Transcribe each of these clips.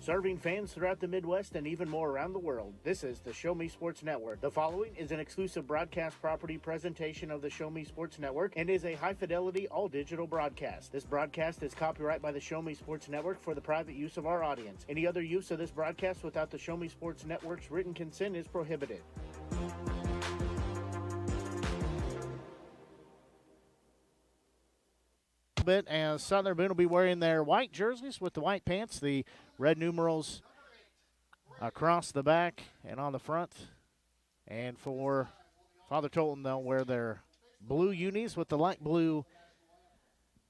serving fans throughout the Midwest and even more around the world. This is the Show Me Sports Network. The following is an exclusive broadcast property presentation of the Show Me Sports Network and is a high-fidelity, all-digital broadcast. This broadcast is copyright by the Show Me Sports Network for the private use of our audience. Any other use of this broadcast without the Show Me Sports Network's written consent is prohibited. Bit as Southern Boone will be wearing their white jerseys with the white pants, the red numerals across the back and on the front. And for Father Tolton, they'll wear their blue unis with the light blue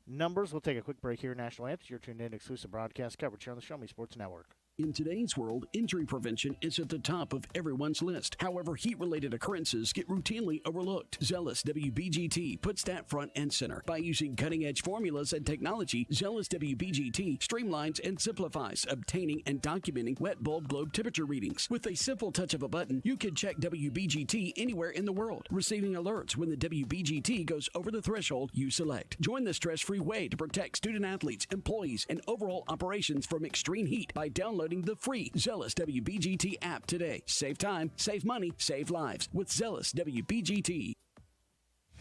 numbers. We'll take a quick break here. National Anthem. You're tuned in to exclusive broadcast coverage here on the Show Me Sports Network. In today's world, injury prevention is at the top of everyone's list. However, heat-related occurrences get routinely overlooked. Zealous WBGT puts that front and center. By using cutting-edge formulas and technology, Zealous WBGT streamlines and simplifies obtaining and documenting wet bulb globe temperature readings. With a simple touch of a button, you can check WBGT anywhere in the world, receiving alerts when the WBGT goes over the threshold you select. Join the stress-free way to protect student-athletes, employees, and overall operations from extreme heat by downloading the free Zealous WBGT app today. Save time, save money, save lives with Zealous WBGT.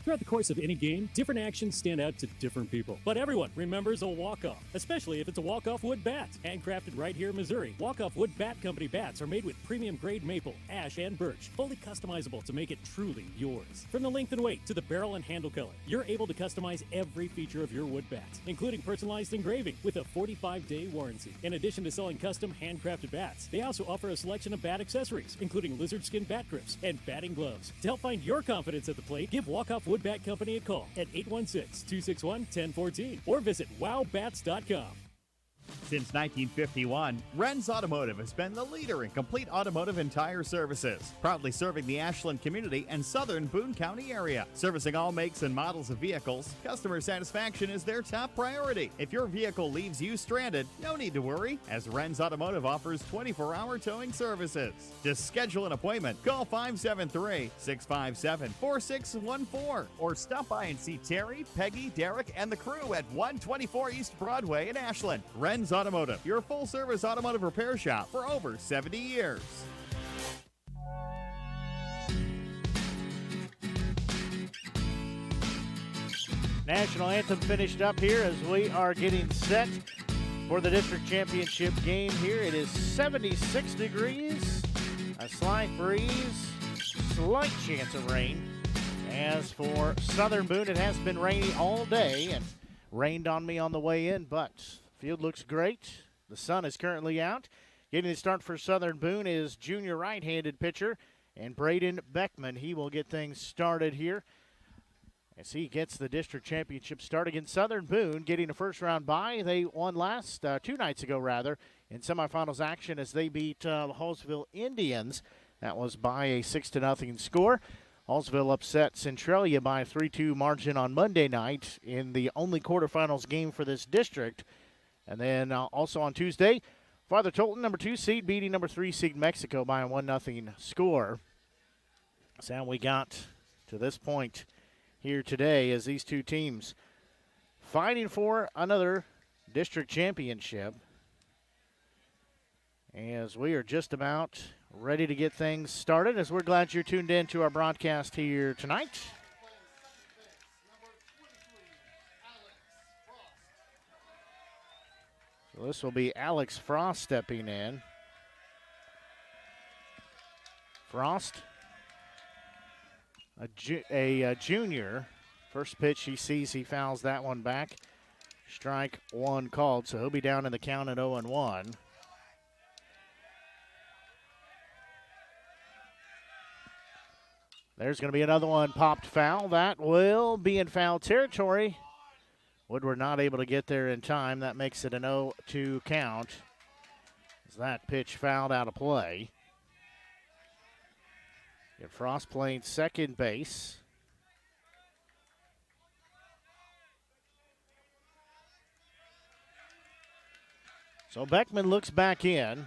Throughout the course of any game, different actions stand out to different people. But everyone remembers a walk-off, especially if it's a walk-off wood bat. Handcrafted right here in Missouri, Walk-Off Wood Bat Company bats are made with premium-grade maple, ash, and birch, fully customizable to make it truly yours. From the length and weight to the barrel and handle color, you're able to customize every feature of your wood bat, including personalized engraving with a 45-day warranty. In addition to selling custom handcrafted bats, they also offer a selection of bat accessories, including lizard skin bat grips and batting gloves. To help find your confidence at the plate, give Walk-Off Wood Bat Company a call at 816-261-1014 or visit wowbats.com. Since 1951, Ren's Automotive has been the leader in complete automotive and tire services, proudly serving the Ashland community and southern Boone County area. Servicing all makes and models of vehicles, customer satisfaction is their top priority. If your vehicle leaves you stranded, no need to worry, as Ren's Automotive offers 24-hour towing services. To schedule an appointment, call 573-657-4614 or stop by and see Terry, Peggy, Derek, and the crew at 124 East Broadway in Ashland. Ren's Automotive, your full-service automotive repair shop for over 70 years. National Anthem finished up here as we are getting set for the district championship game here. It is 76 degrees, a slight breeze, slight chance of rain. As for Southern Boone, it has been rainy all day and rained on me on the way in, but field looks great. The sun is currently out. Getting the start for Southern Boone is junior right-handed pitcher and Braden Beckman. He will get things started here as he gets the district championship start against Southern Boone, getting a first-round bye. They won two nights ago, in semifinals action as they beat the Hallsville Indians. That was by a 6-0 score. Hallsville upset Centralia by a 3-2 margin on Monday night in the only quarterfinals game for this district. And then also on Tuesday, Father Tolton, number 2 seed, beating number 3 seed Mexico by a 1-0 score. That's how we got to this point here today as these two teams fighting for another district championship. As we are just about ready to get things started, as we're glad you're tuned in to our broadcast here tonight. So this will be Alex Frost stepping in. Frost, a junior. First pitch he sees, he fouls that one back. Strike one called, so he'll be down in the count at 0-1. There's going to be another one popped foul. That will be in foul territory. Woodward not able to get there in time. That makes it an 0-2 count. As that pitch fouled out of play. And Frost playing second base. So Beckman looks back in.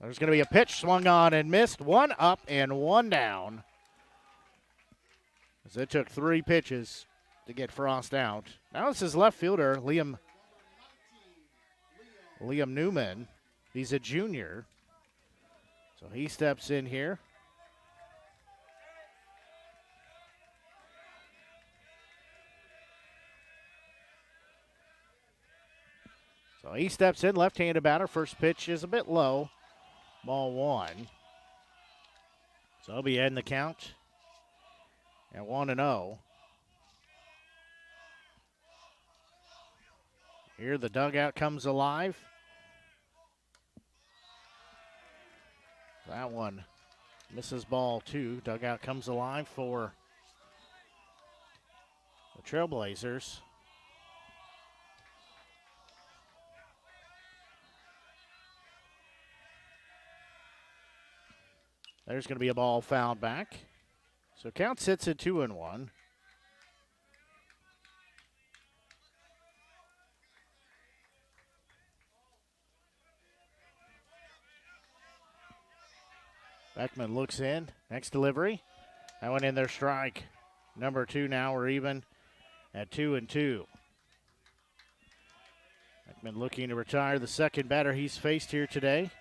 There's going to be a pitch swung on and missed. One up and one down. As it took 3 pitches to get Frost out. Now this is left fielder Liam Liam Newman. He's a junior. So he steps in here. So he steps in, left-handed batter. First pitch is a bit low. Ball 1. So he'll be in the count at 1-0. Here the dugout comes alive. That one misses ball 2. Dugout comes alive for the Trailblazers. There's going to be a ball fouled back. So count sits at 2-1. Beckman looks in. Next delivery. That went in there, strike. Number 2 now. We're even at 2-2. Beckman looking to retire the second batter he's faced here today.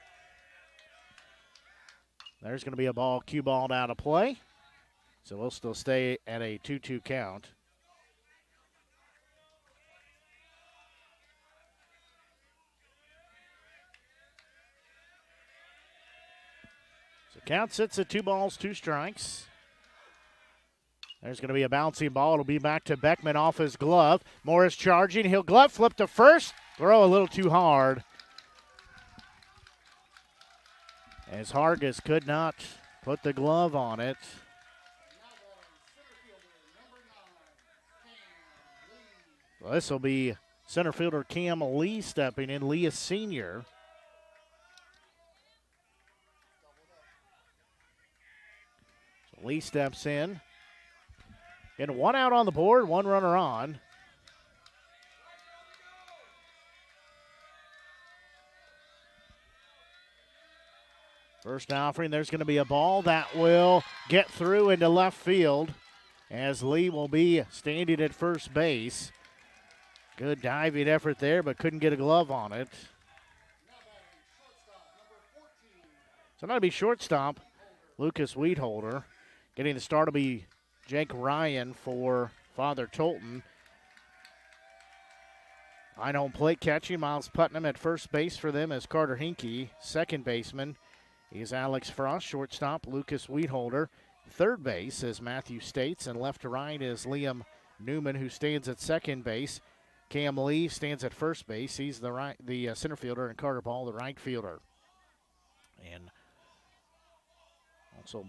There's going to be a ball cue balled out of play. So we'll still stay at a 2-2 count. So count sits at 2 balls, 2 strikes. There's going to be a bouncing ball. It'll be back to Beckman off his glove. Morris charging. He'll glove flip to first. Throw a little too hard. As Hargis could not put the glove on it. Well, this will be center fielder Cam Lee stepping in. Lee is senior. So Lee steps in. And 1 out on the board, 1 runner on. First offering, there's going to be a ball that will get through into left field as Lee will be standing at first base. Good diving effort there, but couldn't get a glove on it. So now to be shortstop, Lucas Weedholder. Getting the start will be Jake Ryan for Father Tolton. Line home plate catching, Miles Putnam at first base for them as Carter Hinkie. Second baseman is Alex Frost. Shortstop, Lucas Weedholder. Third base is Matthew States, and left to right is Liam Newman, who stands at second base. Cam Lee stands at first base. He's the center fielder, and Carter Ball, the right fielder. And also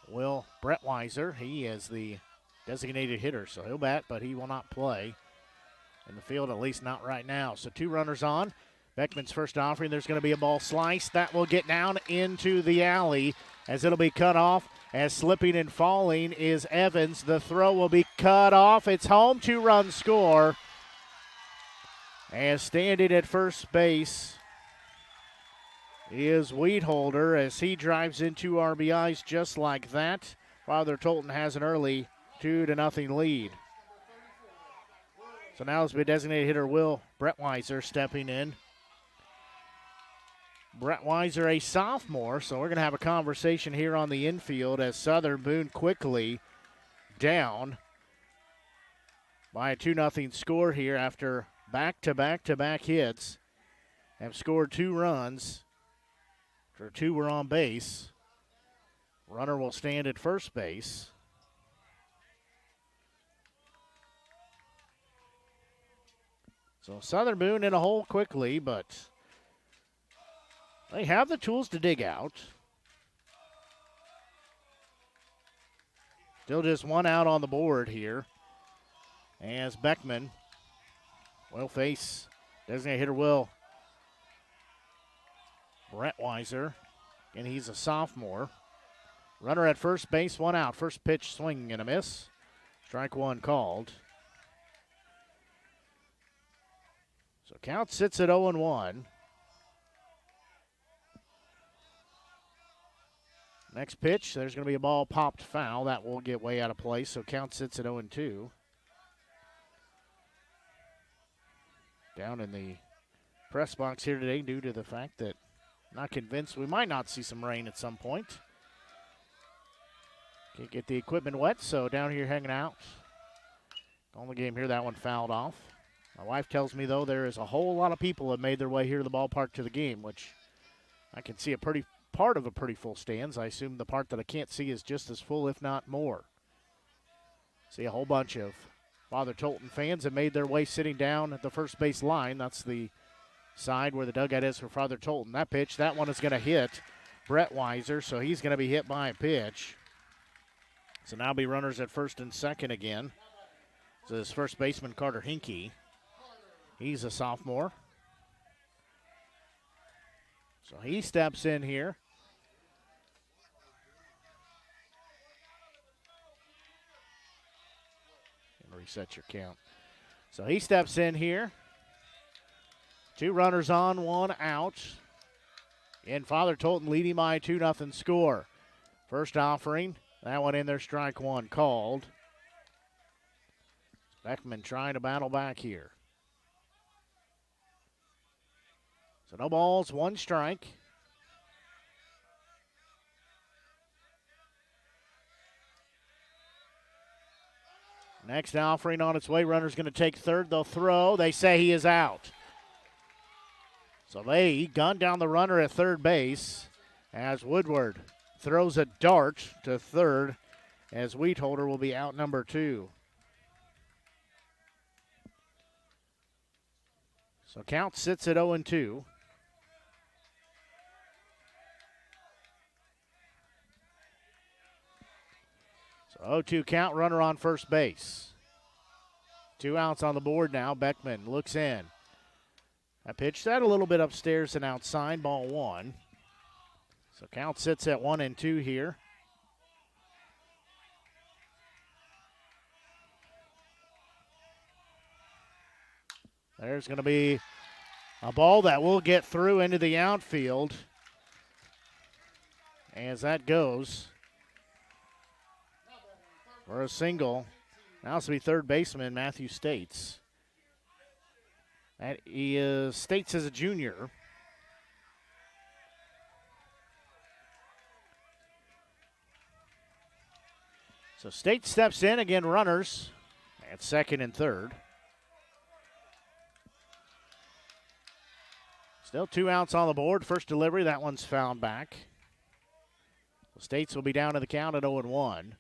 Will Brettweiser, he is the designated hitter, so he'll bat, but he will not play in the field, at least not right now. So 2 runners on. Beckman's first offering, there's going to be a ball sliced. That will get down into the alley as it'll be cut off. As slipping and falling is Evans. The throw will be cut off. It's home, 2-run score. As standing at first base is Weedholder as he drives in 2 RBIs just like that. Father Tolton has an early 2-0 lead. So now it's been designated hitter Will Brettweiser stepping in. Brettweiser, a sophomore, so we're going to have a conversation here on the infield as Southern Boone quickly down by a 2-0 score here after back-to-back hits. Have scored 2 runs. For 2 were on base. Runner will stand at first base. So Southern Boone in a hole quickly, but they have the tools to dig out. Still just 1 out on the board here. As Beckman will face designated hitter Will Brettweiser, and he's a sophomore. Runner at first base, 1 out. First pitch, swing and a miss. Strike 1 called. So count sits at 0-1. Next pitch, there's going to be a ball popped foul. That will get way out of play, so count sits at 0-2. Down in the press box here today due to the fact that not convinced we might not see some rain at some point. Can't get the equipment wet, so down here hanging out. Only game here, that one fouled off. My wife tells me, though, there is a whole lot of people that made their way here to the ballpark to the game, which I can see part of a pretty full stands. I assume the part that I can't see is just as full, if not more. See a whole bunch of Father Tolton fans that made their way sitting down at the first base line. That's the side where the dugout is for Father Tolton. That pitch, that one is going to hit Brett Weiser, so he's going to be hit by a pitch. So now be runners at first and second again. So this first baseman, Carter Hinkie, he's a sophomore. So he steps in here. And reset your count. So he steps in here. 2 runners on, 1 out. And Father Tolton leading by a 2-0 score. First offering, that one in there, strike 1 called. Beckman trying to battle back here. So no balls, 1 strike. Next offering on its way. Runner's going to take third. They'll throw. They say he is out. So they gun down the runner at third base as Woodward throws a dart to third as Wheatholder will be out number 2. So count sits at 0-2. So 0-2 count, runner on first base. 2 outs on the board now. Beckman looks in. That pitch that a little bit upstairs and outside, ball 1. So count sits at 1-2 here. There's going to be a ball that will get through into the outfield. As that goes for a single. Now it's to be third baseman Matthew States. He is States as a junior. So States steps in, again runners at second and third. Still 2 outs on the board. First delivery, that one's fouled back. The States will be down to the count at 0-1.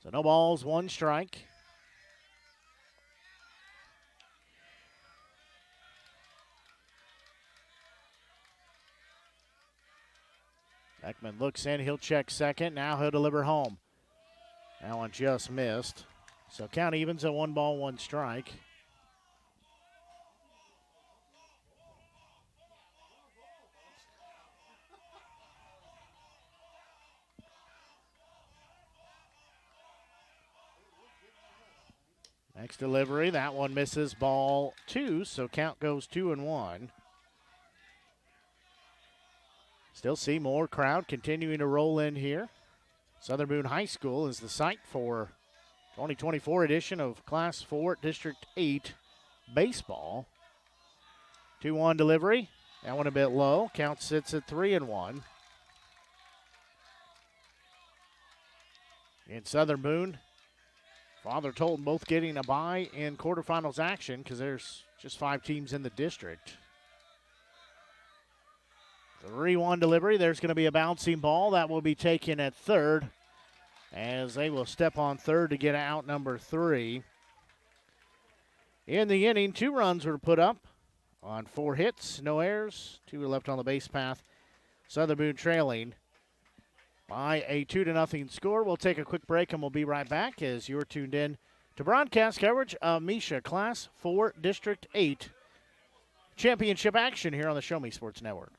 So no balls, 1 strike. Beckman looks in, he'll check second. Now he'll deliver home. That one just missed. So count evens at 1 ball, 1 strike. Next delivery, that one misses, ball 2, so count goes 2-1. Still see more crowd continuing to roll in here. Southern Boone High School is the site for 2024 edition of Class 4 District 8 baseball. 2-1 delivery, that one a bit low. Count sits at 3-1. In Southern Boone, Father Tolton both getting a bye in quarterfinals action because there's just 5 teams in the district. 3-1 delivery. There's going to be a bouncing ball that will be taken at third as they will step on third to get out number 3. In the inning, 2 runs were put up on 4 hits, no errors. 2 were left on the base path. Southern Boone trailing by a 2-0 score. We'll take a quick break and we'll be right back as you're tuned in to broadcast coverage of MSHSAA Class 4 District 8 championship action here on the Show Me Sports Network.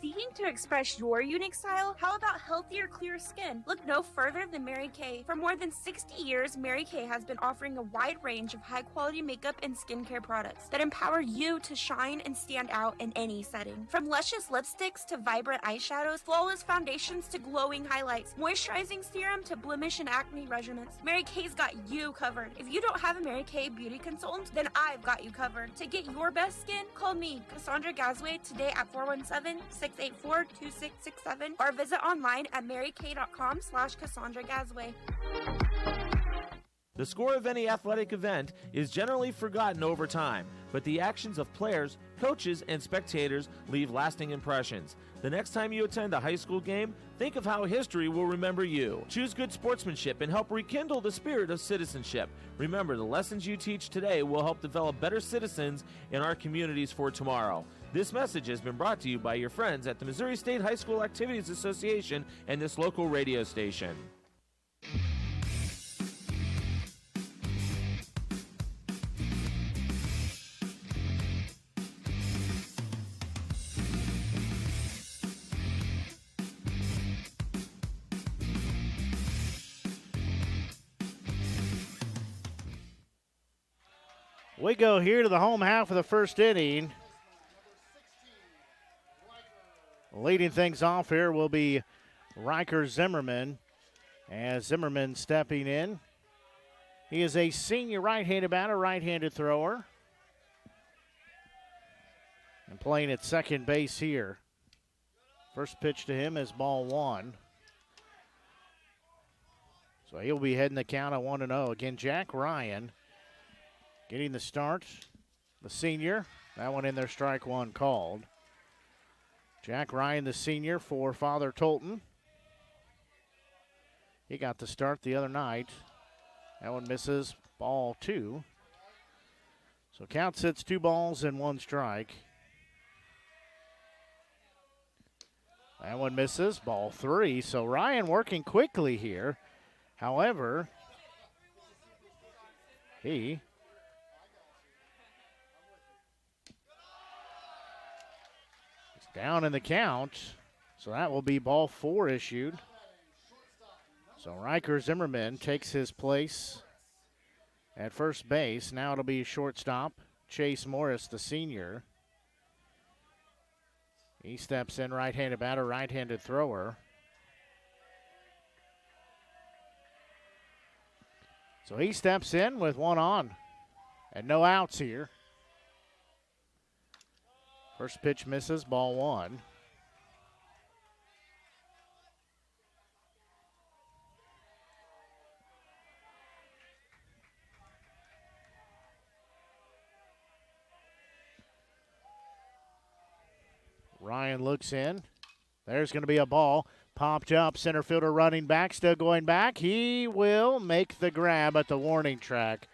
Seeking to express your unique style? How about healthier, clear skin? Look no further than Mary Kay. For more than 60 years, Mary Kay has been offering a wide range of high-quality makeup and skincare products that empower you to shine and stand out in any setting. From luscious lipsticks to vibrant eyeshadows, flawless foundations to glowing highlights, moisturizing serum to blemish and acne regimens, Mary Kay's got you covered. If you don't have a Mary Kay beauty consultant, then I've got you covered. To get your best skin, call me, Cassandra Gazway, today at 417-684-2667 or visit online at marykay.com/Cassandra Gazway. The score of any athletic event is generally forgotten over time, but the actions of players, coaches, and spectators leave lasting impressions. The next time you attend a high school game, think of how history will remember you. Choose good sportsmanship and help rekindle the spirit of citizenship. Remember, the lessons you teach today will help develop better citizens in our communities for tomorrow. This message has been brought to you by your friends at the Missouri State High School Activities Association and this local radio station. We go here to the home half of the first inning. Leading things off here will be Riker Zimmerman, as Zimmerman stepping in. He is a senior right-handed batter, right-handed thrower, and playing at second base here. First pitch to him is ball one. So he'll be heading the count at 1-0. Again, Jack Ryan getting the start, the senior. That one in there, strike one called. Jack Ryan, the senior, for Father Tolton. He got the start the other night. That one misses, ball two. So count sits 2 balls and 1 strike. That one misses, ball 3. So Ryan working quickly here. However, he down in the count, so that will be ball 4 issued. So Riker Zimmerman takes his place at first base. Now it'll be shortstop Chase Morris, the senior. He steps in, right-handed batter, right-handed thrower. So he steps in with 1 on and no outs here. First pitch misses, ball 1. Ryan looks in. There's going to be a ball. Popped up, center fielder running back, still going back. He will make the grab at the warning track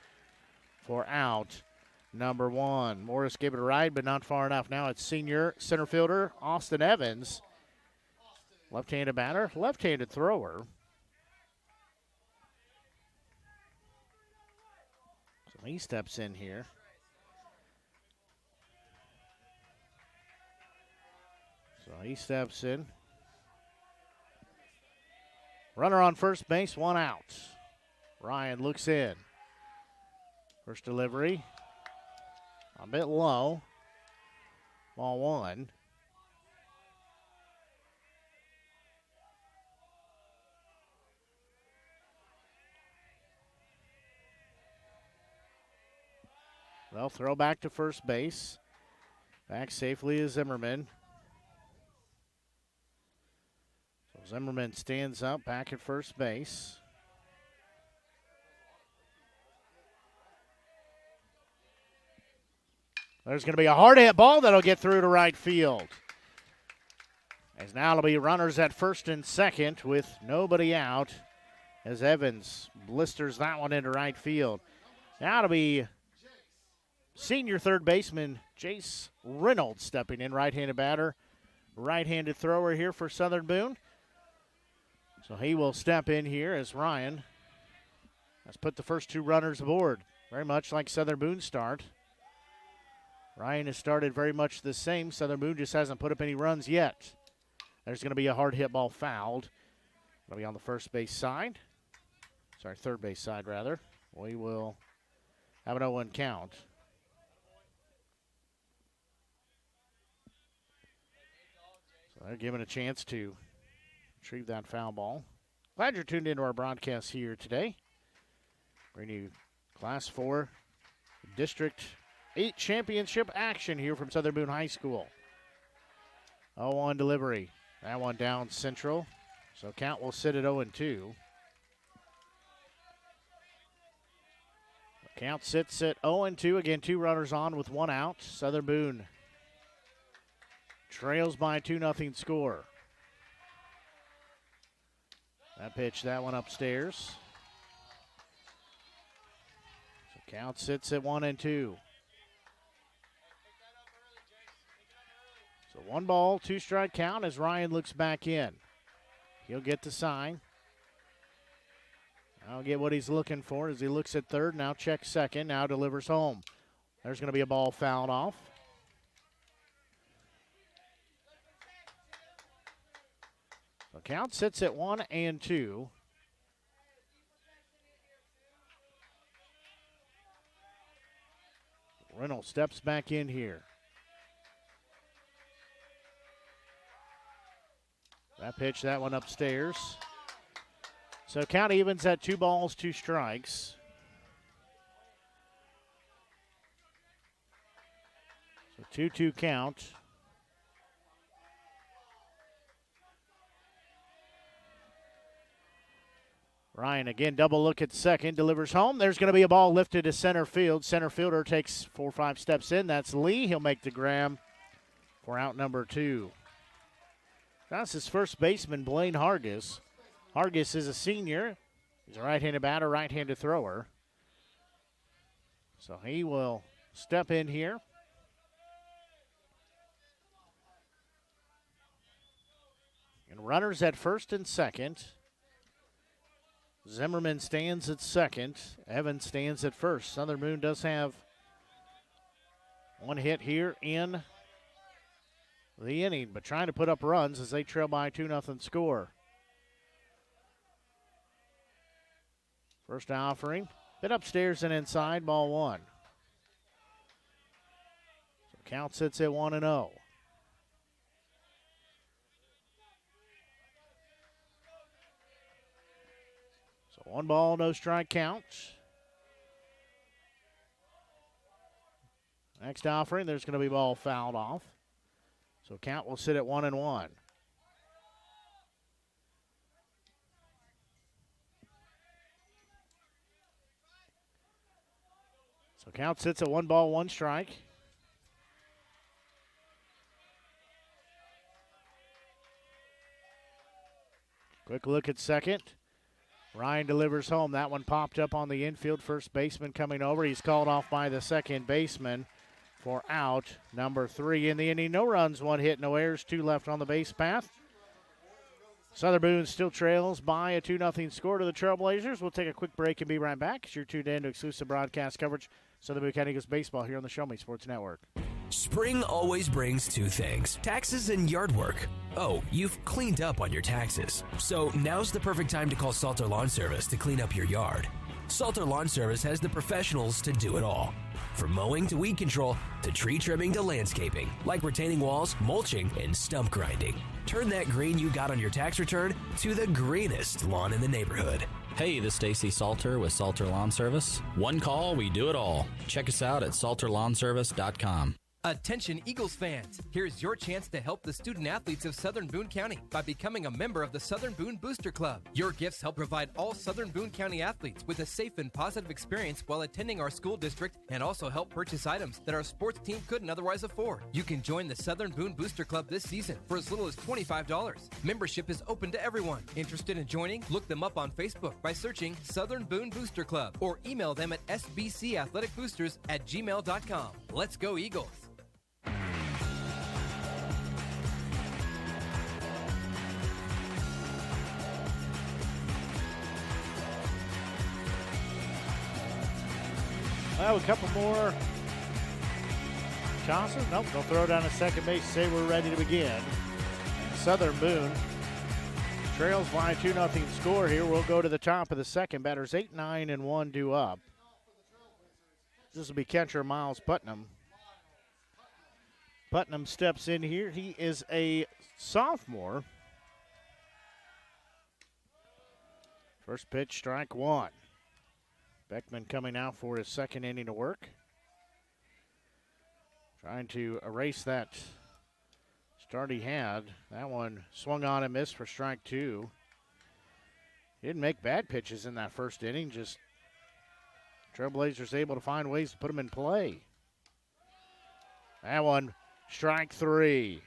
for out number 1. Morris gave it a ride, but not far enough. Now it's senior center fielder Austin Evans. Left-handed batter, left-handed thrower. So he steps in here. So he steps in. Runner on first base, 1 out. Ryan looks in. First delivery. A bit low. Ball 1. They'll throw back to first base. Back safely is Zimmerman. So Zimmerman stands up back at first base. There's going to be a hard hit ball that'll get through to right field. As now it'll be runners at first and second with nobody out as Evans blisters that one into right field. Now it'll be senior third baseman Jace Reynolds stepping in, right-handed batter, right-handed thrower here for Southern Boone. So he will step in here as Ryan has put the first 2 runners aboard, very much like Southern Boone's start. Ryan has started very much the same. Southern Boone just hasn't put up any runs yet. There's going to be a hard hit ball fouled. It'll be on the first base side. Sorry, third base side, rather. We will have an 0-1 count. So they're given a chance to retrieve that foul ball. Glad you're tuned into our broadcast here today. Bringing you Class 4 District 8 championship action here from Southern Boone High School. 0-1 delivery. That one down central. So count will sit at 0-2. Count sits at 0-2. Again, 2 runners on with 1 out. Southern Boone trails by a 2-0 score. That pitch, that one upstairs. So count sits at 1-2. So 1 ball, 2 strike count as Ryan looks back in. He'll get the sign. I'll get what he's looking for as he looks at third. Now checks second. Now delivers home. There's going to be a ball fouled off. So count sits at 1-2. Reynolds steps back in here. That pitch, that one upstairs. So count evens at 2 balls, 2 strikes. So 2-2 count. Ryan again, double look at second, delivers home. There's going to be a ball lifted to center field. Center fielder takes 4 or 5 steps in. That's Lee. He'll make the grab for out number 2. That's his first baseman, Blaine Hargis. Hargis is a senior. He's a right-handed batter, right-handed thrower. So he will step in here. And runners at first and second. Zimmerman stands at second. Evans stands at first. Southern Boone does have 1 hit here in the inning, but trying to put up runs as they trail by a 2-0 score. First offering, bit upstairs and inside, ball 1. So count sits at 1-0. So 1 ball, no strike count. Next offering, there's going to be ball fouled off. So count will sit at 1-1. So count sits at 1 ball, 1 strike. Quick look at second. Ryan delivers home. That one popped up on the infield. First baseman coming over. He's called off by the second baseman for out number 3 in the inning. No runs, 1 hit, no errors, 2 left on the base path. Southern Boone still trails by a 2-0 score to the Trailblazers. We'll take a quick break and be right back as you're tuned in to exclusive broadcast coverage Southern Boone County Eagles baseball here on the Show Me Sports Network. Spring always brings 2 things, taxes and yard work. Oh, you've cleaned up on your taxes. So now's the perfect time to call Salter Lawn Service to clean up your yard. Salter Lawn Service has the professionals to do it all. From mowing to weed control to tree trimming to landscaping, like retaining walls, mulching, and stump grinding. Turn that green you got on your tax return to the greenest lawn in the neighborhood. Hey, this is Stacy Salter with Salter Lawn Service. One call, we do it all. Check us out at salterlawnservice.com. Attention Eagles fans, here's your chance to help the student athletes of Southern Boone County by becoming a member of the Southern Boone Booster Club. Your gifts help provide all Southern Boone County athletes with a safe and positive experience while attending our school district, and also help purchase items that our sports team couldn't otherwise afford. You can join the Southern Boone Booster Club this season for as little as $25. Membership is open to everyone. Interested in joining? Look them up on Facebook by searching Southern Boone Booster Club or email them at sbcathleticboosters@gmail.com. Let's go Eagles! Well, a couple more tosses. Nope, they'll throw down a second base. Say we're ready to begin. Southern Boone trails by 2-0 score here. We'll go to the top of the second. Batters 8, 9, and 1 due up. This will be catcher Miles Putnam. Putnam steps in here. He is a sophomore. First pitch, strike one. Beckman coming out for his second inning of work. Trying to erase that start he had. That one swung on and missed for strike two. He didn't make bad pitches in that first inning, just Trailblazers able to find ways to put him in play. That one, strike three.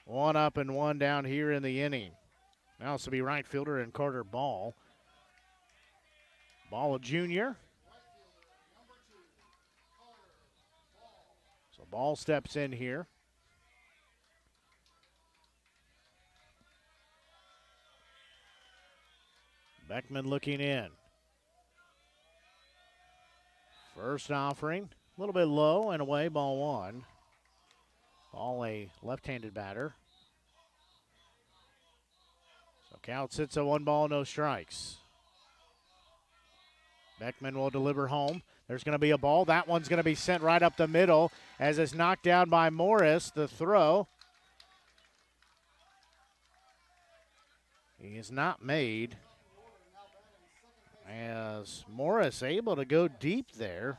One up and one down here in the inning. Now this will be right fielder and Carter Ball. Ball, a junior. So Ball steps in here. Beckman looking in. First offering, a little bit low and away, ball one. Ball, a left-handed batter. So count sits at 1 ball, no strikes. Beckman will deliver home. There's going to be a ball. That one's going to be sent right up the middle as it's knocked down by Morris. The throw is not made, as Morris able to go deep there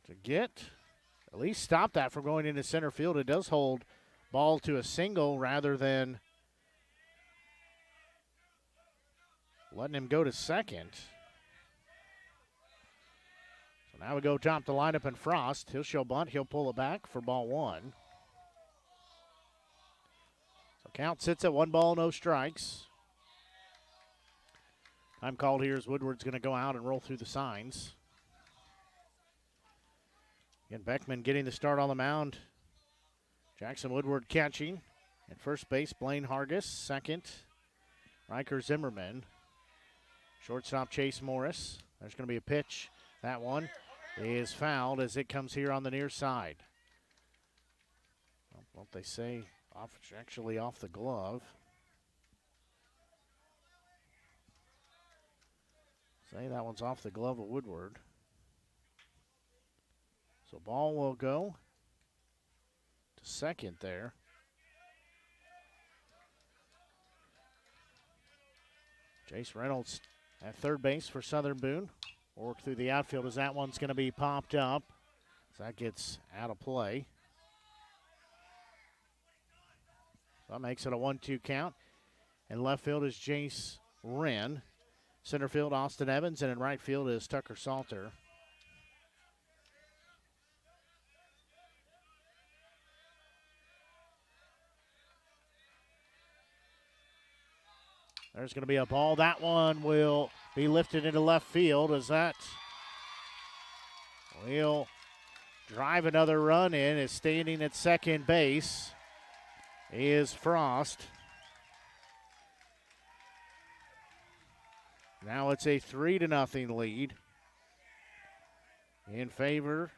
to get, at least stop that from going into center field. It does hold Ball to a single rather than letting him go to second. So now we go top the lineup and Frost. He'll show bunt. He'll pull it back for ball one. So count sits at 1 ball, no strikes. Time called here as Woodward's going to go out and roll through the signs. Again, Beckman getting the start on the mound. Jackson Woodward catching. At first base, Blaine Hargis. Second, Riker Zimmerman. Shortstop, Chase Morris. There's going to be a pitch. That one is fouled as it comes here on the near side. Well, won't they say actually off the glove? Say that one's off the glove of Woodward. So ball will go to second there. Jace Reynolds at third base for Southern Boone. Work through the outfield as that one's going to be popped up. So that gets out of play. So that makes it a 1-2 count. In left field is Jace Wren. Center field, Austin Evans. And in right field is Tucker Salter. There's going to be a ball. That one will be lifted into left field as that will drive another run in. Is standing at second base is Frost. Now it's a 3-0 lead in favor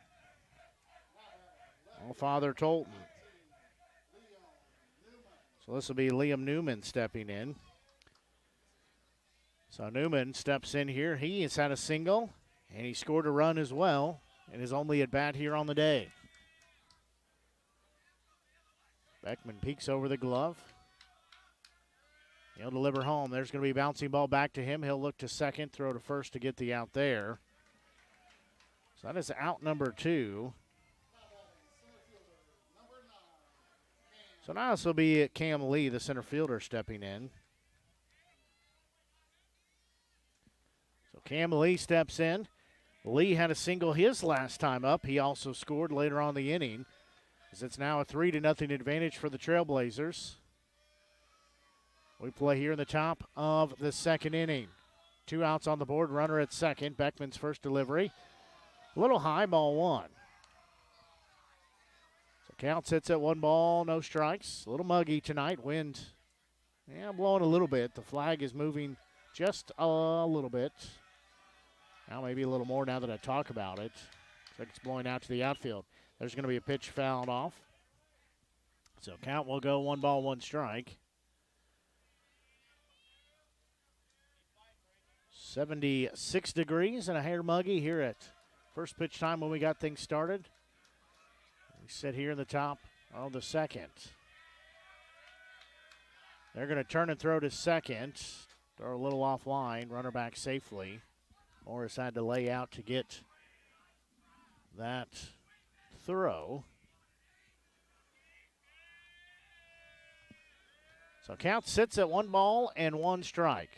of Father Tolton. So this will be Liam Newman stepping in. So Newman steps in here. He has had a single, and he scored a run as well, and is only at bat here on the day. Beckman peeks over the glove. He'll deliver home. There's going to be a bouncing ball back to him. He'll look to second, throw to first to get the out there. So that is out number 2. So now this will be Cam Lee, the center fielder, stepping in. So Cam Lee steps in. Lee had a single his last time up. He also scored later on the inning, as it's now a 3-0 advantage for the Trailblazers. We play here in the top of the second inning. 2 outs on the board, runner at second. Beckman's first delivery. A little high, ball one. So count sits at 1 ball, no strikes. A little muggy tonight. Wind, blowing a little bit. The flag is moving just a little bit. Now maybe a little more now that I talk about it. like it's blowing out to the outfield. There's going to be a pitch fouled off. So count will go 1 ball, 1 strike. 76 degrees and a hair muggy here at first pitch time when we got things started. We sit here in the top of the second. They're going to turn and throw to second. Throw a little offline, runner back safely. Morris had to lay out to get that throw. So count sits at 1 ball and 1 strike.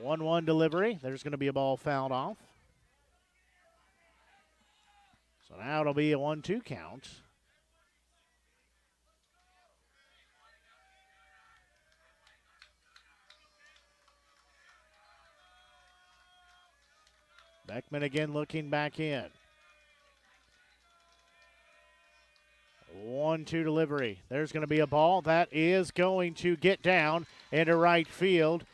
One delivery. There's going to be a ball fouled off. So now it'll be a 1-2 count. Beckman again looking back in. 1-2 delivery. There's going to be a ball that is going to get down into right field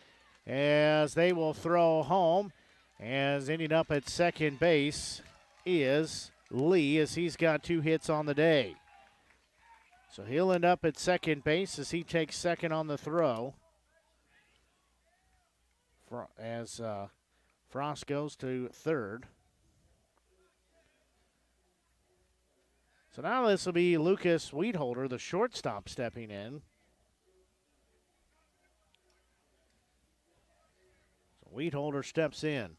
as they will throw home. As ending up at second base is Lee, as he's got 2 hits on the day. So he'll end up at second base as he takes second on the throw. As Frost goes to third. So now this will be Lucas Weedholder, the shortstop, stepping in. So Weedholder steps in.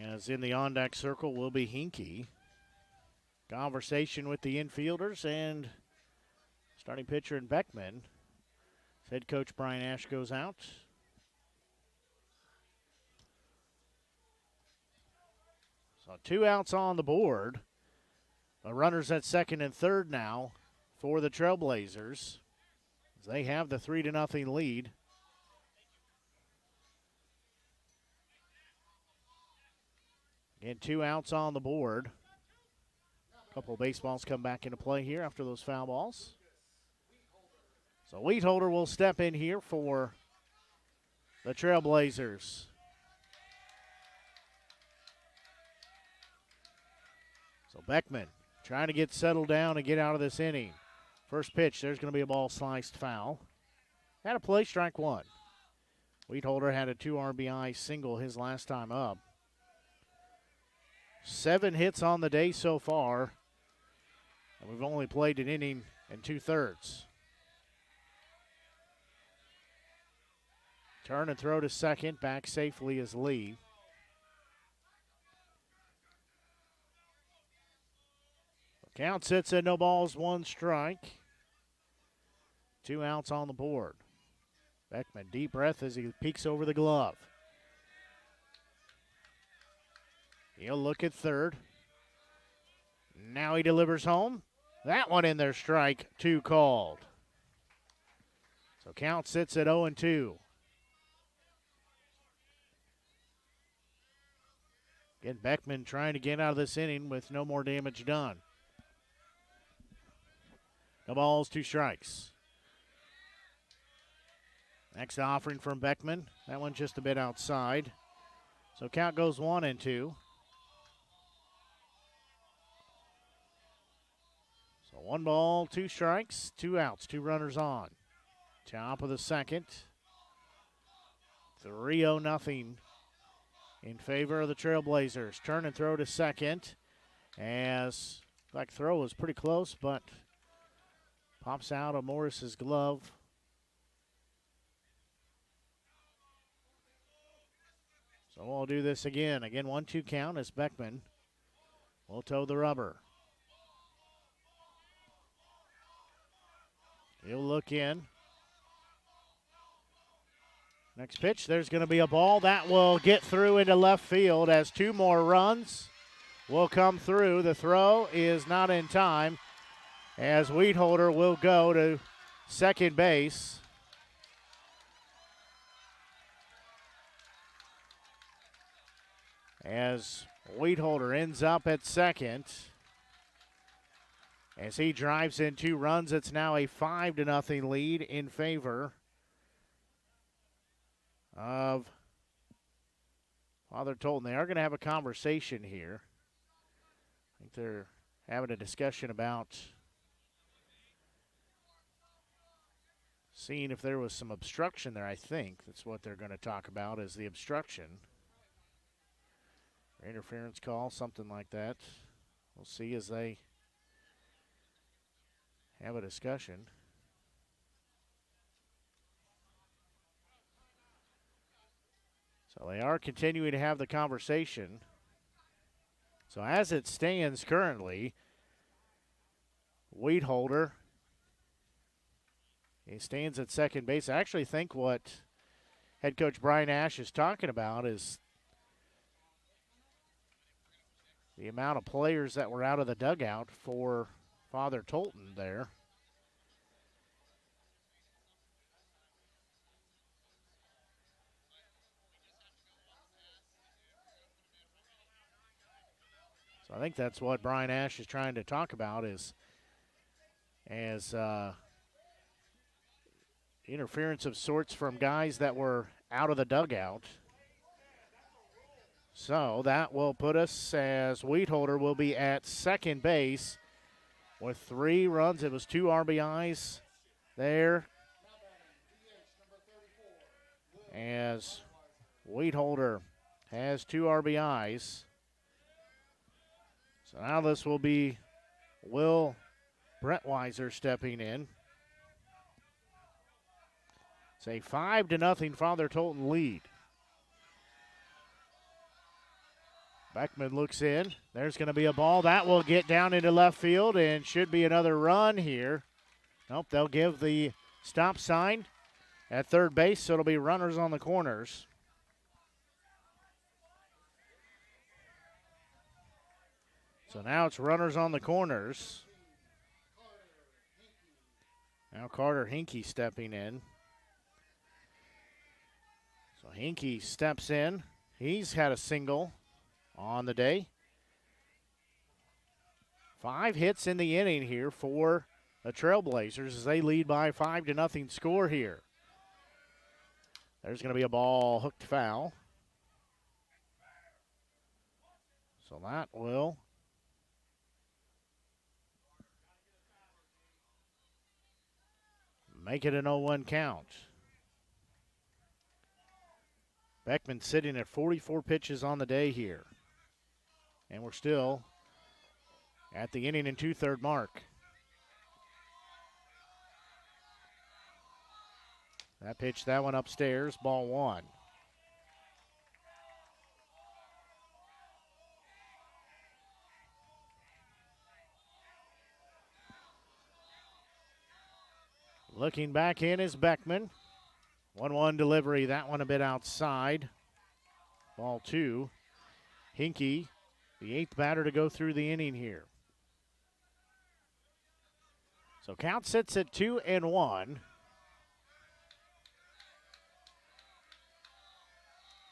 As in the on-deck circle will be Hinkie. Conversation with the infielders and starting pitcher in Beckman. Head coach Brian Ash goes out. So 2 outs on the board. The runners at second and third now for the Trailblazers. They have the 3-0 lead. Again, 2 outs on the board. A couple of baseballs come back into play here after those foul balls. So Weedholder will step in here for the Trailblazers. So Beckman trying to get settled down and get out of this inning. First pitch, there's going to be a ball sliced foul. Had a play, strike 1. Weedholder had a 2 RBI single his last time up. 7 hits on the day so far. And we've only played an inning and 2/3. Turn and throw to second. Back safely is Lee. Count sits at no balls, 1 strike. 2 outs on the board. Beckman, deep breath as he peeks over the glove. He'll look at third. Now he delivers home. That one in there, strike 2 called. So count sits at 0-2. Again, Beckman trying to get out of this inning with no more damage done. No balls, 2 strikes. Next offering from Beckman. That one just a bit outside. So count goes 1-2. So 1 ball, 2 strikes, 2 outs, 2 runners on. Top of the second. 3-0 in favor of the Trailblazers. Turn and throw to second. As that throw was pretty close, but pops out of Morris's glove. So we'll do this again. Again, 1-2 count as Beckman will toe the rubber. He'll look in. Next pitch, there's going to be a ball that will get through into left field as 2 more runs will come through. The throw is not in time as Weedholder will go to second base. As Weedholder ends up at second. As he drives in 2 runs, it's now a 5-0 lead in favor of Father Tolton. They are going to have a conversation here. I think they're having a discussion about seeing if there was some obstruction there. I think that's what they're going to talk about, is the obstruction. Interference call, something like that. We'll see as they have a discussion. So they are continuing to have the conversation. So as it stands currently, Weedholder, he stands at second base. I actually think what head coach Brian Ash is talking about is the amount of players that were out of the dugout for Father Tolton there. So I think that's what Brian Ash is trying to talk about, is as interference of sorts from guys that were out of the dugout. So that will put us as Weedholder will be at second base with 3 runs. It was 2 RBIs there, as Weedholder has 2 RBIs. So now this will be Will Brentweiser stepping in. It's a 5-0 Father Tolton lead. Beckman looks in. There's going to be a ball. That will get down into left field and should be another run here. Nope, they'll give the stop sign at third base, so it'll be runners on the corners. So now it's runners on the corners. Now Carter Hinkie stepping in. So Hinkie steps in. He's had a single on the day. 5 hits in the inning here for the Trailblazers as they lead by a 5-0 score here. There's going to be a ball hooked foul. So that will make it an 0-1 count. Beckman sitting at 44 pitches on the day here. And we're still at the inning and 2/3 mark. That pitch, that one upstairs, ball 1. Looking back in is Beckman. 1-1 delivery, that one a bit outside. Ball 2. Hinkie, the 8th batter to go through the inning here. So count sits at 2-1.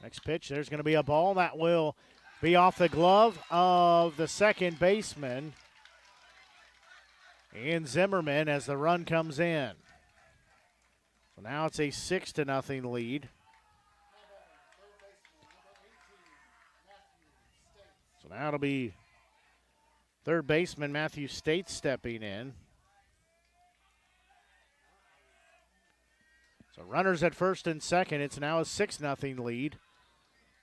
Next pitch, there's going to be a ball that will be off the glove of the second baseman, Ian Zimmerman, as the run comes in. So now it's a 6-0 lead. So now it'll be third baseman Matthew States stepping in. So runners at first and second. It's now a 6-0 lead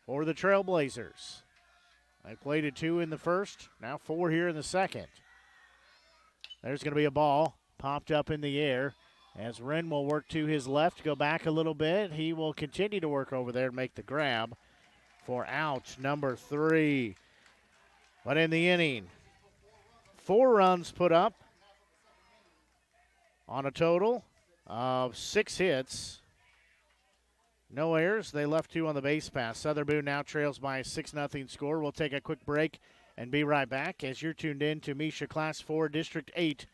for the Trailblazers. They played a 2 in the first, now 4 here in the second. There's going to be a ball popped up in the air as Wren will work to his left, go back a little bit. He will continue to work over there and make the grab for out number 3. But in the inning, 4 runs put up on a total of 6 hits. No errors. They left 2 on the base pass. Southern Boone now trails by a 6-0 score. We'll take a quick break and be right back as you're tuned in to Misha Class 4 District 8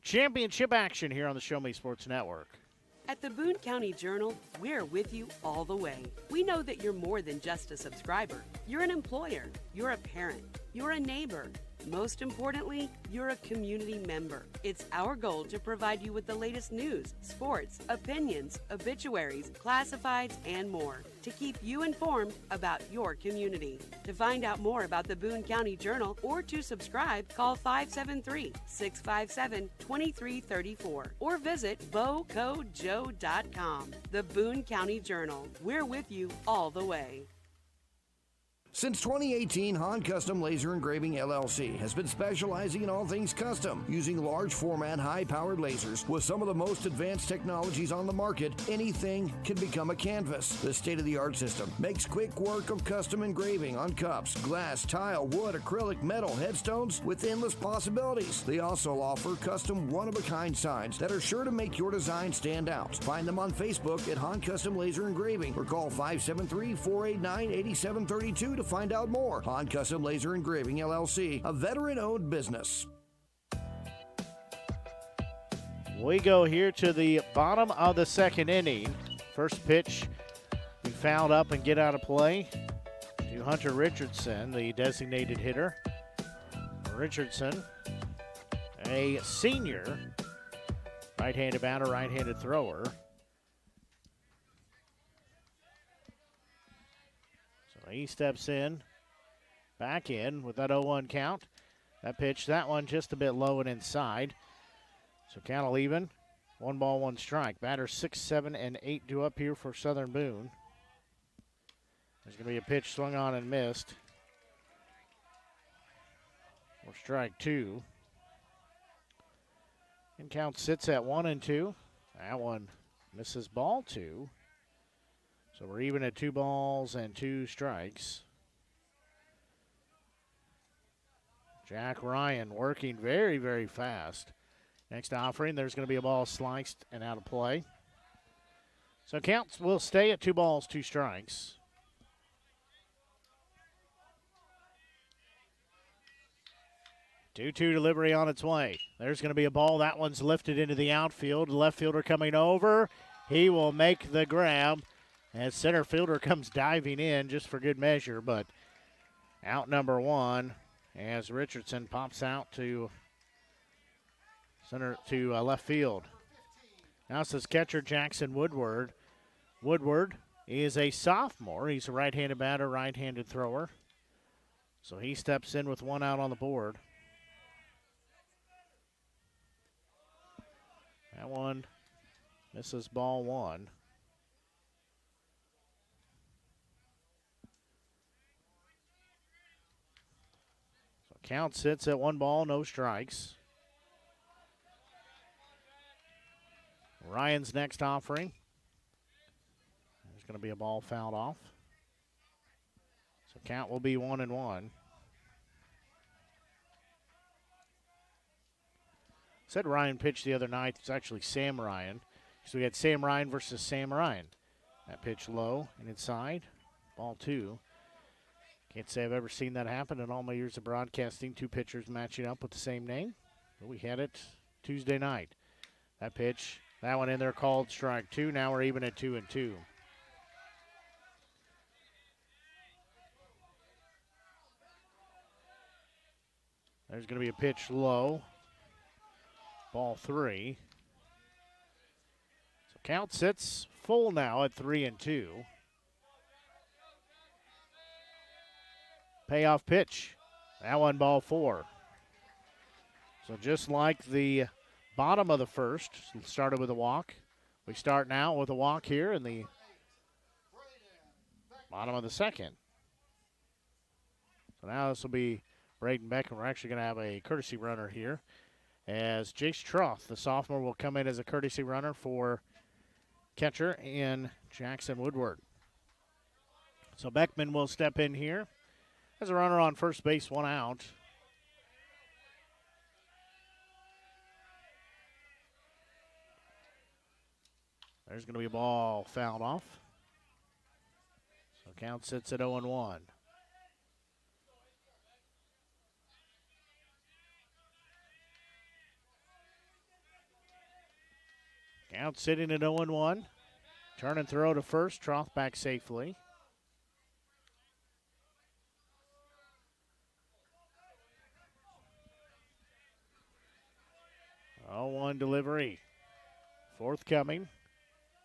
championship action here on the Show Me Sports Network. At the Boone County Journal, we're with you all the way. We know that you're more than just a subscriber. You're an employer, you're a parent, you're a neighbor, Most importantly, you're a community member. It's our goal to provide you with the latest news, sports, opinions, obituaries, classifieds, and more to keep you informed about your community. To find out more about the Boone County Journal or to subscribe, call 573-657-2334 or visit bocojoe.com. The Boone County Journal. We're with you all the way. Since 2018, Han Custom Laser Engraving LLC has been specializing in all things custom, using large format, high-powered lasers. With some of the most advanced technologies on the market, anything can become a canvas. This state-of-the-art system makes quick work of custom engraving on cups, glass, tile, wood, acrylic, metal, headstones with endless possibilities. They also offer custom one-of-a-kind signs that are sure to make your design stand out. Find them on Facebook at Han Custom Laser Engraving or call 573-489-8732 to find out more. Han Custom Laser Engraving LLC, a veteran-owned business. We go here to the bottom of the second inning. First pitch, we fouled up and get out of play to Hunter Richardson, the designated hitter. Richardson, a senior, right-handed batter, right-handed thrower. He steps in, back in with that 0-1 count. That pitch, that one just a bit low and inside. So count will even. 1 ball, 1 strike. Batters 6, 7, and 8 due up here for Southern Boone. There's going to be a pitch swung on and missed. For strike 2. And count sits at 1-2. That one misses ball 2. So we're even at 2 balls and 2 strikes. Jack Ryan working very, very fast. Next offering, there's going to be a ball sliced and out of play. So counts will stay at 2 balls, 2 strikes. Two-two delivery on its way. There's going to be a ball. That one's lifted into the outfield. Left fielder coming over. He will make the grab. As center fielder comes diving in just for good measure, but out number 1 as Richardson pops out to left field. Now it says catcher Jackson Woodward. Woodward is a sophomore. He's a right-handed batter, right-handed thrower. So he steps in with 1 out on the board. That one misses ball 1. Count sits at 1 ball, no strikes. Ryan's next offering. There's going to be a ball fouled off. So count will be 1-1. Said Ryan pitched the other night. It's actually Sam Ryan. So we had Sam Ryan versus Sam Ryan. That pitch low and inside. Ball 2. Can't say I've ever seen that happen in all my years of broadcasting. 2 pitchers matching up with the same name. But we had it Tuesday night. That pitch, that one in there called strike 2. Now we're even at 2-2. There's going to be a pitch low. Ball 3. So count sits full now at 3-2. Payoff pitch. That one ball 4. So just like the bottom of the first, started with a walk. We start now with a walk here in the bottom of the second. So now this will be Braden Beckham. We're actually going to have a courtesy runner here as Jace Troth, the sophomore, will come in as a courtesy runner for catcher in Jackson Woodward. So Beckman will step in here. Has a runner on first base, 1 out. There's going to be a ball fouled off. So count sits at 0-1. Count sitting at 0-1. Turn and throw to first. Troth back safely. 0-1 delivery. Forthcoming.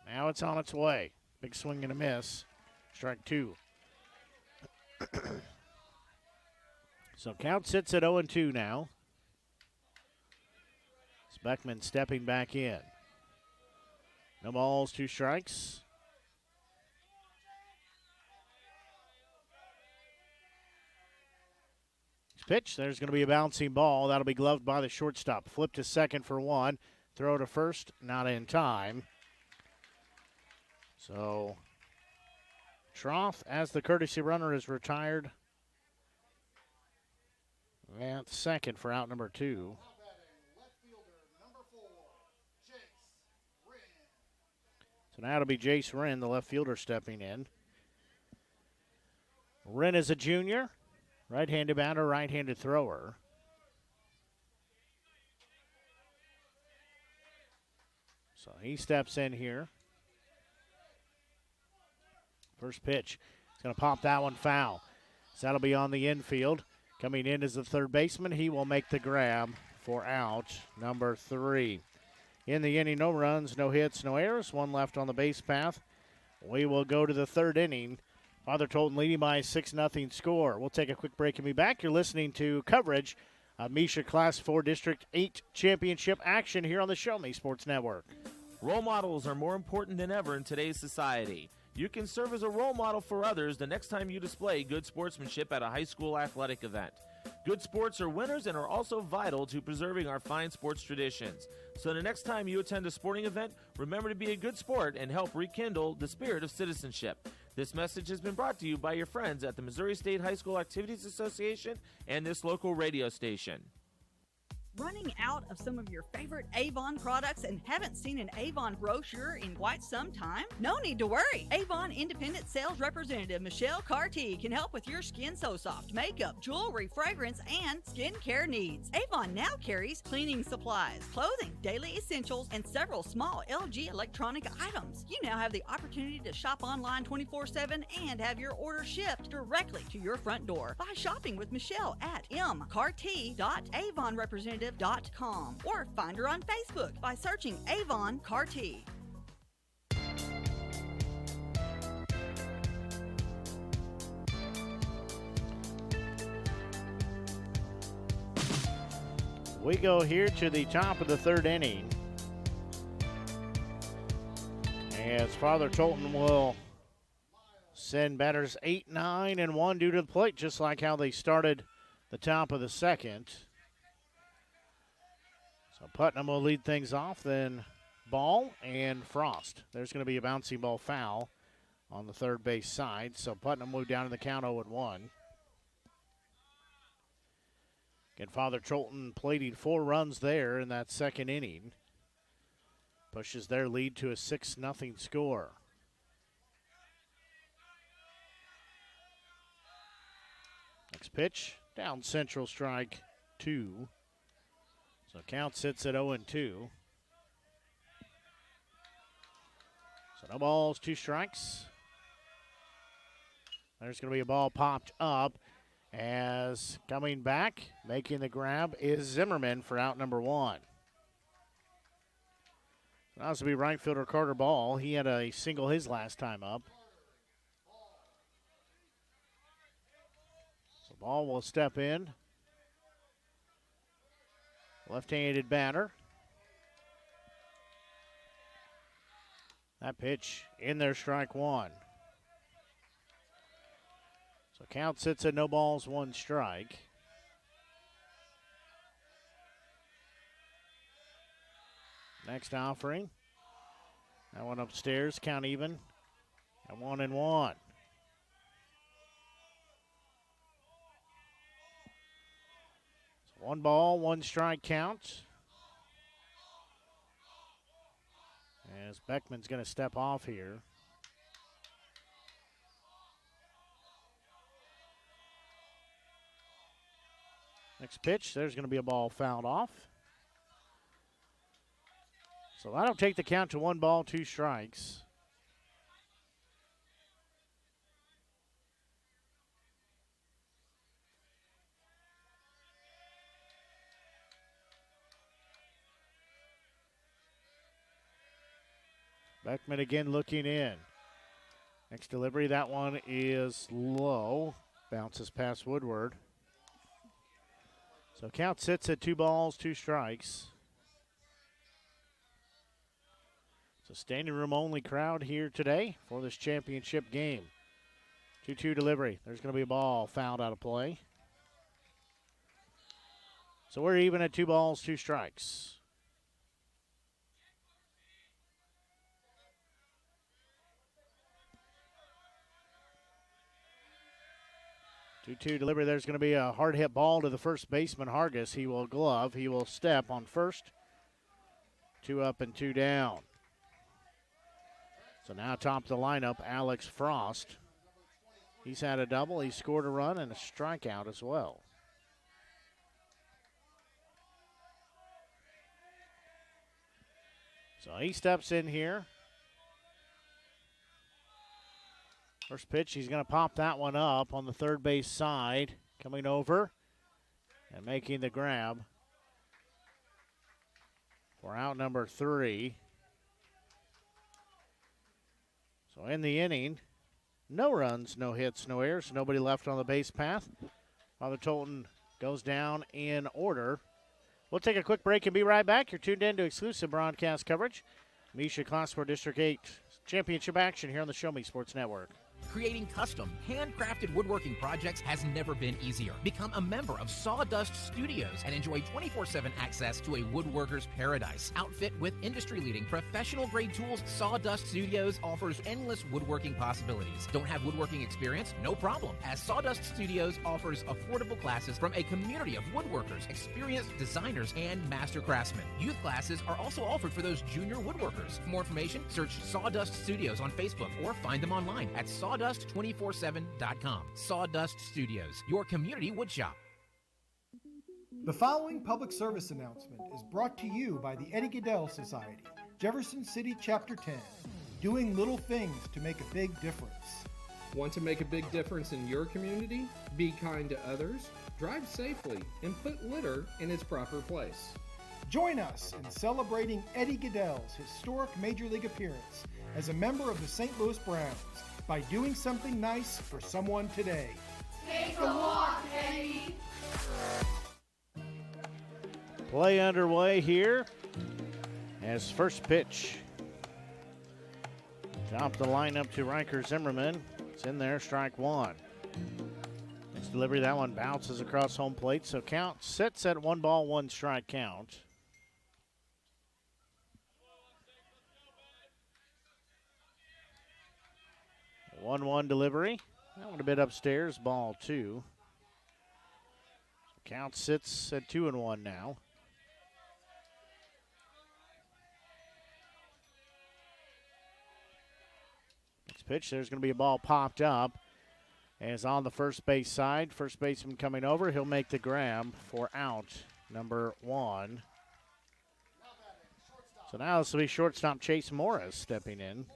Now it's on its way. Big swing and a miss. Strike 2. So count sits at 0-2 now. It's Beckman stepping back in. No balls, 2 strikes. Pitch. There's going to be a bouncing ball. That'll be gloved by the shortstop. Flip to second for 1. Throw to first, not in time. So Troth, as the courtesy runner, is retired at second for out number 2. So now it'll be Jace Wren, the left fielder, stepping in. Wren is a junior. Right-handed batter, right-handed thrower. So he steps in here. First pitch. He's going to pop that one foul. So that'll be on the infield. Coming in as the third baseman. He will make the grab for out number 3. In the inning, no runs, no hits, no errors. 1 left on the base path. We will go to the third inning. Father Tolton leading by a 6-0 score. We'll take a quick break and be back. You're listening to coverage of Misha Class 4 District 8 Championship action here on the Show Me Sports Network. Role models are more important than ever in today's society. You can serve as a role model for others the next time you display good sportsmanship at a high school athletic event. Good sports are winners and are also vital to preserving our fine sports traditions. So the next time you attend a sporting event, remember to be a good sport and help rekindle the spirit of citizenship. This message has been brought to you by your friends at the Missouri State High School Activities Association and this local radio station. Running out of some of your favorite Avon products and haven't seen an Avon brochure in quite some time? No need to worry. Avon Independent Sales Representative Michelle Carty can help with your Skin So Soft makeup, jewelry, fragrance, and skincare needs. Avon now carries cleaning supplies, clothing, daily essentials, and several small LG electronic items. You now have the opportunity to shop online 24/7 and have your order shipped directly to your front door by shopping with Michelle at mcarty.avonrepresentative.com or find her on Facebook by searching Avon Carty. We go here to the top of the third inning. As Father Tolton will send batters 8, 9, and 1 due to the plate, just like how they started the top of the second. So Putnam will lead things off, then Ball and Frost. There's going to be a bouncing ball foul on the third base side. So Putnam moved down to the count 0-1. Again, Father Tolton plating 4 runs there in that second inning. Pushes their lead to a 6-0 score. Next pitch, down central, strike 2. So count sits at 0-2. So no balls, 2 strikes. There's going to be a ball popped up as coming back, making the grab is Zimmerman for out number 1. So that was to be right fielder Carter Ball. He had a single his last time up. So Ball will step in. Left-handed batter. That pitch in there, strike 1. So count sits at no balls, 1 strike. Next offering. That one upstairs, count even at 1-1. So 1 ball, 1 strike count. As Beckman's going to step off here. Next pitch, there's going to be a ball fouled off. So that'll take the count to 1 ball, 2 strikes. Beckman again looking in. Next delivery, that one is low. Bounces past Woodward. So count sits at 2 balls, 2 strikes. It's a standing room only crowd here today for this championship game. 2-2 delivery. There's going to be a ball fouled out of play. So we're even at 2 balls, 2 strikes. Two delivery. There's going to be a hard hit ball to the first baseman, Hargis. He will glove. He will step on first. 2 up and 2 down. So now top of the lineup, Alex Frost. He's had a double. He scored a run and a strikeout as well. So he steps in here. First pitch, he's going to pop that one up on the third base side. Coming over and making the grab for out number 3. So in the inning, no runs, no hits, no errors, nobody left on the base path. Father Tolton goes down in order. We'll take a quick break and be right back. You're tuned in to exclusive broadcast coverage. Misha Class 4 District 8 championship action here on the Show Me Sports Network. Creating custom, handcrafted woodworking projects has never been easier. Become a member of Sawdust Studios and enjoy 24/7 access to a woodworker's paradise. Outfit with industry-leading professional-grade tools, Sawdust Studios offers endless woodworking possibilities. Don't have woodworking experience? No problem, as Sawdust Studios offers affordable classes from a community of woodworkers, experienced designers, and master craftsmen. Youth classes are also offered for those junior woodworkers. For more information, search Sawdust Studios on Facebook or find them online at sawdust247.com. Sawdust Studios, your community woodshop. The following public service announcement is brought to you by the Eddie Gaedel Society, Jefferson City Chapter 10, doing little things to make a big difference. Want to make a big difference in your community? Be kind to others, drive safely, and put litter in its proper place. Join us in celebrating Eddie Gaedel's historic Major League appearance as a member of the St. Louis Browns by doing something nice for someone today. Take a walk, Eddie. Play underway here as first pitch. Top the lineup to Riker Zimmerman. It's in there, strike 1. Next delivery, that one bounces across home plate, so count sits at 1 ball, 1 strike count. One delivery. That one a bit upstairs, ball 2. Count sits at 2-1 now. Next pitch, there's going to be a ball popped up. And it's on the first base side. First baseman coming over. He'll make the grab for out number 1. So now this will be shortstop Chase Morris stepping in.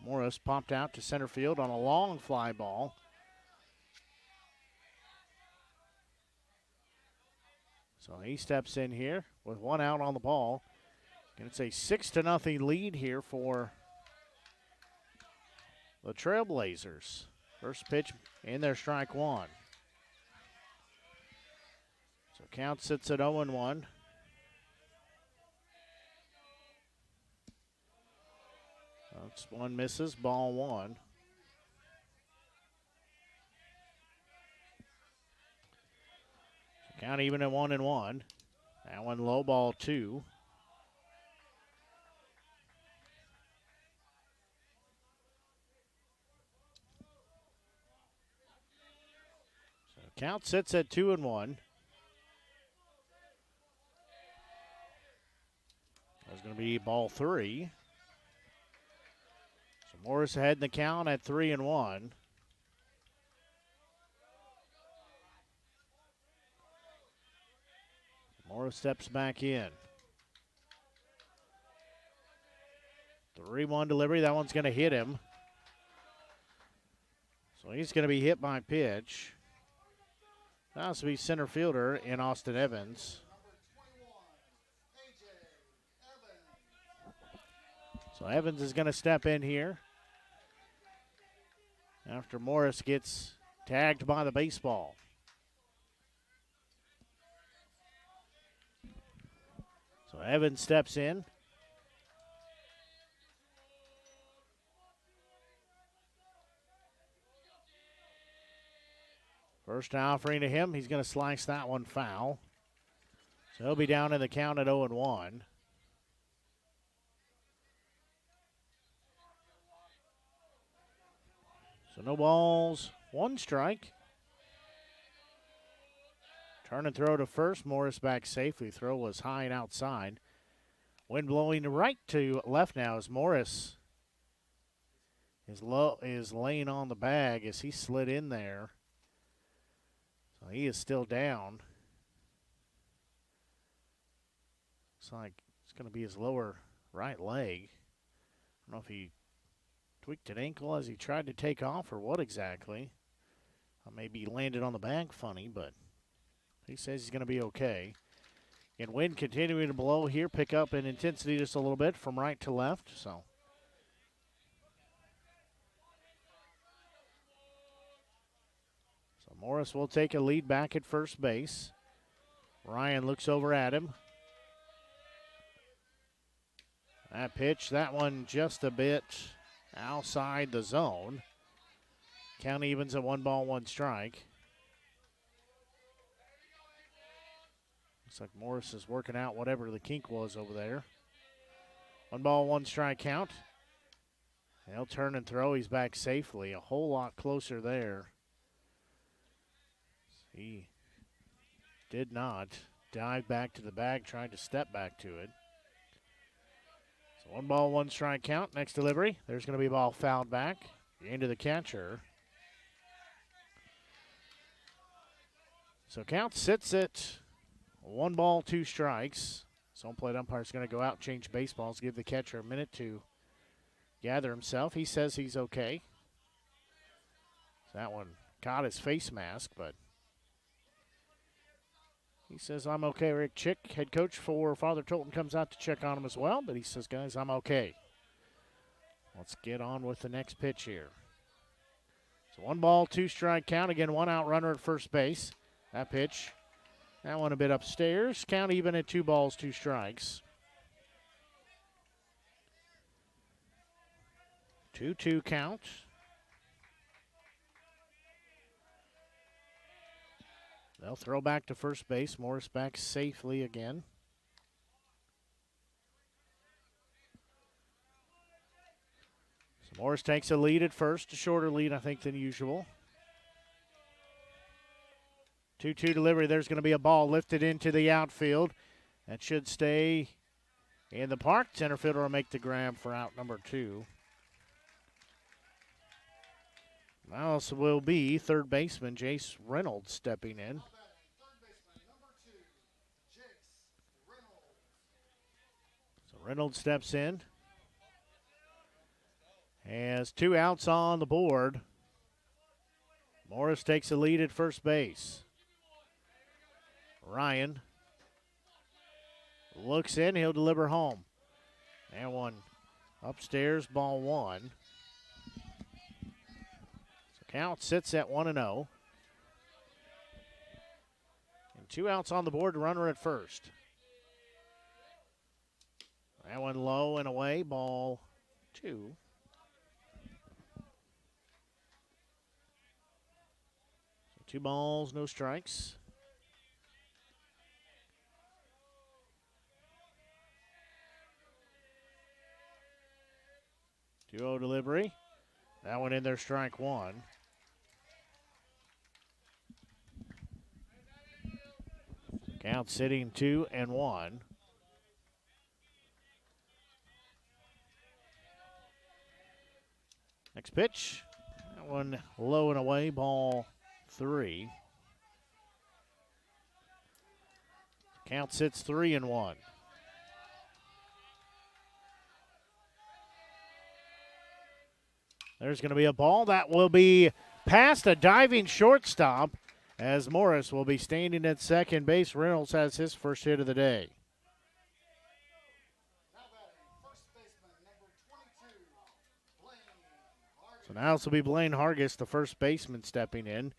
Morris popped out to center field on a long fly ball. So he steps in here with 1 out on the ball. And it's a 6-0 lead here for the Trailblazers. First pitch in there, strike 1. So count sits at 0-1. That's 1 misses, ball 1. So count even at 1-1. That one low, ball 2. So count sits at 2-1. That's going to be ball 3. Morris ahead in the count at 3-1. Morris steps back in. 3-1 delivery. That one's going to hit him. So he's going to be hit by pitch. That's to be center fielder in Austin Evans. So Evans is going to step in here after Morris gets tagged by the baseball. So Evans steps in. First offering to him, he's going to slice that one foul. So he'll be down in the count at 0-1. So no balls, one strike. Turn and throw to first. Morris back safely. Throw was high and outside. Wind blowing right to left now as Morris is laying on the bag as he slid in there. So he is still down. Looks like it's going to be his lower right leg. I don't know if he tweaked an ankle as he tried to take off or what exactly. Maybe he landed on the bag funny, but he says he's going to be okay. And wind continuing to blow here, pick up in intensity just a little bit from right to left. So Morris will take a lead back at first base. Ryan looks over at him. That pitch, that one just a bit outside the zone. Count evens at 1-1 strike. Looks like Morris is working out whatever the kink was over there. 1-1 strike count. He'll turn and throw. He's back safely. A whole lot closer there. He did not dive back to the bag, trying to step back to it. So 1-1 strike count. Next delivery. There's going to be a ball fouled back into the catcher. So count sits at 1-2 strikes. So home plate umpire's going to go out, change baseballs, give the catcher a minute to gather himself. He says he's okay. So that one caught his face mask, but he says, I'm okay. Rick Chick, head coach for Father Tolton, comes out to check on him as well, but he says, guys, I'm okay. Let's get on with the next pitch here. So 1-2 strike count. Again, 1 out runner at first base. That pitch, that one a bit upstairs. Count even at 2-2 strikes. 2-2 count. They'll throw back to first base. Morris back safely again. So Morris takes a lead at first, a shorter lead, I think, than usual. 2-2 delivery. There's going to be a ball lifted into the outfield. That should stay in the park. Center fielder will make the grab for out number 2. Now this will be third baseman Jace Reynolds stepping in. So Reynolds steps in. Has 2 outs on the board. Morris takes a lead at first base. Ryan looks in. He'll deliver home. And one upstairs, ball 1. Count sits at 1-0. And 2 outs on the board, runner at first. That one low and away, ball 2. So 2 balls, no strikes. 2-0 delivery. That one in there, strike 1. Count sitting 2-1. Next pitch. That one low and away, ball 3. Count sits 3-1. There's going to be a ball that will be past a diving shortstop as Morris will be standing at second base. Reynolds has his first hit of the day. So now this will be Blaine Hargis, the first baseman, stepping in.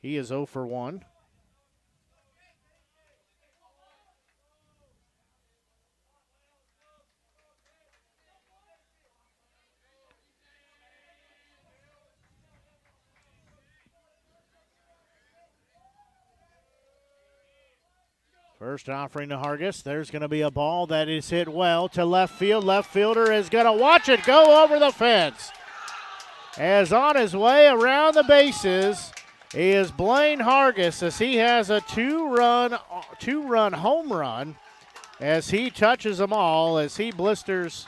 He is 0 for 1. First offering to Hargis. There's going to be a ball that is hit well to left field. Left fielder is going to watch it go over the fence. As on his way around the bases is Blaine Hargis, as he has a two-run home run as he touches them all, as he blisters,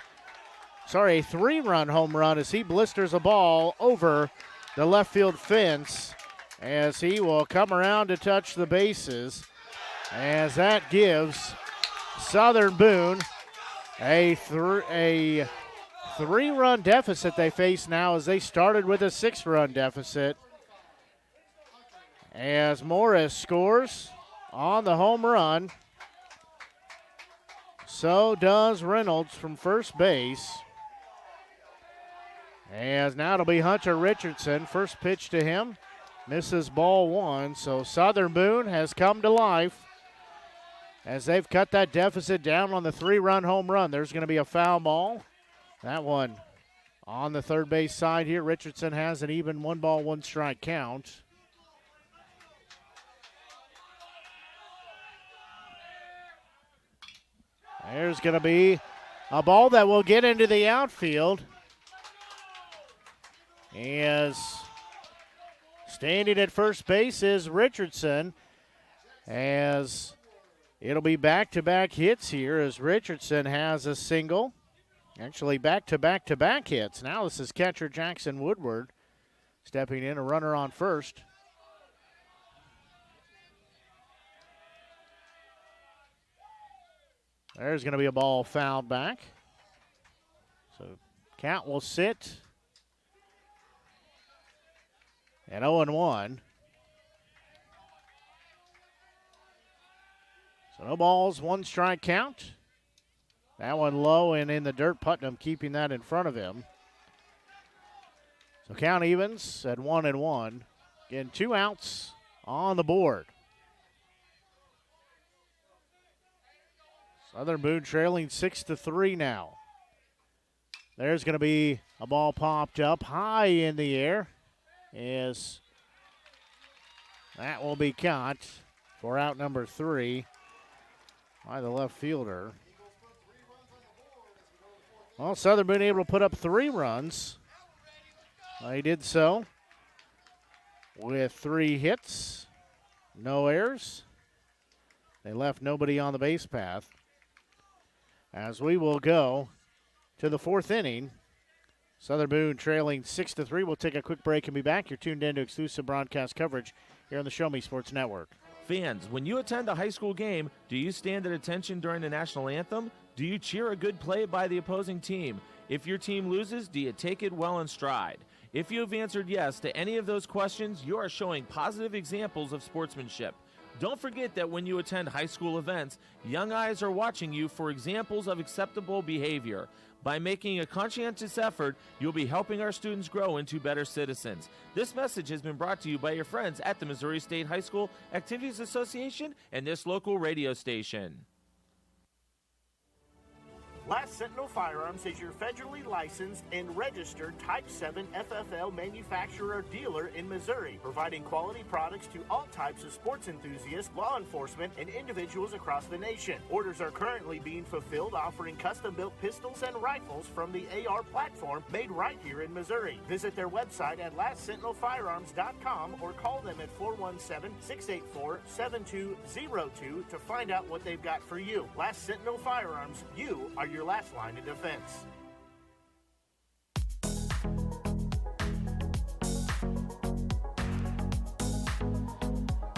a three-run home run as he blisters a ball over the left field fence, as he will come around to touch the bases, as that gives Southern Boone a three-run deficit they face now, as they started with a 6-run deficit. As Morris scores on the home run, so does Reynolds from first base. As now it'll be Hunter Richardson. First pitch to him, misses ball 1. So Southern Boone has come to life as they've cut that deficit down on the 3-run home run. There's going to be a foul ball. That one on the third base side here. Richardson has an even 1-ball, 1-strike count. There's going to be a ball that will get into the outfield. As standing at first base is Richardson, as it'll be back-to-back hits here, as Richardson has a single. Actually, back-to-back-to-back hits. Now this is catcher Jackson Woodward stepping in, a runner on first. There's going to be a ball fouled back. So count will sit at 0-1. So no balls, 1-strike count. That one low and in the dirt. Putnam keeping that in front of him. So count evens at 1-1. Again, 2 outs on the board. Southern Boone trailing 6-3 now. There's going to be a ball popped up high in the air. As that will be caught for out number 3 by the left fielder. Well, Southern Boone able to put up 3 runs. They did so with 3 hits, no errors. They left nobody on the base path. As we will go to the 4th inning. Southern Boone trailing 6-3. We'll take a quick break and be back. You're tuned in to exclusive broadcast coverage here on the Show Me Sports Network. Fans, when you attend a high school game, do you stand at attention during the national anthem? Do you cheer a good play by the opposing team? If your team loses, do you take it well in stride? If you have answered yes to any of those questions, you are showing positive examples of sportsmanship. Don't forget that when you attend high school events, young eyes are watching you for examples of acceptable behavior. By making a conscientious effort, you'll be helping our students grow into better citizens. This message has been brought to you by your friends at the Missouri State High School Activities Association and this local radio station. Last Sentinel Firearms is your federally licensed and registered Type 7 FFL manufacturer dealer in Missouri, providing quality products to all types of sports enthusiasts, law enforcement, and individuals across the nation. Orders are currently being fulfilled, offering custom-built pistols and rifles from the AR platform made right here in Missouri. Visit their website at lastsentinelfirearms.com or call them at 417-684-7202 to find out what they've got for you. Last Sentinel Firearms, you are your last line of defense.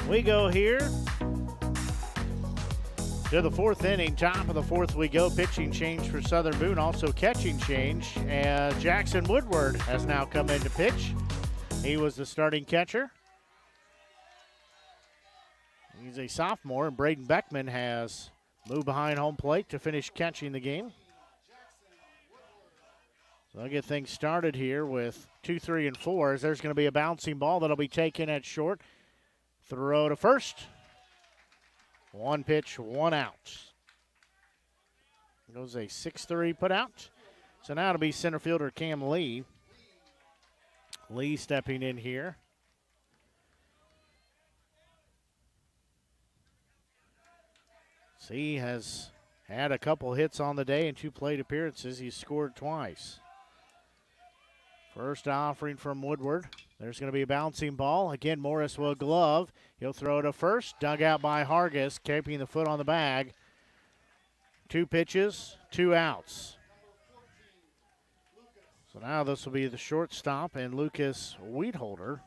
We go here to the 4th inning. Top of the 4th we go. Pitching change for Southern Boone. Also catching change. Jackson Woodward has now come in to pitch. He was the starting catcher. He's a sophomore, and Braden Beckman has moved behind home plate to finish catching the game. So they'll get things started here with 2, 3, and 4s. There's going to be a bouncing ball that'll be taken at short. Throw to first. 1 pitch, 1 out. Goes a 6-3 put out. So now it'll be center fielder Cam Lee. Lee stepping in here. He has had a couple hits on the day and 2 plate appearances. He's scored twice. First offering from Woodward. There's going to be a bouncing ball. Again, Morris will glove. He'll throw to first. Dug out by Hargis, keeping the foot on the bag. 2 pitches, 2 outs. So now this will be the shortstop and Lucas Weedholder.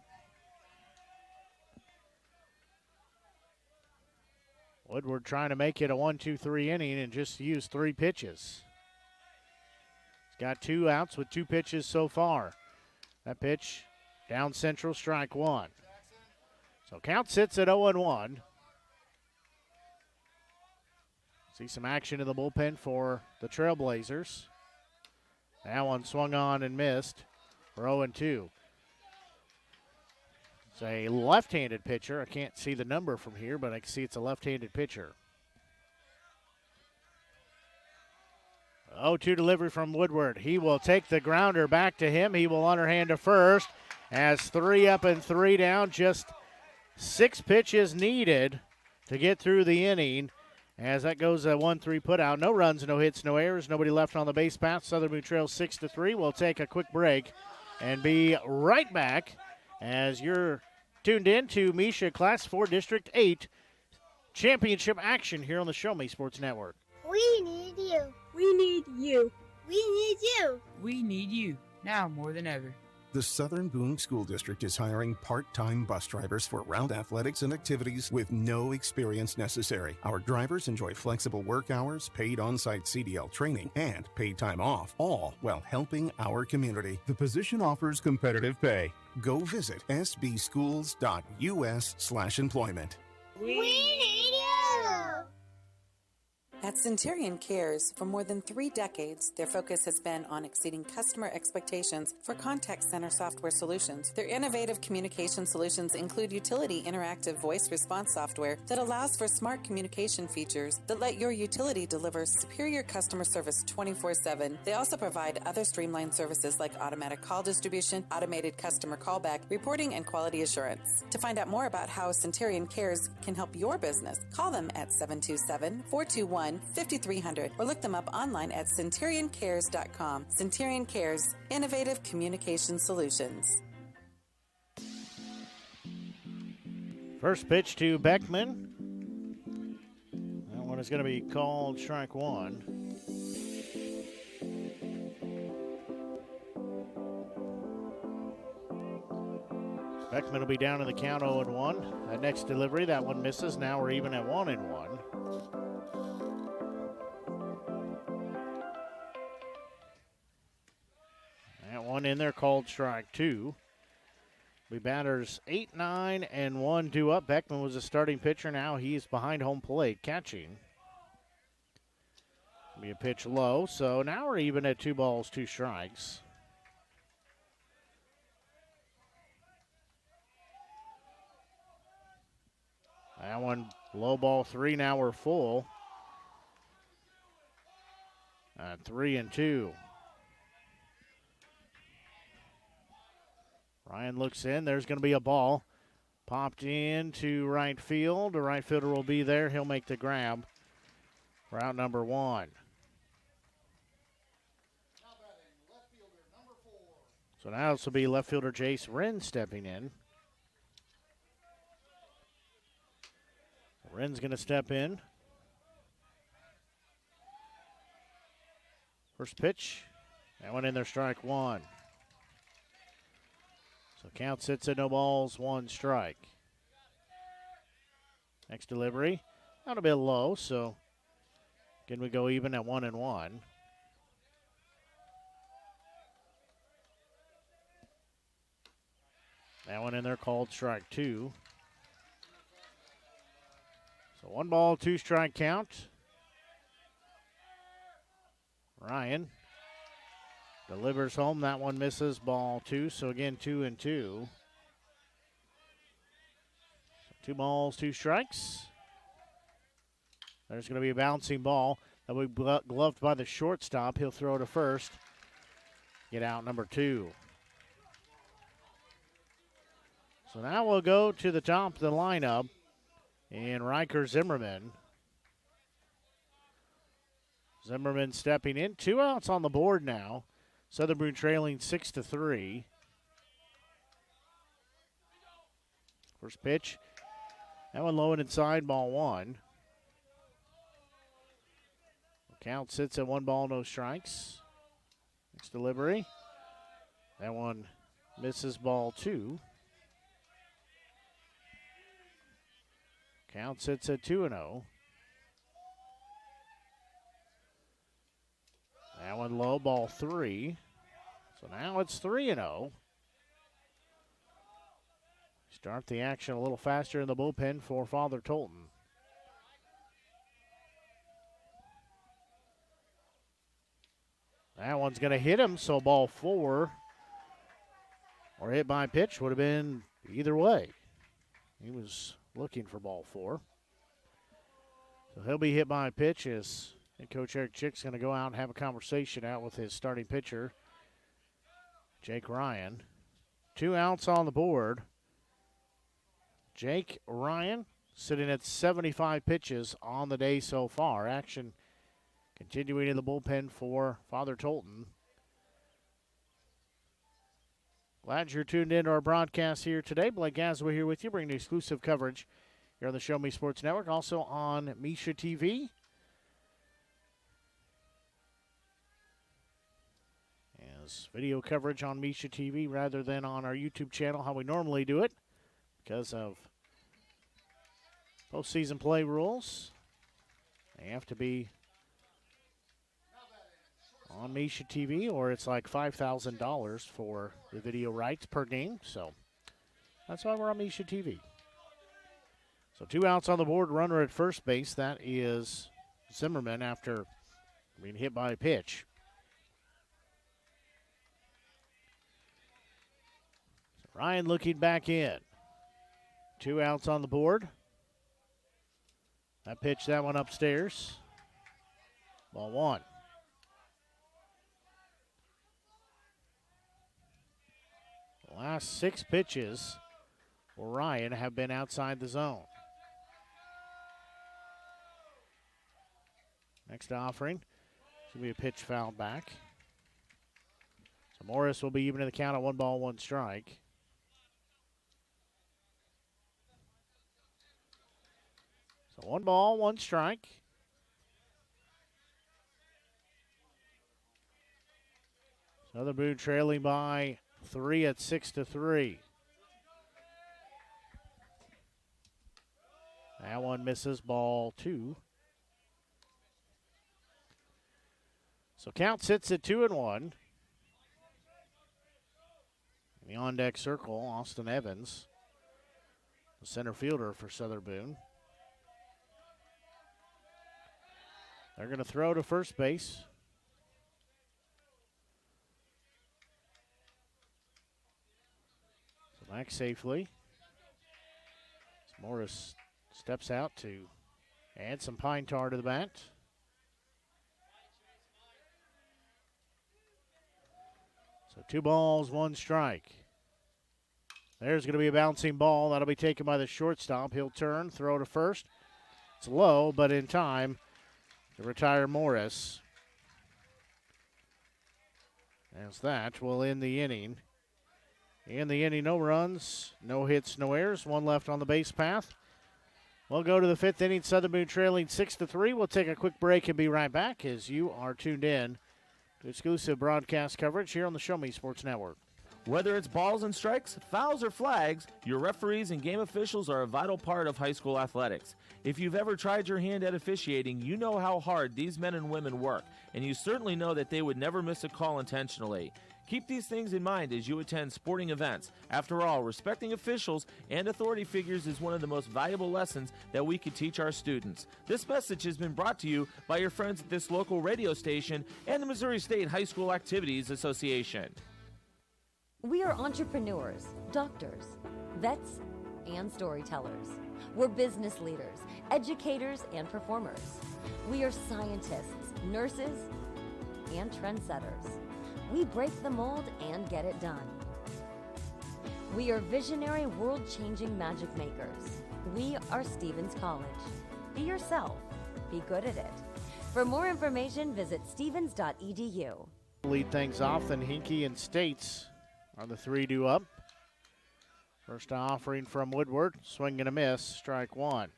Woodward trying to make it a 1-2-3 inning and just use 3 pitches. He's got 2 outs with 2 pitches so far. That pitch down central, strike 1. So count sits at 0-1. See some action in the bullpen for the Trailblazers. That one swung on and missed for 0-2. It's a left-handed pitcher. I can't see the number from here, but I can see it's a left-handed pitcher. 0-2 delivery from Woodward. He will take the grounder back to him. He will underhand to first. As 3 up and 3 down, just 6 pitches needed to get through the inning. As that goes a 1-3 put out. No runs, no hits, no errors. Nobody left on the base path. Southern Boone trails 6-3. We'll take a quick break and be right back as you're tuned in to Misha Class 4 District 8 championship action here on the Show Me Sports Network. We need you. We need you. We need you. We need you, now more than ever. The Southern Boone School District is hiring part-time bus drivers for route athletics and activities with no experience necessary. Our drivers enjoy flexible work hours, paid on-site CDL training, and paid time off, all while helping our community. The position offers competitive pay. Go visit sbschools.us/employment. We need you. At Centurion Cares, for more than 3 decades, their focus has been on exceeding customer expectations for contact center software solutions. Their innovative communication solutions include utility interactive voice response software that allows for smart communication features that let your utility deliver superior customer service 24/7. They also provide other streamlined services like automatic call distribution, automated customer callback, reporting, and quality assurance. To find out more about how Centurion Cares can help your business, call them at 727-421-5300 or look them up online at centurioncares.com. Centurion Cares, innovative communication solutions. First pitch to Beckman. That one is going to be called strike 1. Beckman will be down in the count 0-1. That next delivery, that one misses. Now we're even at 1-1. That one in there called strike 2. We batters 8, 9, and 1 due up. Beckman was a starting pitcher. Now he's behind home plate catching. Be a pitch low. So now we're even at 2 balls, 2 strikes. That one low ball 3. Now we're full. 3-2. Ryan looks in. There's going to be a ball. Popped into right field. The right fielder will be there. He'll make the grab for out number 1. So now this will be left fielder Jace Wren stepping in. Wren's going to step in. First pitch. That one in there, strike 1. So count sits at no balls, 1 strike. Next delivery. Not a bit low, so again we go even at 1-1. That one in there called strike 2. So 1 ball, 2 strike count. Ryan Delivers home. That one misses. Ball 2. So again, 2-2. 2 balls, 2 strikes. There's going to be a bouncing ball that will be gloved by the shortstop. He'll throw to first. Get out number 2. So now we'll go to the top of the lineup in Riker Zimmerman. Zimmerman stepping in. 2 outs on the board now. Southern Boone trailing 6-3. First pitch. That one low and inside, ball 1. Count sits at 1 ball, no strikes. Next delivery. That one misses, ball 2. Count sits at 2-0. That one low, ball 3. So now it's 3-0. Start the action a little faster in the bullpen for Father Tolton. That one's going to hit him, so ball 4 or hit by pitch would have been either way. He was looking for ball 4. So he'll be hit by a pitch as Coach Eric Chick's going to go out and have a conversation out with his starting pitcher, Jake Ryan. 2 outs on the board. Jake Ryan sitting at 75 pitches on the day so far. Action continuing in the bullpen for Father Tolton. Glad you're tuned in to our broadcast here today. Blake Gasway here with you, bringing exclusive coverage here on the Show Me Sports Network, also on Misha TV. As video coverage on Misha TV rather than on our YouTube channel, how we normally do it, because of postseason play rules. They have to be on Misha TV, or it's like $5,000 for the video rights per game. So that's why we're on Misha TV. So 2 outs on the board, runner at first base. That is Zimmerman after being hit by a pitch. So Ryan looking back in. 2 outs on the board. That pitch, that one upstairs. Ball 1. The last 6 pitches for Ryan have been outside the zone. Next offering should be a pitch fouled back. So Morris will be even in the count at 1 ball, 1 strike. So 1 ball, 1 strike. Southern Boone trailing by 3 at 6-3. That one misses, ball 2. So count sits at 2-1. In the on-deck circle, Austin Evans, the center fielder for Southern Boone. They're going to throw to first base. So back safely. As Morris steps out to add some pine tar to the bat. So 2 balls, 1 strike. There's going to be a bouncing ball. That'll be taken by the shortstop. He'll turn, throw to first. It's low, but in time to retire Morris. As that will end the inning. In the inning, no runs, no hits, no errors. 1 left on the base path. We'll go to the 5th inning. Southern Boone trailing 6-3. We'll take a quick break and be right back as you are tuned in to exclusive broadcast coverage here on the Show Me Sports Network. Whether it's balls and strikes, fouls, or flags, your referees and game officials are a vital part of high school athletics. If you've ever tried your hand at officiating, you know how hard these men and women work, and you certainly know that they would never miss a call intentionally. Keep these things in mind as you attend sporting events. After all, respecting officials and authority figures is one of the most valuable lessons that we could teach our students. This message has been brought to you by your friends at this local radio station and the Missouri State High School Activities Association. We are entrepreneurs, doctors, vets, and storytellers. We're business leaders, educators, and performers. We are scientists, nurses, and trendsetters. We break the mold and get it done. We are visionary, world-changing magic makers. We are Stevens College. Be yourself. Be good at it. For more information, visit stevens.edu. Lead things off, then Hinkey and States are the 3-2 up. First offering from Woodward, swing and a miss, strike one.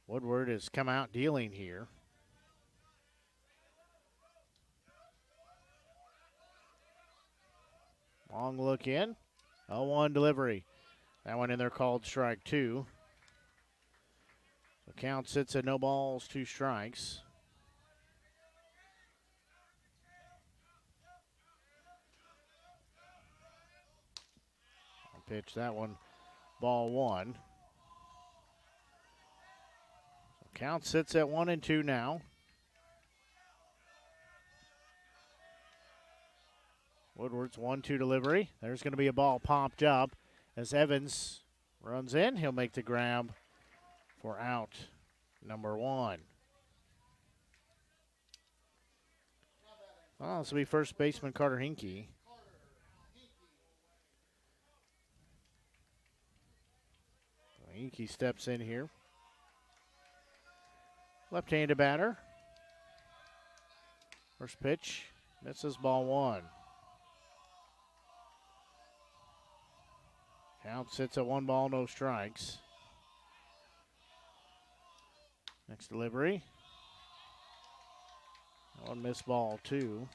Woodward has come out dealing here. Long look in, 0-1 delivery. That one in there called strike two. So count sits at no balls, 2 strikes. Pitch that one, ball one. So count sits at 1-2 now. Woodward's 1-2 delivery. There's going to be a ball popped up as Evans runs in. He'll make the grab for out number 1. Well, this will be first baseman Carter Hinkey. Hinkey steps in here. Left-handed batter. First pitch, misses, ball 1. Count sits at 1 ball, no strikes. Next delivery. One missed, ball 2.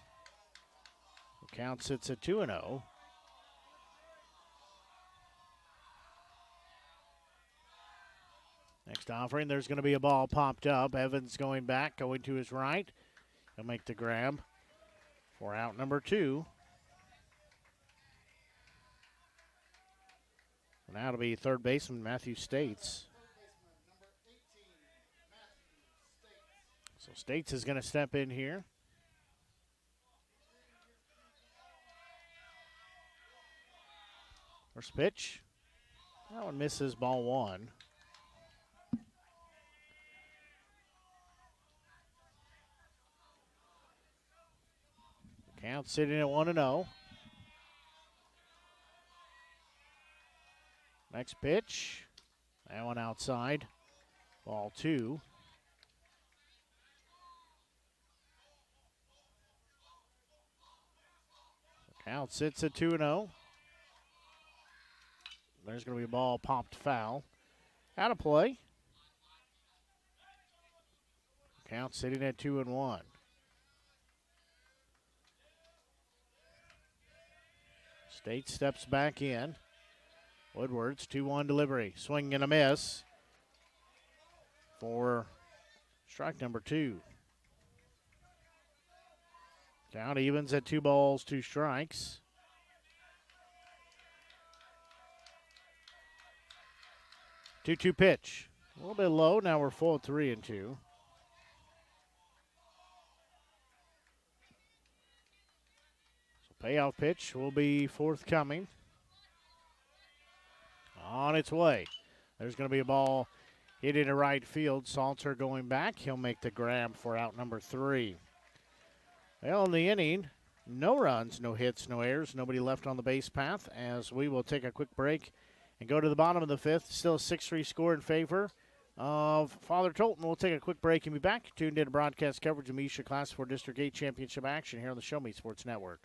The count sits at 2-0. Next offering, there's going to be a ball popped up. Evans going back, going to his right. He'll make the grab for out number 2. Now it'll be third baseman Matthew States. So States is going to step in here. First pitch. That one misses, ball 1. Count sitting at 1-0. Next pitch. That one outside. Ball 2. Count sits at 2-0. There's going to be a ball popped foul. Out of play. Count sitting at 2-1. State steps back in. Woodward's 2-1 delivery. Swing and a miss for strike number 2. Count evens at 2 balls, 2 strikes. Two-two pitch. A little bit low. Now we're full at 3-2. Payoff pitch will be forthcoming. On its way. There's going to be a ball hit into right field. Salter going back. He'll make the grab for out number 3. Well, in the inning, no runs, no hits, no errors, nobody left on the base path, as we will take a quick break and go to the bottom of the 5th. Still a 6-3 score in favor of Father Tolton. We'll take a quick break and be back. Tuned in to broadcast coverage of MSHSAA Class 4 District 8 Championship action here on the Show Me Sports Network.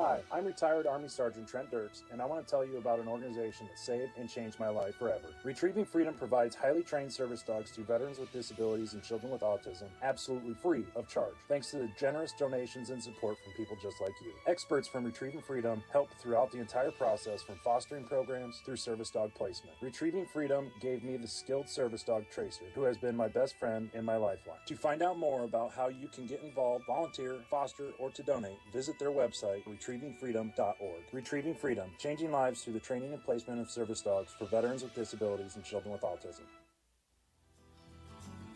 Hi, I'm retired Army Sergeant Trent Dirks, and I want to tell you about an organization that saved and changed my life forever. Retrieving Freedom provides highly trained service dogs to veterans with disabilities and children with autism, absolutely free of charge, thanks to the generous donations and support from people just like you. Experts from Retrieving Freedom help throughout the entire process, from fostering programs through service dog placement. Retrieving Freedom gave me the skilled service dog Tracer, who has been my best friend in my lifeline. To find out more about how you can get involved, volunteer, foster, or to donate, visit their website, retrievingfreedom.org. Retrieving Freedom, changing lives through the training and placement of service dogs for veterans with disabilities and children with autism.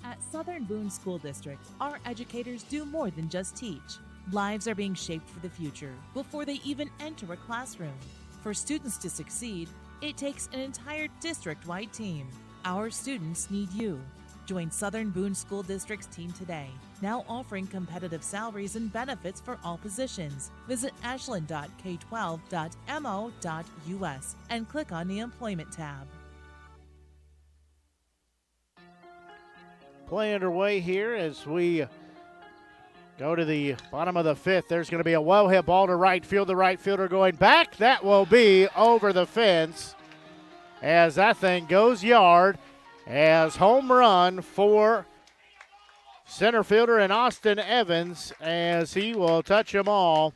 At Southern Boone School District, our educators do more than just teach. Lives are being shaped for the future before they even enter a classroom. For students to succeed, it takes an entire district-wide team. Our students need you. Join Southern Boone School District's team today, now offering competitive salaries and benefits for all positions. Visit ashland.k12.mo.us and click on the Employment tab. Play underway here as we go to the bottom of the fifth. There's going to be a well-hit ball to right field. The right fielder going back. That will be over the fence as that thing goes yard. As home run for center fielder and Austin Evans, as he will touch them all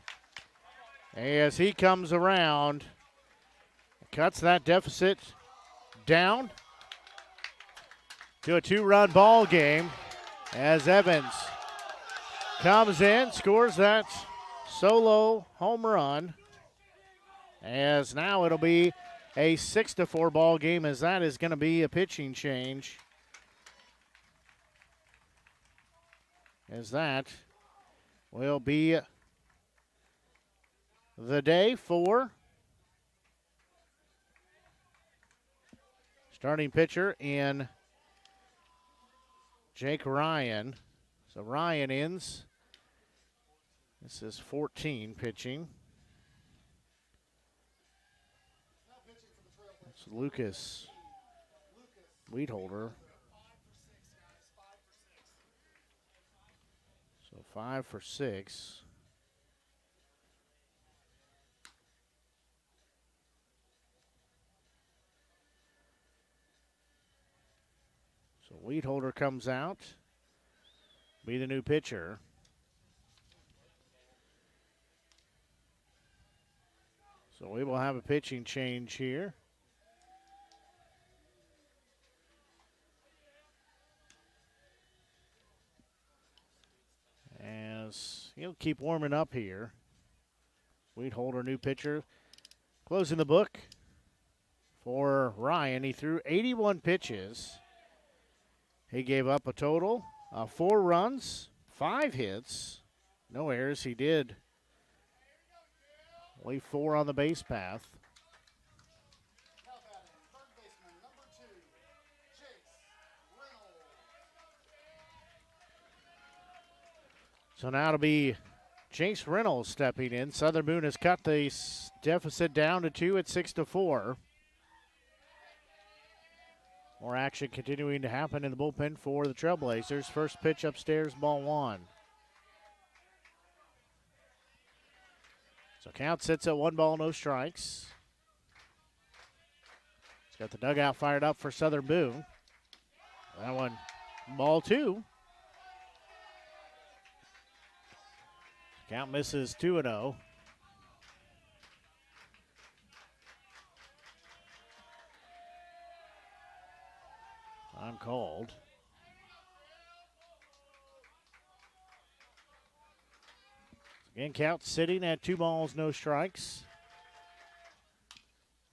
as he comes around, cuts that deficit down to a 2-run ball game as Evans comes in, scores that solo home run, as now it'll be a 6-4 ball game, as that is going to be a pitching change. As that will be the day for starting pitcher in Jake Ryan. So Ryan ends. This is 14 pitching. Lucas Weedholder. So 5 for 6. So Weedholder comes out, be the new pitcher. So we will have a pitching change here. As he'll keep warming up here. Weedholder, new pitcher. Closing the book for Ryan. He threw 81 pitches. He gave up a total of 4 runs, 5 hits, no errors. He did leave 4 on the base path. So now it'll be Chase Reynolds stepping in. Southern Boone has cut the deficit down to 2 at 6-4. More action continuing to happen in the bullpen for the Trailblazers. First pitch upstairs, ball 1. So count sits at 1 ball, no strikes. He's got the dugout fired up for Southern Boone. That one, ball 2. Count misses 2-0. I'm called. Again, count sitting at 2 balls, no strikes.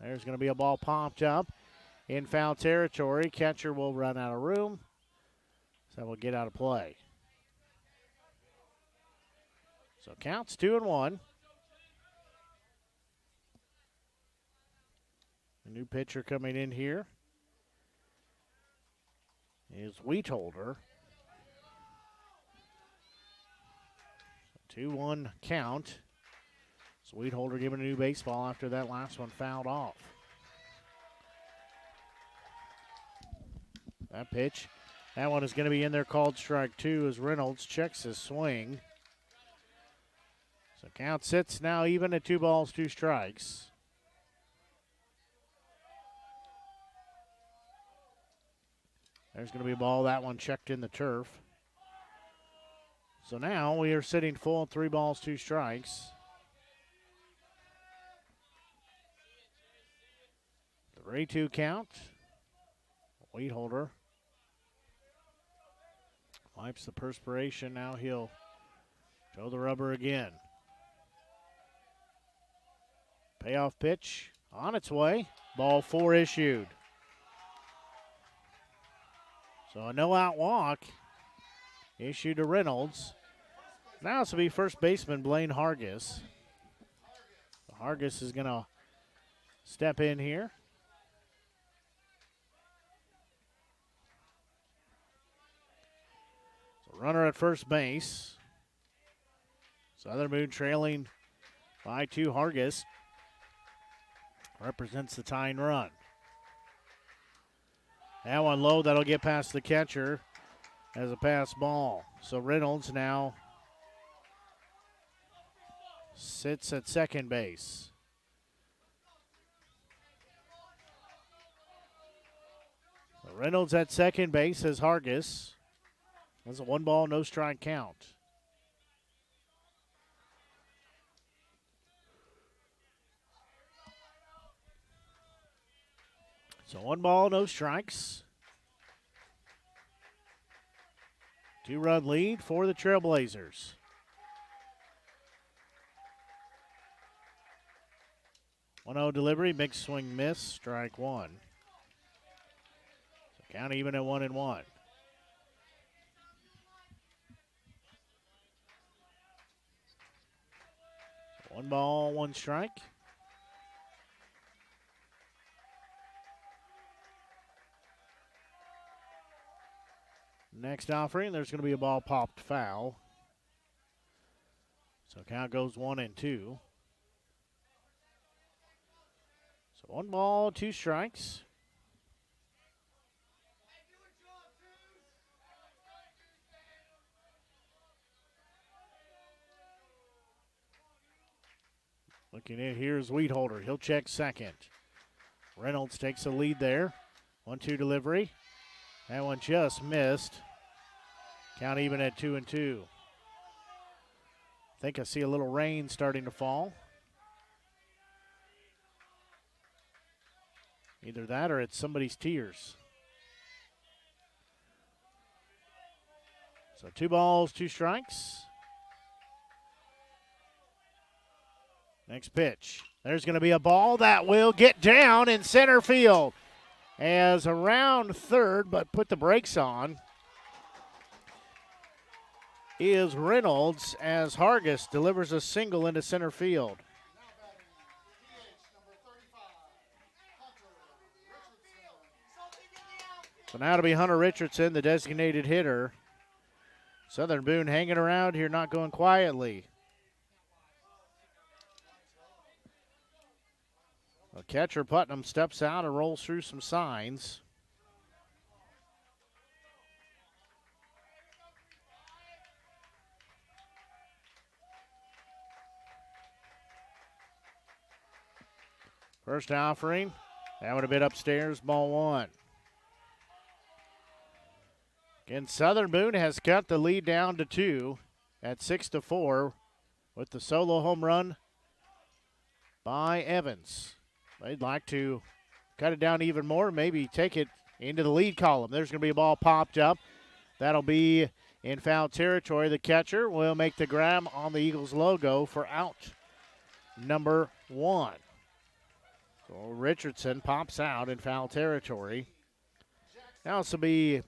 There's going to be a ball popped up in foul territory. Catcher will run out of room, so we'll get out of play. So counts 2-1. A new pitcher coming in here is Weedholder. 2-1 count. So Weedholder giving a new baseball after that last one fouled off. That pitch, that one is going to be in there, called strike 2 as Reynolds checks his swing. So count sits now even at 2 balls, 2 strikes. There's going to be a ball. That one checked in the turf. So now we are sitting full at 3 balls, 2 strikes. 3-2 count. Wheat holder wipes the perspiration. Now he'll throw the rubber again. Payoff pitch on its way. Ball 4 issued. So a no-out walk issued to Reynolds. Now this will be first baseman Blaine Hargis. Hargis is going to step in here. So runner at first base. Southern Boone trailing by 2. Hargis represents the tying run. That one low, that'll get past the catcher as a pass ball. So Reynolds now sits at second base. So Reynolds at second base as Hargis. That's a 1 ball, no strike count. So 1 ball, no strikes. 2-run lead for the Trailblazers. One-0 delivery, big swing miss, strike 1. So count even at 1-1. So 1 ball, 1 strike. Next offering, there's going to be a ball popped foul. So count goes 1-2. So 1 ball, 2 strikes. Looking in, here's Wheatholder. He'll check second. Reynolds takes a lead there. 1-2 delivery. That one just missed. Count even at 2-2. I think I see a little rain starting to fall. Either that or it's somebody's tears. So 2 balls, 2 strikes. Next pitch. There's going to be a ball that will get down in center field. As around third, but put the brakes on, is Reynolds as Hargis delivers a single into center field. So now to be Hunter Richardson, the designated hitter. Southern Boone hanging around here, not going quietly. Well, catcher Putnam steps out and rolls through some signs. First offering, that would have been upstairs, ball 1. Again, Southern Boone has cut the lead down to 2 at 6-4 with the solo home run by Evans. They'd like to cut it down even more, maybe take it into the lead column. There's going to be a ball popped up. That'll be in foul territory. The catcher will make the grab on the Eagles logo for out number 1. So Richardson pops out in foul territory. Now this will be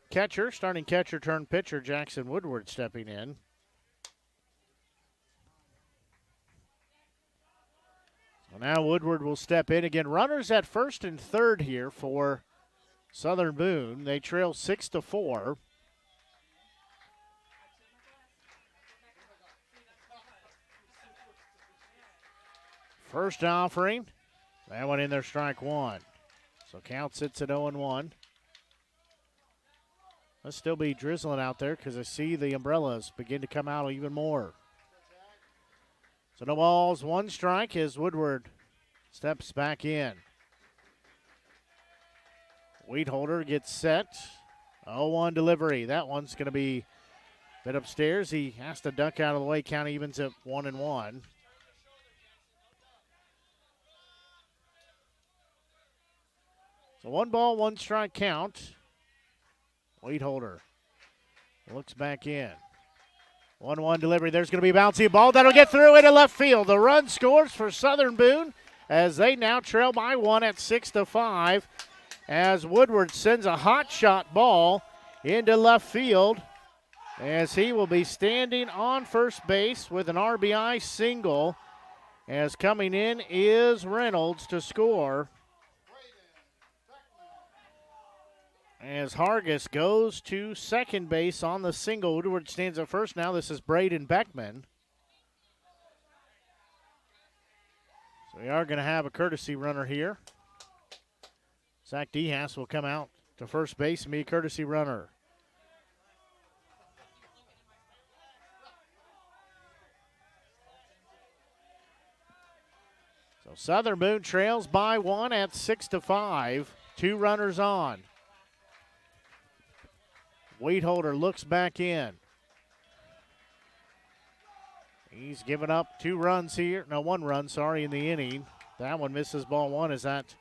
catcher, starting catcher turned pitcher, Jackson Woodward stepping in. So now Woodward will step in again. Runners at first and third here for Southern Boone. They trail 6-4. First offering. That one in there, strike 1. So count sits at 0-1. Let's still be drizzling out there because I see the umbrellas begin to come out even more. So no balls, one strike as Woodward steps back in. Weedholder gets set. 0-1 delivery. That one's going to be a bit upstairs. He has to duck out of the way. Count evens at 1-1. So 1 ball, 1 strike count. Weedholder looks back in. 1-1 delivery. There's going to be a bouncy ball that'll get through into left field. The run scores for Southern Boone as they now trail by 1 at 6-5. As Woodward sends a hot shot ball into left field, as he will be standing on first base with an RBI single, as coming in is Reynolds to score. As Hargis goes to second base on the single, Woodward stands at first. Now this is Braden Beckman. So we are going to have a courtesy runner here. Zach DeHaas will come out to first base and be a courtesy runner. So Southern Boone trails by 1 at 6-5. 2 runners on. Weedholder looks back in. He's given up 2 runs here. No, 1 run, sorry, in the inning. That one misses ball 1 as that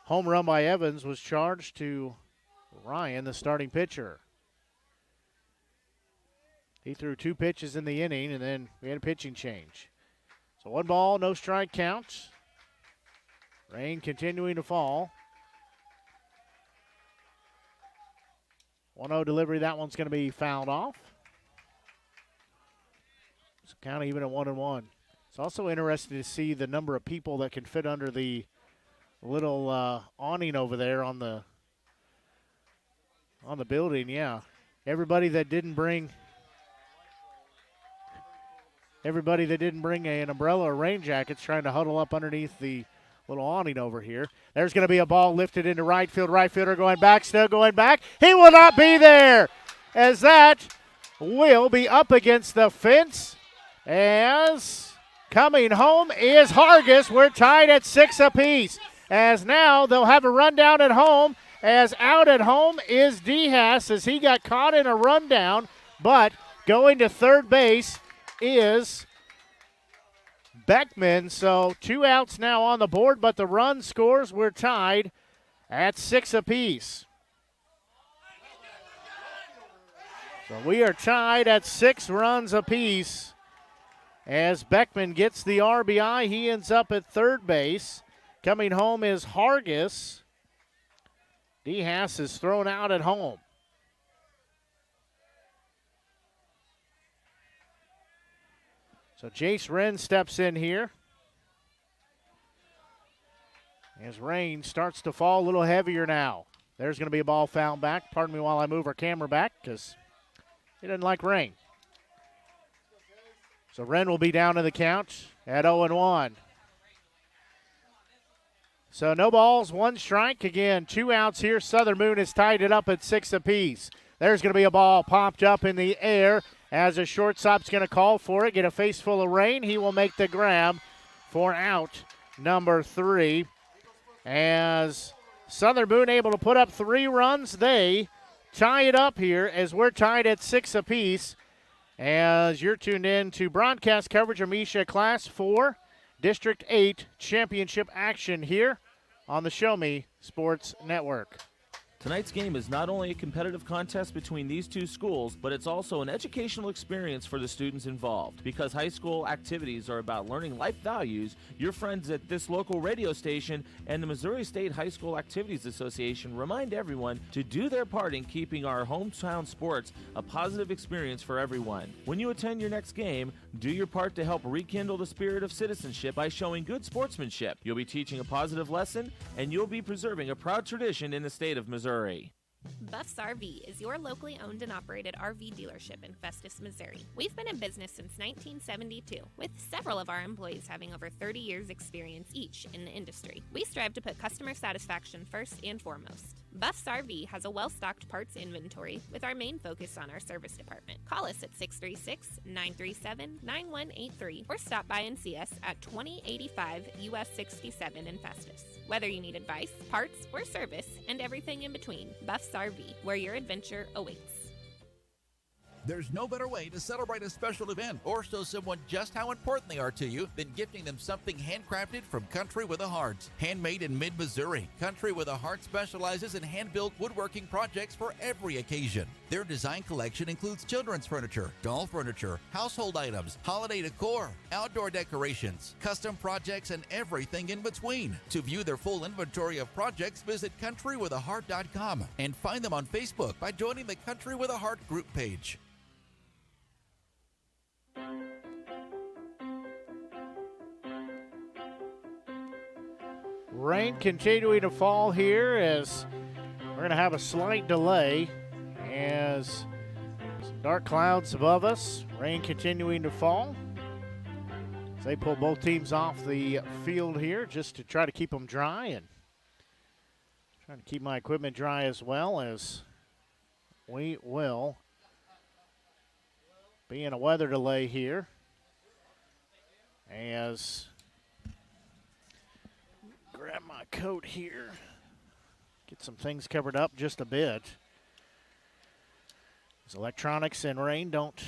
home run by Evans was charged to Ryan, the starting pitcher. He threw 2 pitches in the inning, and then we had a pitching change. So 1 ball, no strike count. Rain continuing to fall. 1-0 delivery. That one's going to be fouled off. So count even at 1-1. It's also interesting to see the number of people that can fit under the little awning over there on the building. Yeah, everybody that didn't bring an umbrella or rain jacket's trying to huddle up underneath the little awning over here. There's going to be a ball lifted into right field. Right fielder going back, still going back. He will not be there, as that will be up against the fence. As coming home is Hargis. We're tied at 6 apiece. As now they'll have a rundown at home, as out at home is DeHaas, as he got caught in a rundown, but going to third base is Beckman. So 2 outs now on the board, but the run scores we're tied at 6 apiece. So we are tied at 6 runs apiece. As Beckman gets the RBI, he ends up at third base. Coming home is Hargis. DeHaas is thrown out at home. So Jace Wren steps in here. As rain starts to fall a little heavier now. There's going to be a ball fouled back. Pardon me while I move our camera back, because he doesn't like rain. So Wren will be down to the count at 0-1. So no balls, 1 strike. Again, 2 outs here. Southern Boone has tied it up at 6 apiece. There's going to be a ball popped up in the air as a shortstop's going to call for it. Get a face full of rain. He will make the grab for out number 3. As Southern Boone able to put up 3 runs, they tie it up here as we're tied at 6 apiece. As you're tuned in to broadcast coverage of MSHSAA Class 4 District 8 championship action here on the Show Me Sports Network. Tonight's game is not only a competitive contest between these 2 schools, but it's also an educational experience for the students involved. Because high school activities are about learning life values, your friends at this local radio station and the Missouri State High School Activities Association remind everyone to do their part in keeping our hometown sports a positive experience for everyone. When you attend your next game, do your part to help rekindle the spirit of citizenship by showing good sportsmanship. You'll be teaching a positive lesson, and you'll be preserving a proud tradition in the state of Missouri. Buffs RV is your locally owned and operated RV dealership in Festus, Missouri. We've been in business since 1972, with several of our employees having over 30 years experience each in the industry. We strive to put customer satisfaction first and foremost. Buffs RV has a well-stocked parts inventory with our main focus on our service department. Call us at 636-937-9183 or stop by and see us at 2085 US 67 in Festus. Whether you need advice, parts, or service, and everything in between, Buffs RV, where your adventure awaits. There's no better way to celebrate a special event or show someone just how important they are to you than gifting them something handcrafted from Country with a Heart. Handmade in mid-Missouri, Country with a Heart specializes in hand-built woodworking projects for every occasion. Their design collection includes children's furniture, doll furniture, household items, holiday decor, outdoor decorations, custom projects, and everything in between. To view their full inventory of projects, visit countrywithaheart.com and find them on Facebook by joining the Country with a Heart group page. Rain continuing to fall here as we're going to have a slight delay as some dark clouds above us. Rain continuing to fall. As they pull both teams off the field here just to try to keep them dry and trying to keep my equipment dry as well, as we will be in a weather delay here as grab my coat here, get some things covered up just a bit. As electronics and rain don't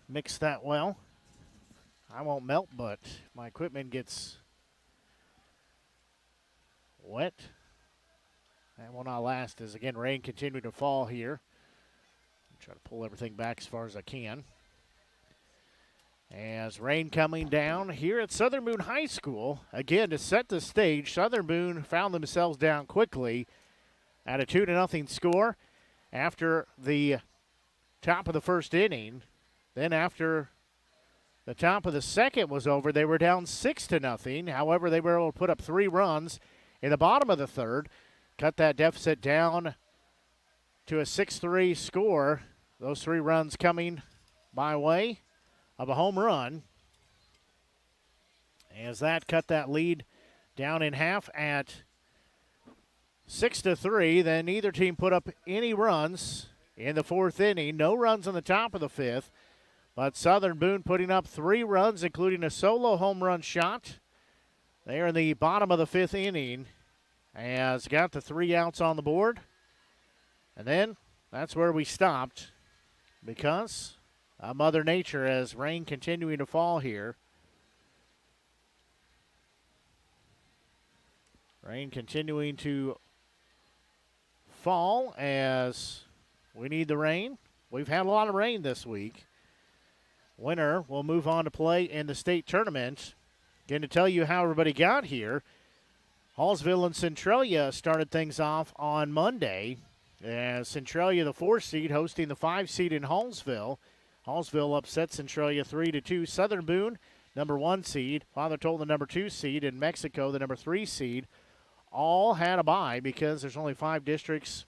mix that well. I won't melt, but my equipment gets wet. That will not last as, again, rain continuing to fall here. I'll try to pull everything back as far as I can. As rain coming down here at Southern Boone High School. Again, to set the stage, Southern Boone found themselves down quickly at a 2-0 score after the top of the first inning. Then after the top of the second was over, they were down 6-0. However, they were able to put up 3 runs in the bottom of the third, cut that deficit down to a 6-3 score. Those 3 runs coming by way of a home run, as that cut that lead down in half at 6-3. Then neither team put up any runs in the 4th inning. No runs in the top of the 5th, but Southern Boone putting up 3 runs, including a solo home run shot there in the bottom of the 5th inning, as got the 3 outs on the board. And then that's where we stopped, because Mother Nature, as rain continuing to fall here. Rain continuing to fall as we need the rain. We've had a lot of rain this week. Winner will move on to play in the state tournament. Going to tell you how everybody got here. Hallsville and Centralia started things off on Monday, as Centralia, the 4 seed, hosting the 5 seed in Hallsville. Hallsville upset Centralia 3-2. Southern Boone, number 1 seed. Father Tolton, the number 2 seed. In Mexico, the number 3 seed. All had a bye because there's only 5 teams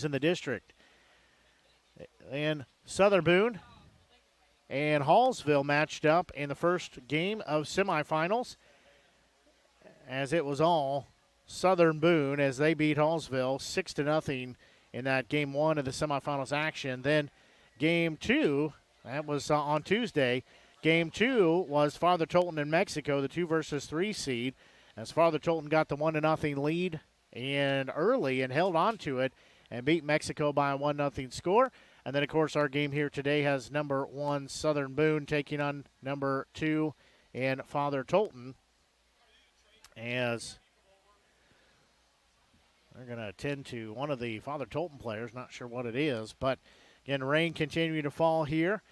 in the district. And Southern Boone and Hallsville matched up in the first game of semifinals, as it was all Southern Boone as they beat Hallsville 6-0 in that game 1 of the semifinals action. Then Game 2, that was on Tuesday. Game 2 was Father Tolton in Mexico, the 2 versus 3 seed, as Father Tolton got the 1-0 lead and early and held on to it and beat Mexico by a 1-0 score. And then, of course, our game here today has number 1 Southern Boone taking on number 2 in Father Tolton, as they're going to attend to one of the Father Tolton players. Not sure what it is, but again, rain continuing to fall here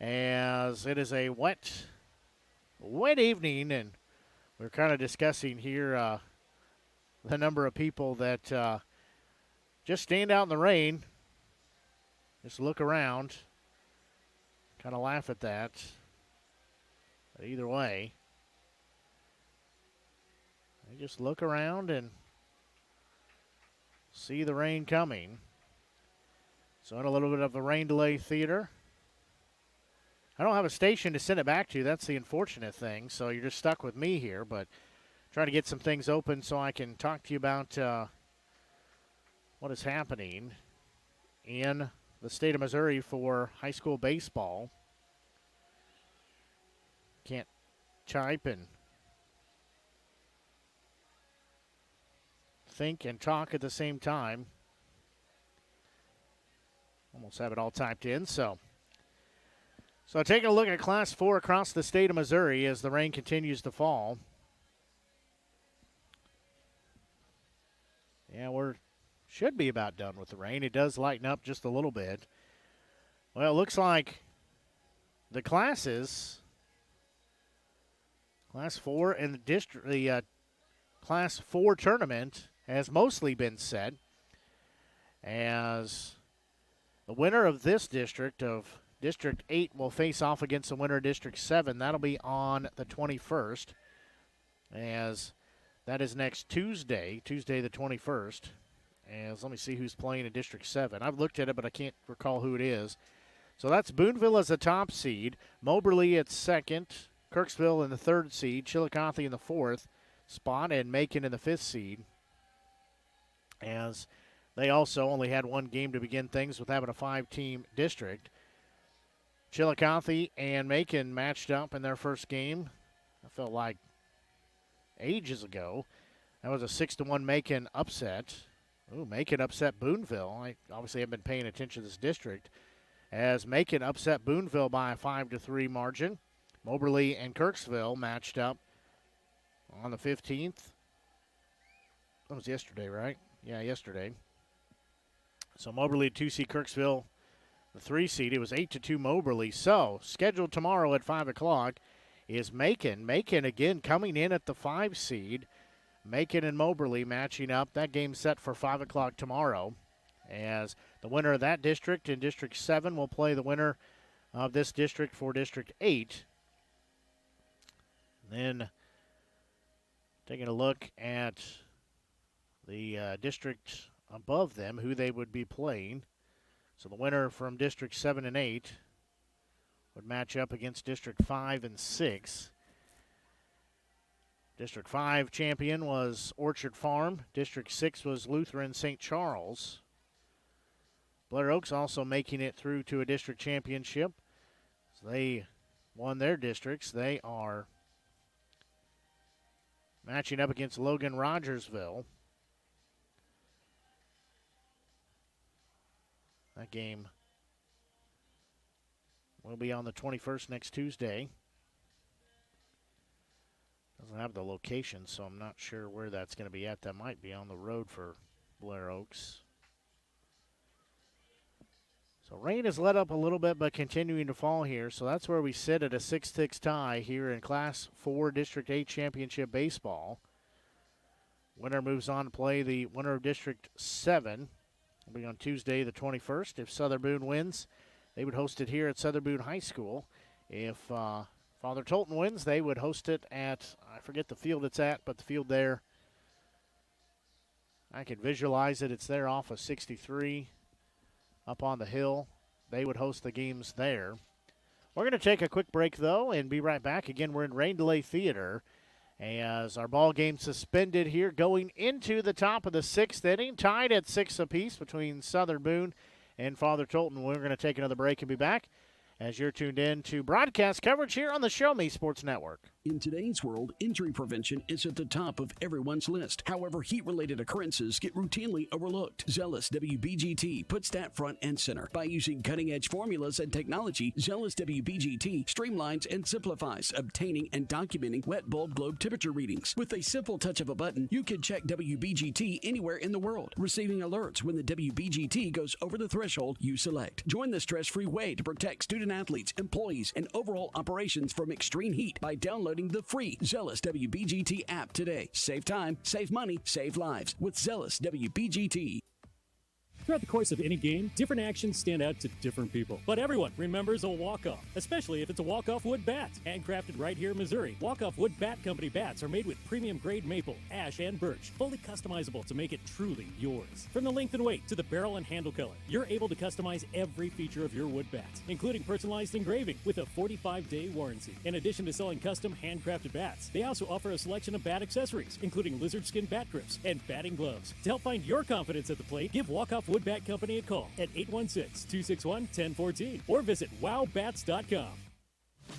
as it is a wet evening, and we're kind of discussing here the number of people that just stand out in the rain, just look around, kind of laugh at that. But either way, they just look around and see the rain coming. So in a little bit of the rain delay theater. I don't have a station to send it back to. That's the unfortunate thing. So you're just stuck with me here. But trying to get some things open so I can talk to you about what is happening in the state of Missouri for high school baseball. Can't type and think and talk at the same time. Almost have it all typed in. So taking a look at Class 4 across the state of Missouri as the rain continues to fall. Yeah, should be about done with the rain. It does lighten up just a little bit. Well, it looks like the classes, Class 4 and the Class 4 tournament has mostly been set, as the winner of this district, of District 8, will face off against the winner of District 7. That'll be on the 21st, as that is next Tuesday the 21st. As let me see who's playing in District 7. I've looked at it, but I can't recall who it is. So that's Booneville as the top seed, Moberly at second, Kirksville in the third seed, Chillicothe in the fourth spot, and Macon in the fifth seed. As they also only had one game to begin things with having a 5-team district. Chillicothe and Macon matched up in their first game. I felt like ages ago. That was a 6-1 Macon upset. Ooh, Macon upset Booneville. I obviously haven't been paying attention to this district, as Macon upset Booneville by a 5-3 margin. Moberly and Kirksville matched up on the 15th. That was yesterday, right? Yeah, yesterday. So Moberly 2-seed, Kirksville the 3-seed. It was 8-2 Moberly. So scheduled tomorrow at 5 o'clock is Macon. Macon again coming in at the 5-seed. Macon and Moberly matching up. That game's set for 5 o'clock tomorrow, as the winner of that district in District 7 will play the winner of this district for District 8. Then taking a look at the district above them, who they would be playing. So the winner from District 7 and 8 would match up against District 5 and 6. District 5 champion was Orchard Farm. District 6 was Lutheran St. Charles. Blair Oaks also making it through to a district championship. So they won their districts. They are matching up against Logan Rogersville. That game will be on the 21st next Tuesday. Doesn't have the location, so I'm not sure where that's going to be at. That might be on the road for Blair Oaks. So rain has let up a little bit, but continuing to fall here. So that's where we sit at a 6-6 tie here in Class 4 District 8 Championship Baseball. Winner moves on to play the winner of District 7. It'll be on Tuesday the 21st. If Southern Boone wins, they would host it here at Southern Boone High School. If Father Tolton wins, they would host it at, I forget the field it's at, but the field there, I can visualize it. It's there off of 63 up on the hill. They would host the games there. We're going to take a quick break, though, and be right back. Again, we're in Rain Delay Theater as our ball game suspended here going into the top of the 6th inning, tied at 6 apiece between Southern Boone and Father Tolton. We're going to take another break and be back as you're tuned in to broadcast coverage here on the Show Me Sports Network. In today's world, injury prevention is at the top of everyone's list. However, heat-related occurrences get routinely overlooked. Zealous WBGT puts that front and center. By using cutting-edge formulas and technology, Zealous WBGT streamlines and simplifies obtaining and documenting wet bulb globe temperature readings. With a simple touch of a button, you can check WBGT anywhere in the world, receiving alerts when the WBGT goes over the threshold you select. Join the stress-free way to protect student-athletes, employees, and overall operations from extreme heat by downloading the free Zealous WBGT app today. Save time, save money, save lives with Zealous WBGT. Throughout the course of any game, different actions stand out to different people. But everyone remembers a walk-off, especially if it's a walk-off wood bat. Handcrafted right here in Missouri, Walk-Off Wood Bat Company bats are made with premium grade maple, ash, and birch, fully customizable to make it truly yours. From the length and weight to the barrel and handle color, you're able to customize every feature of your wood bat, including personalized engraving with a 45-day warranty. In addition to selling custom handcrafted bats, they also offer a selection of bat accessories, including lizard skin bat grips and batting gloves. To help find your confidence at the plate, give Walk-Off Wood Bat Company a call at 816-261-1014 or visit wowbats.com.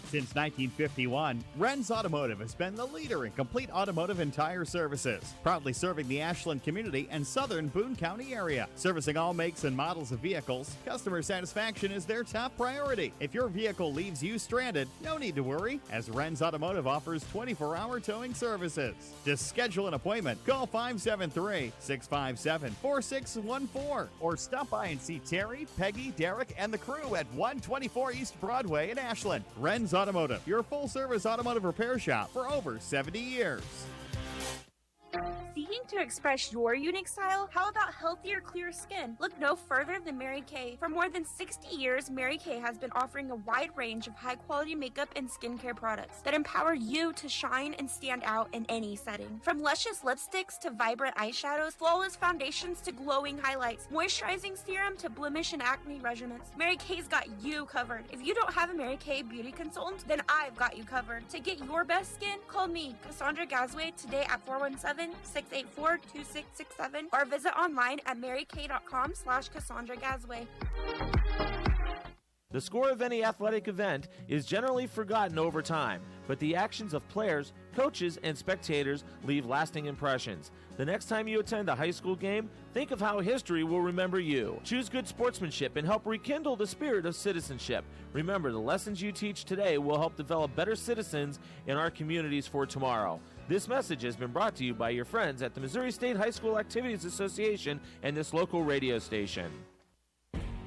Since 1951, Ren's Automotive has been the leader in complete automotive and tire services, proudly serving the Ashland community and southern Boone County area. Servicing all makes and models of vehicles, customer satisfaction is their top priority. If your vehicle leaves you stranded, no need to worry, as Ren's Automotive offers 24-hour towing services. To schedule an appointment, call 573-657-4614 or stop by and see Terry, Peggy, Derek, and the crew at 124 East Broadway in Ashland. Ren's Automotive, your full-service automotive repair shop for over 70 years. Seeking to express your unique style? How about healthier, clear skin? Look no further than Mary Kay. For more than 60 years, Mary Kay has been offering a wide range of high-quality makeup and skincare products that empower you to shine and stand out in any setting. From luscious lipsticks to vibrant eyeshadows, flawless foundations to glowing highlights, moisturizing serum to blemish and acne regimens, Mary Kay's got you covered. If you don't have a Mary Kay beauty consultant, then I've got you covered. To get your best skin, call me, Cassandra Gazway, today at 417-684-2667 or visit online at marykay.com/Cassandra Gazway. The score of any athletic event is generally forgotten over time, but the actions of players, coaches, and spectators leave lasting impressions. The next time you attend a high school game, think of how history will remember you. Choose good sportsmanship and help rekindle the spirit of citizenship. Remember, the lessons you teach today will help develop better citizens in our communities for tomorrow. This message has been brought to you by your friends at the Missouri State High School Activities Association and this local radio station.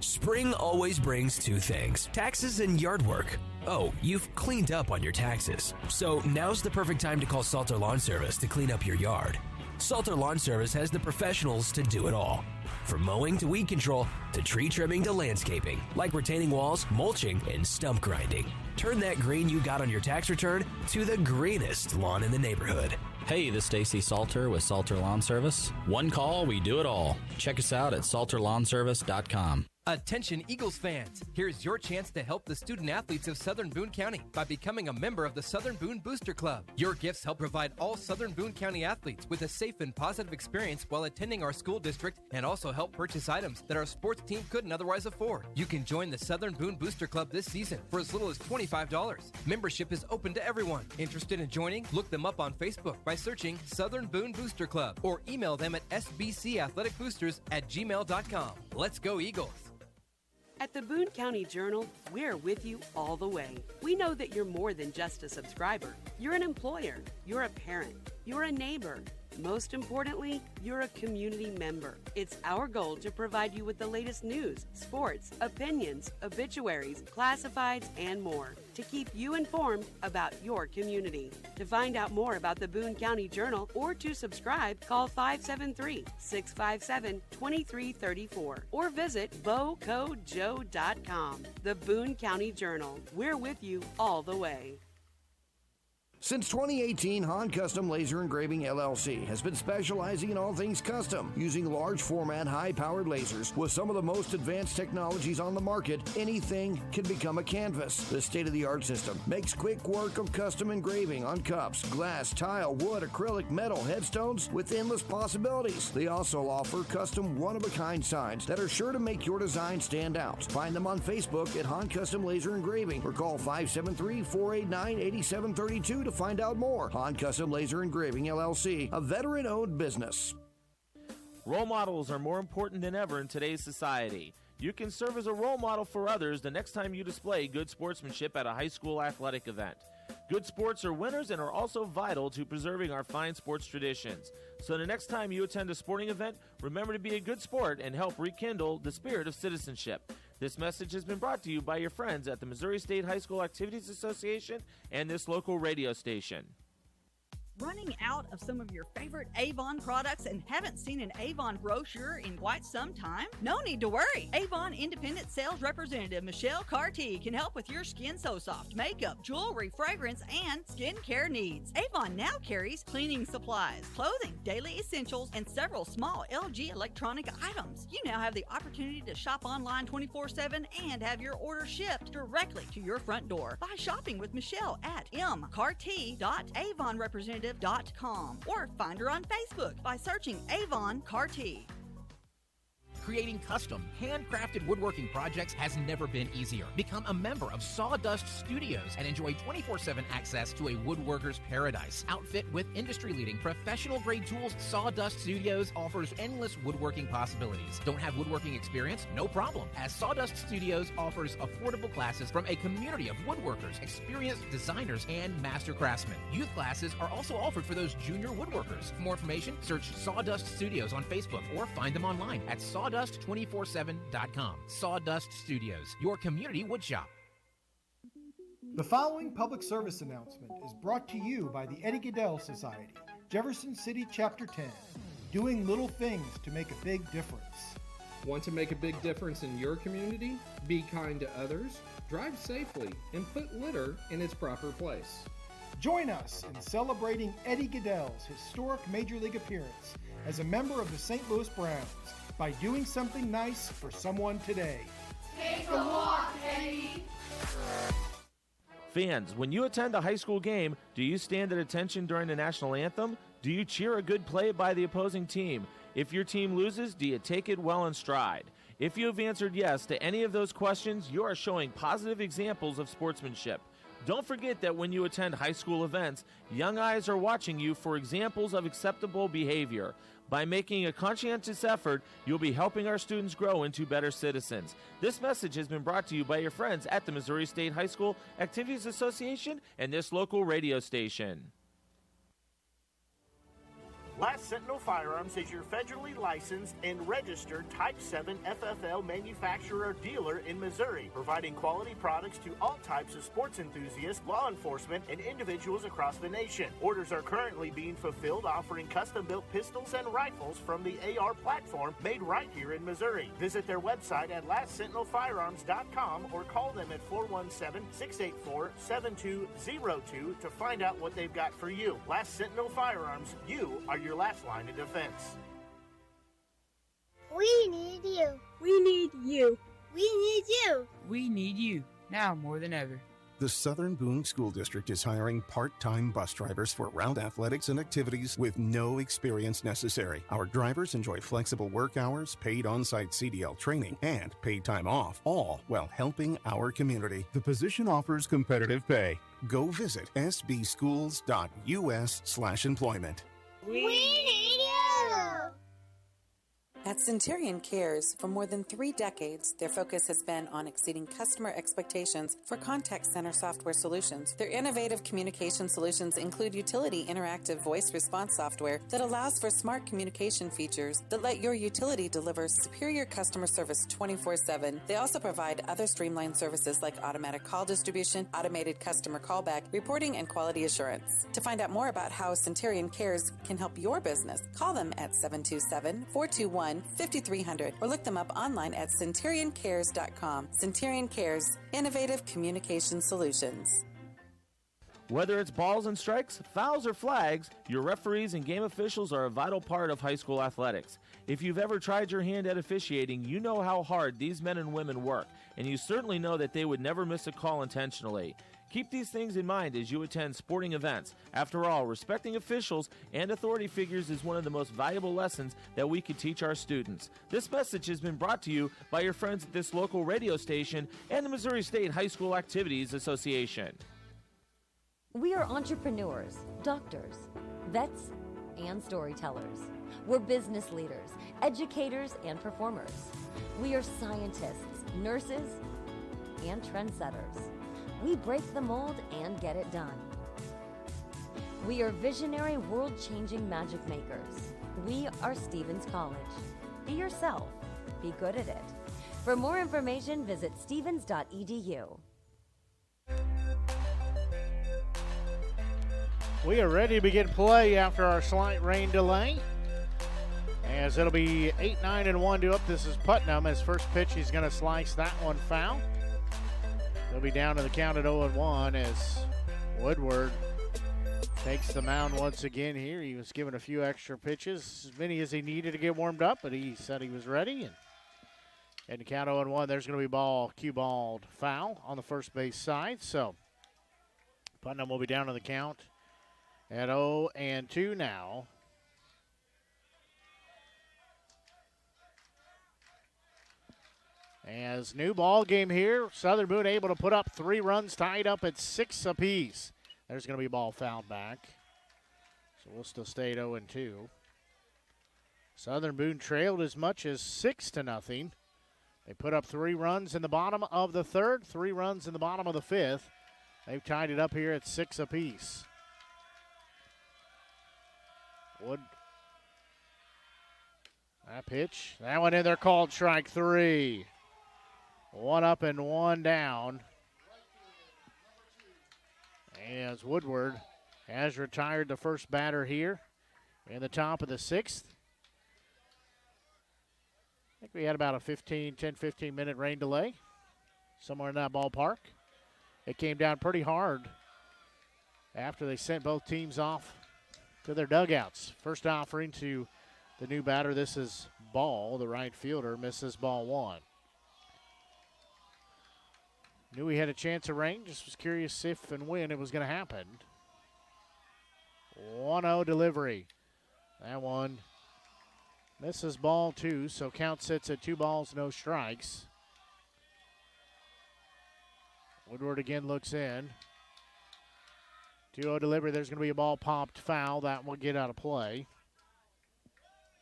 Spring always brings two things: taxes and yard work. Oh, you've cleaned up on your taxes. So now's the perfect time to call Salter Lawn Service to clean up your yard. Salter Lawn Service has the professionals to do it all. From mowing to weed control to tree trimming to landscaping, like retaining walls, mulching, and stump grinding. Turn that green you got on your tax return to the greenest lawn in the neighborhood. Hey, this is Stacy Salter with Salter Lawn Service. One call, we do it all. Check us out at salterlawnservice.com. Attention Eagles fans, here's your chance to help the student athletes of Southern Boone County by becoming a member of the Southern Boone Booster Club. Your gifts help provide all Southern Boone County athletes with a safe and positive experience while attending our school district, and also help purchase items that our sports team couldn't otherwise afford. You can join the Southern Boone Booster Club this season for as little as $25. Membership is open to everyone. Interested in joining? Look them up on Facebook by searching Southern Boone Booster Club or email them at sbcathleticboosters@gmail.com. Let's go Eagles! At the Boone County Journal, we're with you all the way. We know that you're more than just a subscriber. You're an employer, you're a parent, you're a neighbor. Most importantly, you're a community member. It's our goal to provide you with the latest news, sports, opinions, obituaries, classifieds, and more to keep you informed about your community. To find out more about the Boone County Journal or to subscribe, call 573-657-2334 or visit bocojoe.com. The Boone County Journal. We're with you all the way. Since 2018, Han Custom Laser Engraving LLC has been specializing in all things custom, using large format, high-powered lasers with some of the most advanced technologies on the market. Anything can become a canvas. This state-of-the-art system makes quick work of custom engraving on cups, glass, tile, wood, acrylic, metal, headstones with endless possibilities. They also offer custom one-of-a-kind signs that are sure to make your design stand out. Find them on Facebook at Han Custom Laser Engraving or call 573-489-8732 to find out more. Han Custom Laser Engraving LLC, a veteran-owned business. Role models are more important than ever in today's society. You can serve as a role model for others the next time you display good sportsmanship at a high school athletic event. Good sports are winners and are also vital to preserving our fine sports traditions. So the next time you attend a sporting event, remember to be a good sport and help rekindle the spirit of citizenship. This message has been brought to you by your friends at the Missouri State High School Activities Association and this local radio station. Running out of some of your favorite Avon products and haven't seen an Avon brochure in quite some time? No need to worry. Avon Independent Sales Representative Michelle Carty can help with your Skin So Soft makeup, jewelry, fragrance, and skincare needs. Avon now carries cleaning supplies, clothing, daily essentials, and several small LG electronic items. You now have the opportunity to shop online 24/7 and have your order shipped directly to your front door by shopping with Michelle at mcarty.avonrepresentative.com or find her on Facebook by searching Avon Carty. Creating custom, handcrafted woodworking projects has never been easier. Become a member of Sawdust Studios and enjoy 24/7 access to a woodworker's paradise. Outfit with industry-leading professional-grade tools, Sawdust Studios offers endless woodworking possibilities. Don't have woodworking experience? No problem, as Sawdust Studios offers affordable classes from a community of woodworkers, experienced designers, and master craftsmen. Youth classes are also offered for those junior woodworkers. For more information, search Sawdust Studios on Facebook or find them online at sawdust247.com. Sawdust Studios, your community woodshop. The following public service announcement is brought to you by the Eddie Gaedel Society, Jefferson City Chapter 10, doing little things to make a big difference. Want to make a big difference in your community? Be kind to others, drive safely, and put litter in its proper place. Join us in celebrating Eddie Gaedel's historic Major League appearance as a member of the St. Louis Browns by doing something nice for someone today. Take a walk, Eddie! Fans, when you attend a high school game, do you stand at attention during the national anthem? Do you cheer a good play by the opposing team? If your team loses, do you take it well in stride? If you have answered yes to any of those questions, you are showing positive examples of sportsmanship. Don't forget that when you attend high school events, young eyes are watching you for examples of acceptable behavior. By making a conscientious effort, you'll be helping our students grow into better citizens. This message has been brought to you by your friends at the Missouri State High School Activities Association and this local radio station. Last Sentinel Firearms is your federally licensed and registered Type 7 FFL manufacturer dealer in Missouri, providing quality products to all types of sports enthusiasts, law enforcement, and individuals across the nation. Orders are currently being fulfilled, offering custom-built pistols and rifles from the AR platform made right here in Missouri. Visit their website at lastsentinelfirearms.com or call them at 417-684-7202 to find out what they've got for you. Last Sentinel Firearms, you are your last line of defense. We need you. We need you. We need you. We need you, now more than ever. The Southern Boone School District is hiring part-time bus drivers for route athletics and activities with no experience necessary. Our drivers enjoy flexible work hours, paid on-site CDL training, and paid time off, all while helping our community. The position offers competitive pay. Go visit sbschools.us/employment. We need you. At Centurion Cares, for more than 3 decades, their focus has been on exceeding customer expectations for contact center software solutions. Their innovative communication solutions include utility interactive voice response software that allows for smart communication features that let your utility deliver superior customer service 24/7. They also provide other streamlined services like automatic call distribution, automated customer callback, reporting, and quality assurance. To find out more about how Centurion Cares can help your business, call them at 727-421-5300 or look them up online at centurioncares.com. Centurion Cares, innovative communication solutions. Whether it's balls and strikes, fouls, or flags, your referees and game officials are a vital part of high school athletics. If you've ever tried your hand at officiating, you know how hard these men and women work, and you certainly know that they would never miss a call intentionally. Keep these things in mind as you attend sporting events. After all, respecting officials and authority figures is one of the most valuable lessons that we could teach our students. This message has been brought to you by your friends at this local radio station and the Missouri State High School Activities Association. We are entrepreneurs, doctors, vets, and storytellers. We're business leaders, educators, and performers. We are scientists, nurses, and trendsetters. We break the mold and get it done. We are visionary, world-changing magic makers. We are Stevens College. Be yourself. Be good at it. For more information, visit stevens.edu. We are ready to begin play after our slight rain delay. As it'll be 8-9 and 1 to up. This is Putnam. His first pitch, he's going to slice that one foul. They'll be down to the count at 0-1 as Woodward takes the mound once again here. He was given a few extra pitches, as many as he needed to get warmed up, but he said he was ready. And the count 0-1, there's going to be cue-balled foul on the first base side. So Putnam will be down to the count at 0-2 now. As new ball game here, Southern Boone able to put up 3 runs, tied up at 6 apiece. There's going to be a ball fouled back. So we'll still stay at 0-2. Southern Boone trailed as much as 6-0. They put up 3 runs in the bottom of the third, 3 runs in the bottom of the fifth. They've tied it up here at 6 apiece. Wood. That pitch. That one in there called strike 3. 1 up and 1 down. As Woodward has retired the first batter here in the top of the 6th. I think we had about a 10-15 minute rain delay somewhere in that ballpark. It came down pretty hard after they sent both teams off to their dugouts. First offering to the new batter. This is Ball, the right fielder, misses ball 1. Knew he had a chance of rain, just was curious if and when it was going to happen. 1-0 delivery. That one misses ball 2, so count sits at 2 balls, no strikes. Woodward again looks in. 2-0 delivery, there's going to be a ball popped foul. That will get out of play.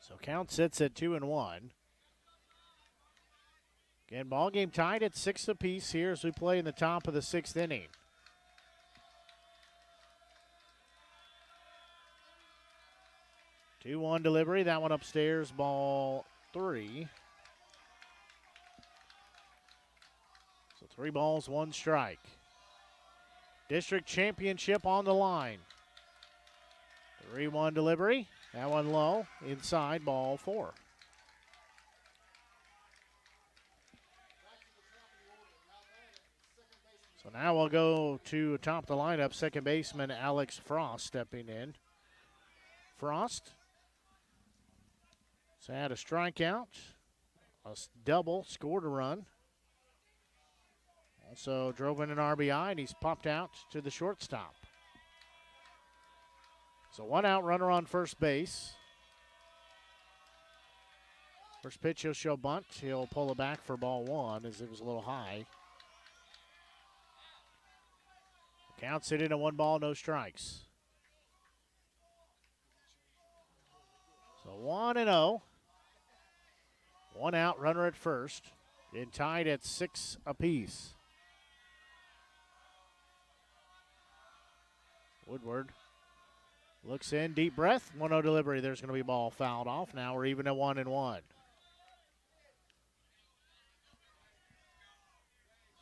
So count sits at 2-1. Again, ball game tied at 6 apiece here as we play in the top of the 6th inning. Two-one delivery. That one upstairs, ball 3. So 3 balls, 1 strike. District championship on the line. 3-1 delivery. That one low. Inside, ball 4. So now we'll go to top of the lineup. Second baseman Alex Frost stepping in. Frost has had a strikeout, a double, scored a run. Also drove in an RBI, and he's popped out to the shortstop. So 1 out, runner on first base. First pitch, he'll show bunt. He'll pull it back for ball 1 as it was a little high. Counts it in a 1 ball, no strikes. So 1-0. 1 out, runner at first. And tied at 6 apiece. Woodward looks in, deep breath. 1-0 delivery. There's going to be a ball fouled off. Now we're even at 1-1.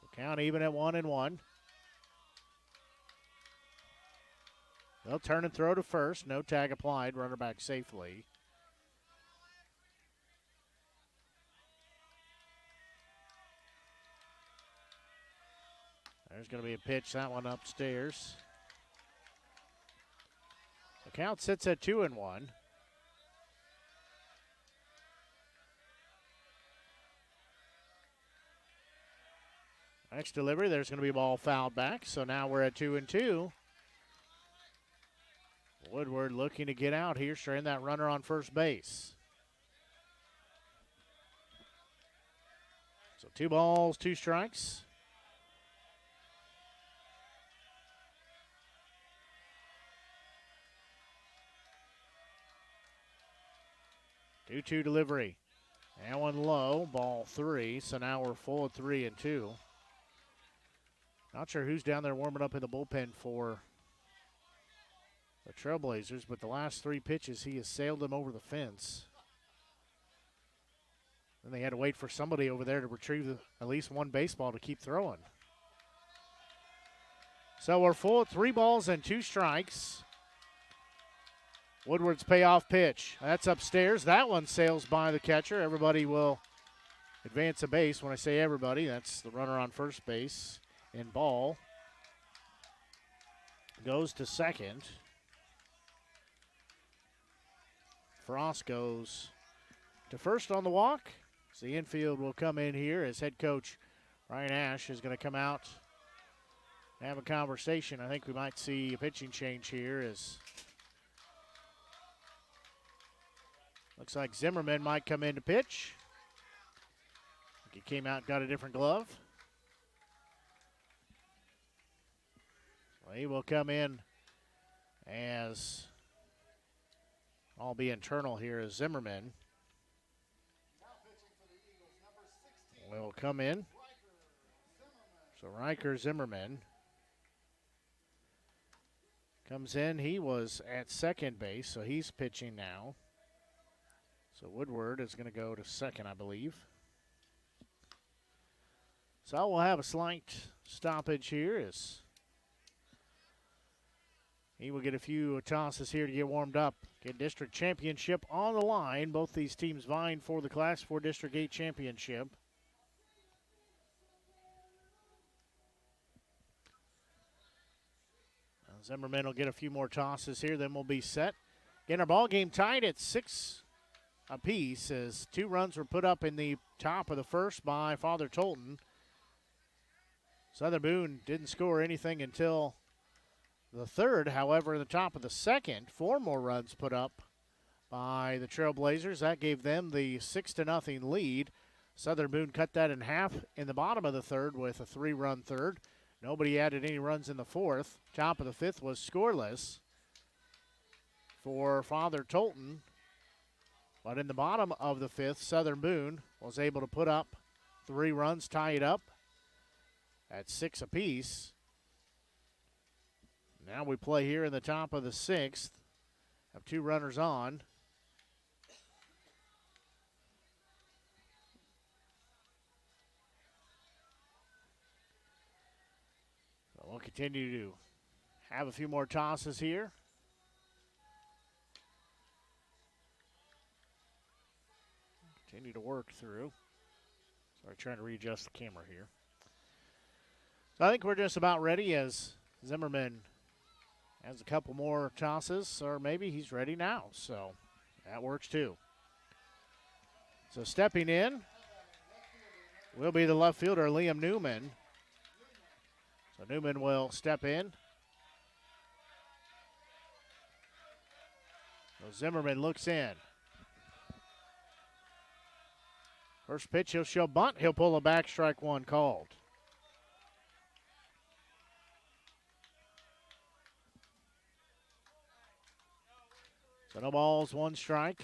So count even at 1-1. They'll turn and throw to first. No tag applied. Runner back safely. There's going to be a pitch. That one upstairs. The count sits at 2-1. Next delivery, there's going to be a ball fouled back. So now we're at 2-2. Woodward looking to get out here, straighten that runner on first base. So 2 balls, 2 strikes. Two-two delivery. And one low, ball 3. So now we're full of 3-2. Not sure who's down there warming up in the bullpen for the Trailblazers, but the last 3 pitches, he has sailed them over the fence. Then they had to wait for somebody over there to retrieve at least 1 baseball to keep throwing. So we're full of 3 balls and 2 strikes. Woodward's payoff pitch. That's upstairs. That one sails by the catcher. Everybody will advance a base. When I say everybody, that's the runner on first base. And ball goes to second. Frost goes to first on the walk. So the infield will come in here as head coach Ryan Ash is going to come out and have a conversation. I think we might see a pitching change here as looks like Zimmerman might come in to pitch. He came out and got a different glove. Well, he will come in as I'll be internal here as Zimmerman will come in. So Riker Zimmerman comes in. He was at second base, so he's pitching now. So Woodward is going to go to second, I believe. So we'll have a slight stoppage here as he will get a few tosses here to get warmed up. Get district championship on the line. Both these teams vying for the Class 4 District 8 championship. Zimmerman will get a few more tosses here, then we'll be set. Again, our ball game tied at 6 apiece as 2 runs were put up in the top of the first by Father Tolton. Southern Boone didn't score anything until the third. However, in the top of the second, 4 more runs put up by the Trailblazers. That gave them the 6-0 lead. Southern Boone cut that in half in the bottom of the third with a 3-run third. Nobody added any runs in the fourth. Top of the fifth was scoreless for Father Tolton. But in the bottom of the fifth, Southern Boone was able to put up 3 runs, tie it up at 6 apiece. Now we play here in the top of the sixth. Have 2 runners on. So we'll continue to have a few more tosses here. Continue to work through. Sorry, trying to readjust the camera here. So I think we're just about ready as Zimmerman has a couple more tosses, or maybe he's ready now. So that works too. So stepping in will be the left fielder, Liam Newman. So Newman will step in. So Zimmerman looks in. First pitch, he'll show bunt. He'll pull a back, strike 1 called. So no balls, 1 strike.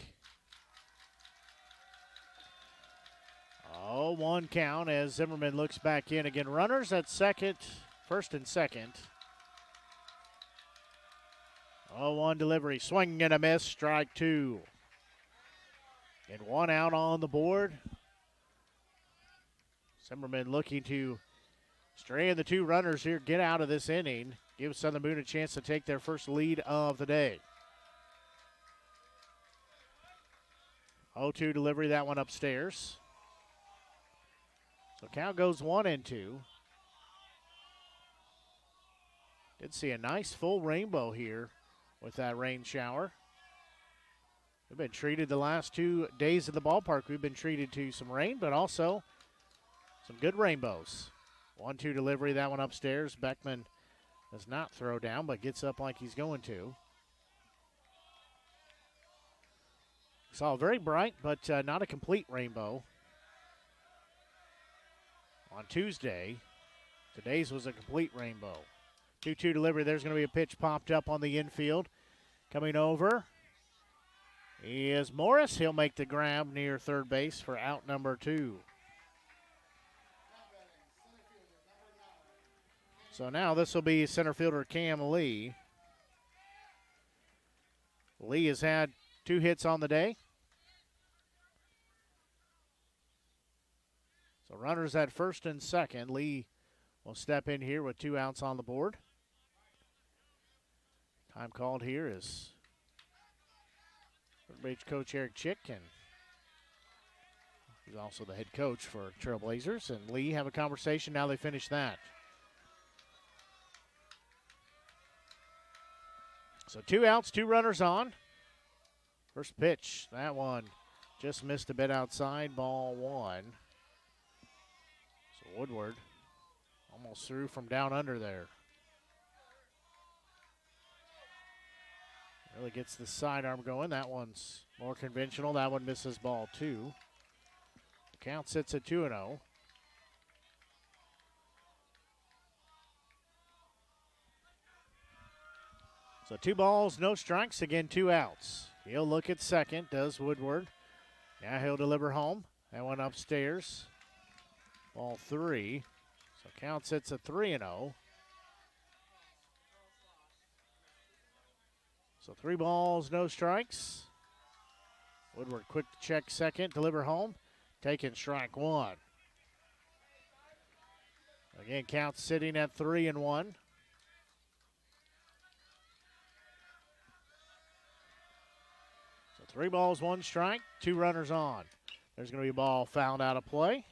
0-1 count as Zimmerman looks back in. Again, runners at second, first and second. 0-1 delivery, swing and a miss, strike 2. And 1 out on the board. Zimmerman looking to strand the 2 runners here, get out of this inning, give Southern Boone a chance to take their first lead of the day. 0-2 delivery, that one upstairs. So count goes 1-2. Did see a nice full rainbow here with that rain shower. We've been treated the last 2 days at the ballpark. We've been treated to some rain, but also some good rainbows. 1-2 delivery, that one upstairs. Beckman does not throw down, but gets up like he's going to. Saw very bright, but not a complete rainbow on Tuesday. Today's was a complete rainbow. 2-2 delivery. There's going to be a pitch popped up on the infield. Coming over is Morris. He'll make the grab near third base for out number 2. So now this will be center fielder Cam Lee. Lee has had 2 hits on the day. So runners at first and second. Lee will step in here with 2 outs on the board. Time called here is Bridge coach Eric Chick, and he's also the head coach for Trailblazers. And Lee have a conversation. Now they finish that. So 2 outs, 2 runners on. First pitch, that one just missed a bit outside, ball 1. So Woodward almost threw from down under there. Really gets the sidearm going. That one's more conventional. That one misses ball 2. The count sits at 2-0. So 2 balls, no strikes. Again, 2 outs. He'll look at second, does Woodward. Now he'll deliver home. That one upstairs. Ball 3. So count sits at 3-0. So 3 balls, no strikes. Woodward quick to check second, deliver home. Taking strike 1. Again, count sitting at 3-1. So 3 balls, 1 strike, 2 runners on. There's going to be a ball fouled out of play.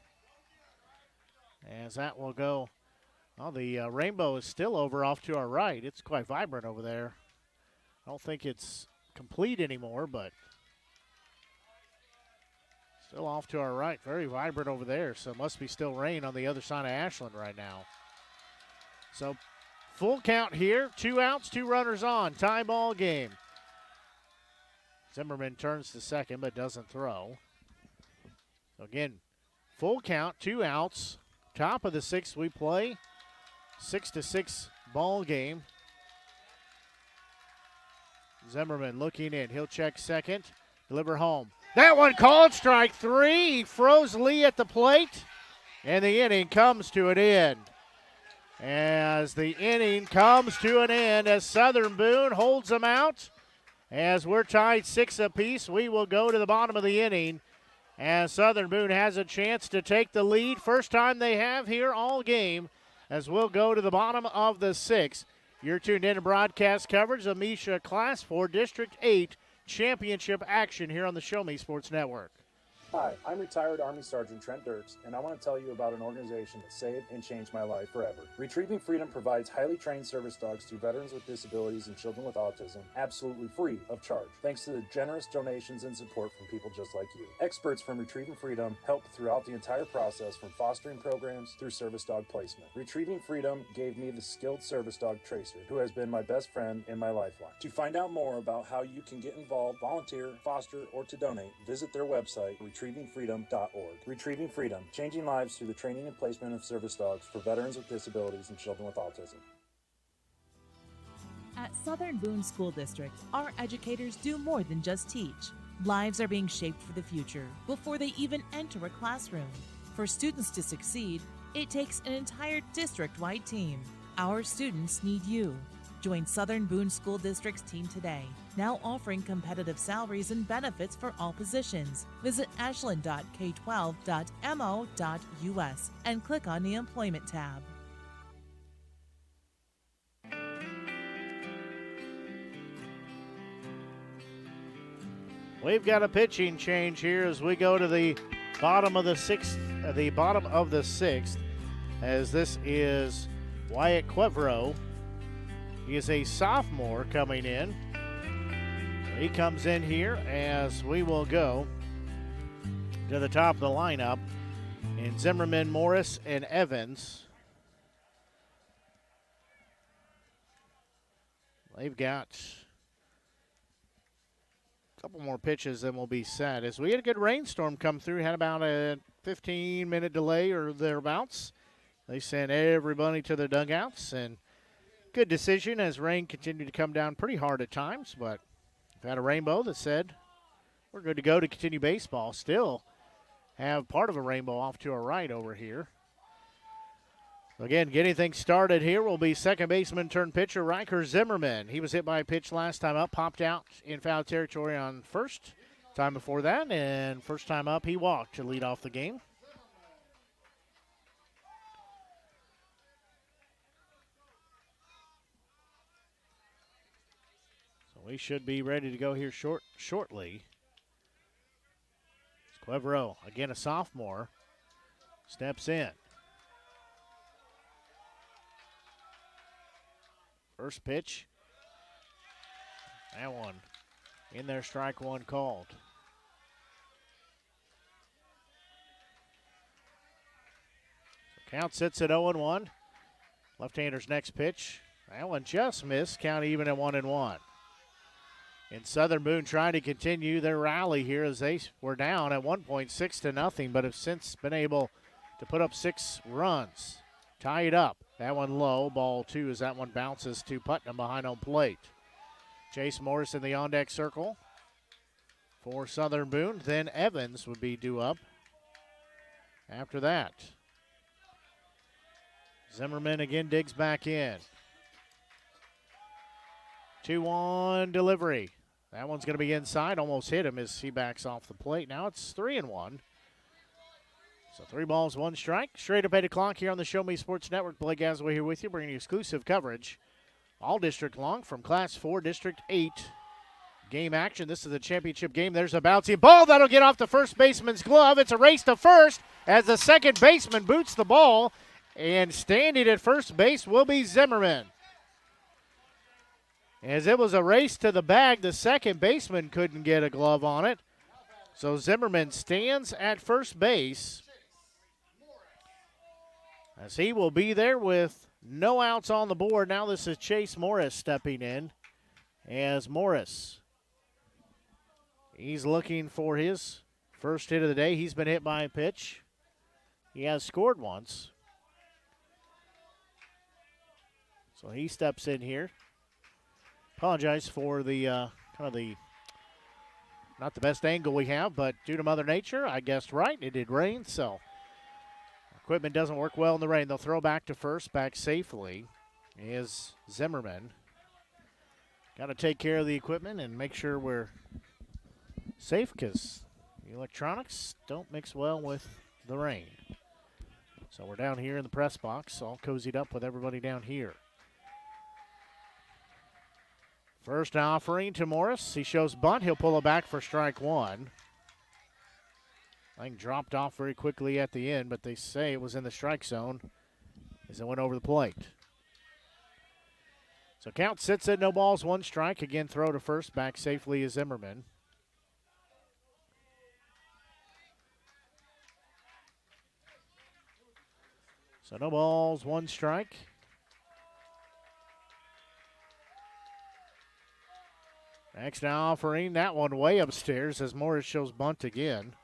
As that will go. Oh, the rainbow is still over off to our right. It's quite vibrant over there. I don't think it's complete anymore, but still off to our right. Very vibrant over there, so it must be still rain on the other side of Ashland right now. So full count here, 2 outs, 2 runners on. Tie ball game. Zimmerman turns to second but doesn't throw. So again, full count, 2 outs. Top of the 6th we play. 6-6 ball game. Zimmerman looking in. He'll check second. Deliver home. That one called strike 3. He froze Lee at the plate. And the inning comes to an end. As the inning comes to an end as Southern Boone holds them out. As we're tied 6 apiece, we will go to the bottom of the inning. As Southern Boone has a chance to take the lead. First time they have here all game. As we'll go to the bottom of the 6th. You're tuned in to broadcast coverage of MSHSAA Class 4 District 8 Championship action here on the Show Me Sports Network. Hi, I'm retired Army Sergeant Trent Dirks, and I want to tell you about an organization that saved and changed my life forever. Retrieving Freedom provides highly trained service dogs to veterans with disabilities and children with autism, absolutely free of charge, thanks to the generous donations and support from people just like you. Experts from Retrieving Freedom help throughout the entire process, from fostering programs through service dog placement. Retrieving Freedom gave me the skilled service dog Tracer, who has been my best friend and my lifeline. To find out more about how you can get involved, volunteer, foster, or to donate, visit their website, retrievingfreedom.org. Retrieving Freedom, changing lives through the training and placement of service dogs for veterans with disabilities and children with autism. At Southern Boone School District, our educators do more than just teach. Lives are being shaped for the future before they even enter a classroom. For students to succeed, it takes an entire district-wide team. Our students need you. Join Southern Boone School District's team today, now offering competitive salaries and benefits for all positions. Visit ashland.k12.mo.us and click on the Employment tab. We've got a pitching change here as we go to the bottom of the 6th, as this is Wyatt Quevro. He is a sophomore coming in. He comes in here as we will go to the top of the lineup in Zimmerman, Morris, and Evans. They've got a couple more pitches and we'll be set. As we had a good rainstorm come through, had about a 15-minute delay or thereabouts. They sent everybody to their dugouts, and good decision as rain continued to come down pretty hard at times, but we've had a rainbow that said we're good to go to continue baseball. Still have part of a rainbow off to our right over here. Again, getting things started here will be second baseman turned pitcher Riker Zimmerman. He was hit by a pitch last time up, popped out in foul territory on first time before that, and first time up he walked to lead off the game. We should be ready to go here shortly. It's Clevero, again a sophomore, steps in. First pitch. That one in there, strike one called. So count sits at 0-1. Left-hander's next pitch. That one just missed. Count even at 1-1. And Southern Boone trying to continue their rally here as they were down at 1.6-0, but have since been able to put up 6 runs. Tie it up. That one low. Ball 2 as that one bounces to Putnam behind home plate. Chase Morris in the on-deck circle for Southern Boone. Then Evans would be due up after that. Zimmerman again digs back in. 2-1 delivery. That one's going to be inside. Almost hit him as he backs off the plate. Now it's 3-1. So 3 balls, 1 strike. Straight up 8 o'clock here on the Show Me Sports Network. Blake Gasaway here with you, bringing you exclusive coverage all district long from Class 4, District 8 game action. This is the championship game. There's a bouncy ball that'll get off the first baseman's glove. It's a race to first as the second baseman boots the ball, and standing at first base will be Zimmerman. As it was a race to the bag, the second baseman couldn't get a glove on it. So Zimmerman stands at first base as he will be there with no outs on the board. Now this is Chase Morris stepping in as Morris. He's looking for his first hit of the day. He's been hit by a pitch. He has scored once. So he steps in here. Apologize for the kind of the not the best angle we have, but due to Mother Nature, I guessed right. It did rain, so equipment doesn't work well in the rain. They'll throw back to first, back safely is Zimmerman. Got to take care of the equipment and make sure we're safe because the electronics don't mix well with the rain. So we're down here in the press box, all cozied up with everybody down here. First offering to Morris. He shows bunt. He'll pull it back for strike 1. I think dropped off very quickly at the end, but they say it was in the strike zone as it went over the plate. So count sits at no balls, 1 strike. Again, throw to first. Back safely is Zimmerman. So no balls, 1 strike. Next offering, that one way upstairs as Morris shows bunt again.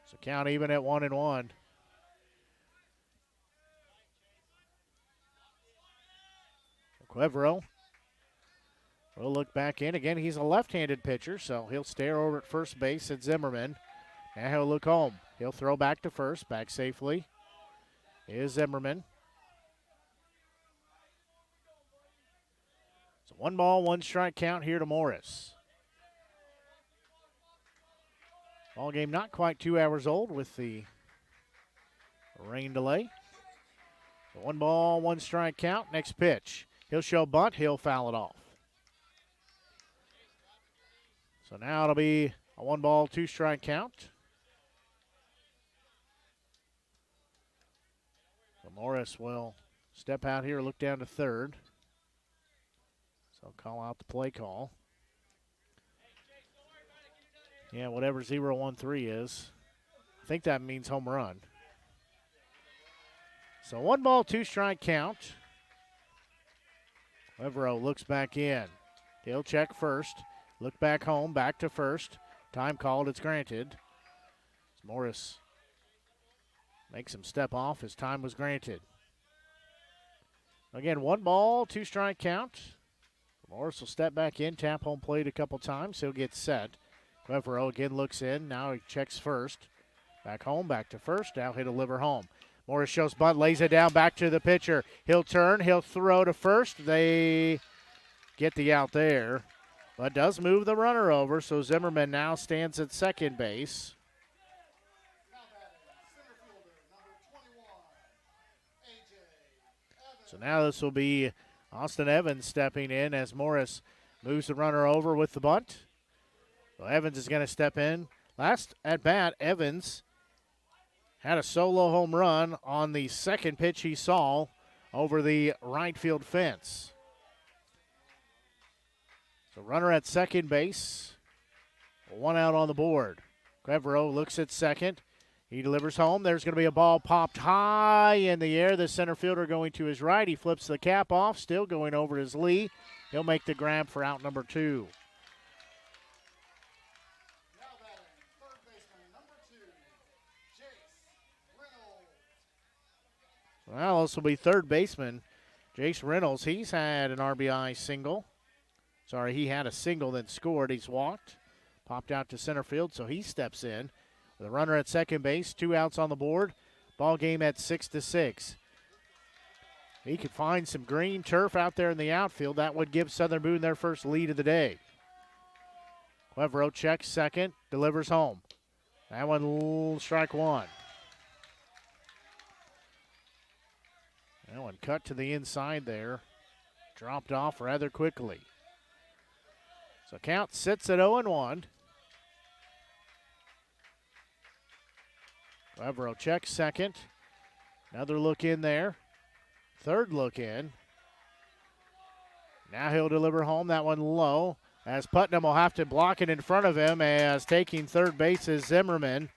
So count even at 1-1. Clevero will look back in. Again, he's a left-handed pitcher, so he'll stare over at first base at Zimmerman. Now he'll look home. He'll throw back to first. Back safely is Zimmerman. So 1 ball, 1 strike count here to Morris. Ball game not quite 2 hours old with the rain delay. So 1 ball, 1 strike count. Next pitch. He'll show bunt. He'll foul it off. So now it'll be a 1 ball, 2 strike count. So Morris will step out here, look down to third. So call out the play call. Yeah, whatever 0-1-3 is. I think that means home run. So 1 ball, 2 strike count. Clevero looks back in. He'll check first. Look back home, back to first. Time called, it's granted. Morris makes him step off. His time was granted. Again, 1 ball, 2 strike count. Morris will step back in, tap home plate a couple times. He'll get set. Clevero again looks in. Now he checks first. Back home, back to first. Now he'll deliver home. Morris shows bunt, lays it down, back to the pitcher. He'll turn, he'll throw to first. They get the out there, but does move the runner over, so Zimmerman now stands at second base. So now this will be Austin Evans stepping in as Morris Moves the runner over with the bunt. So Evans is going to step in. Last at bat, Evans had a solo home run on the second pitch he saw over the right field fence. So runner at second base. One out on the board. Quevero looks at second. He delivers home. There's going to be a ball popped high in the air. The center fielder going to his right. He flips the cap off, still going over his Lee. He'll make the grab for out number 2. Well, this will be third baseman Jace Reynolds. He's had an RBI single. Sorry, he had a single, then scored. He's walked, popped out to center field, so he steps in. With a runner at second base, 2 outs on the board. Ball game at 6-6. He could find some green turf out there in the outfield. That would give Southern Boone their first lead of the day. Quevero checks second, delivers home. That one, strike 1. That one cut to the inside there. Dropped off rather quickly. So count sits at 0-1. Quevero checks second. Another look in there. Third look in. Now he'll deliver home. That one low. As Putnam will have to block it in front of him, as taking third base is Zimmerman.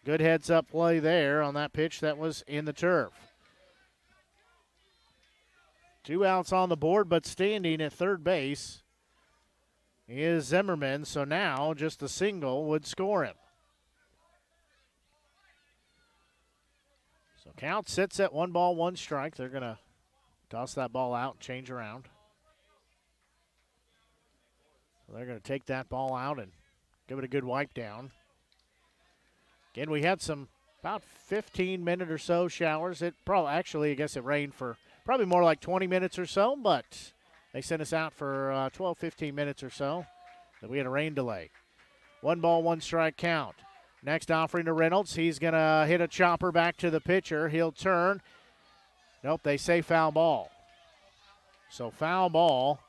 Good heads-up play there on that pitch that was in the turf. 2 outs on the board, but standing at third base is Zimmerman. So now just a single would score him. So count sits at 1 ball, 1 strike. They're going to toss that ball out and change around. So they're going to take that ball out and give it a good wipe down. Again, we had some about 15-minute or so showers. It probably, actually, I guess it rained for probably more like 20 minutes or so, but they sent us out for 12, 15 minutes or so. Then we had a rain delay. 1 ball, 1 strike count. Next offering to Reynolds. He's going to hit a chopper back to the pitcher. He'll turn. Nope, they say foul ball. So foul ball.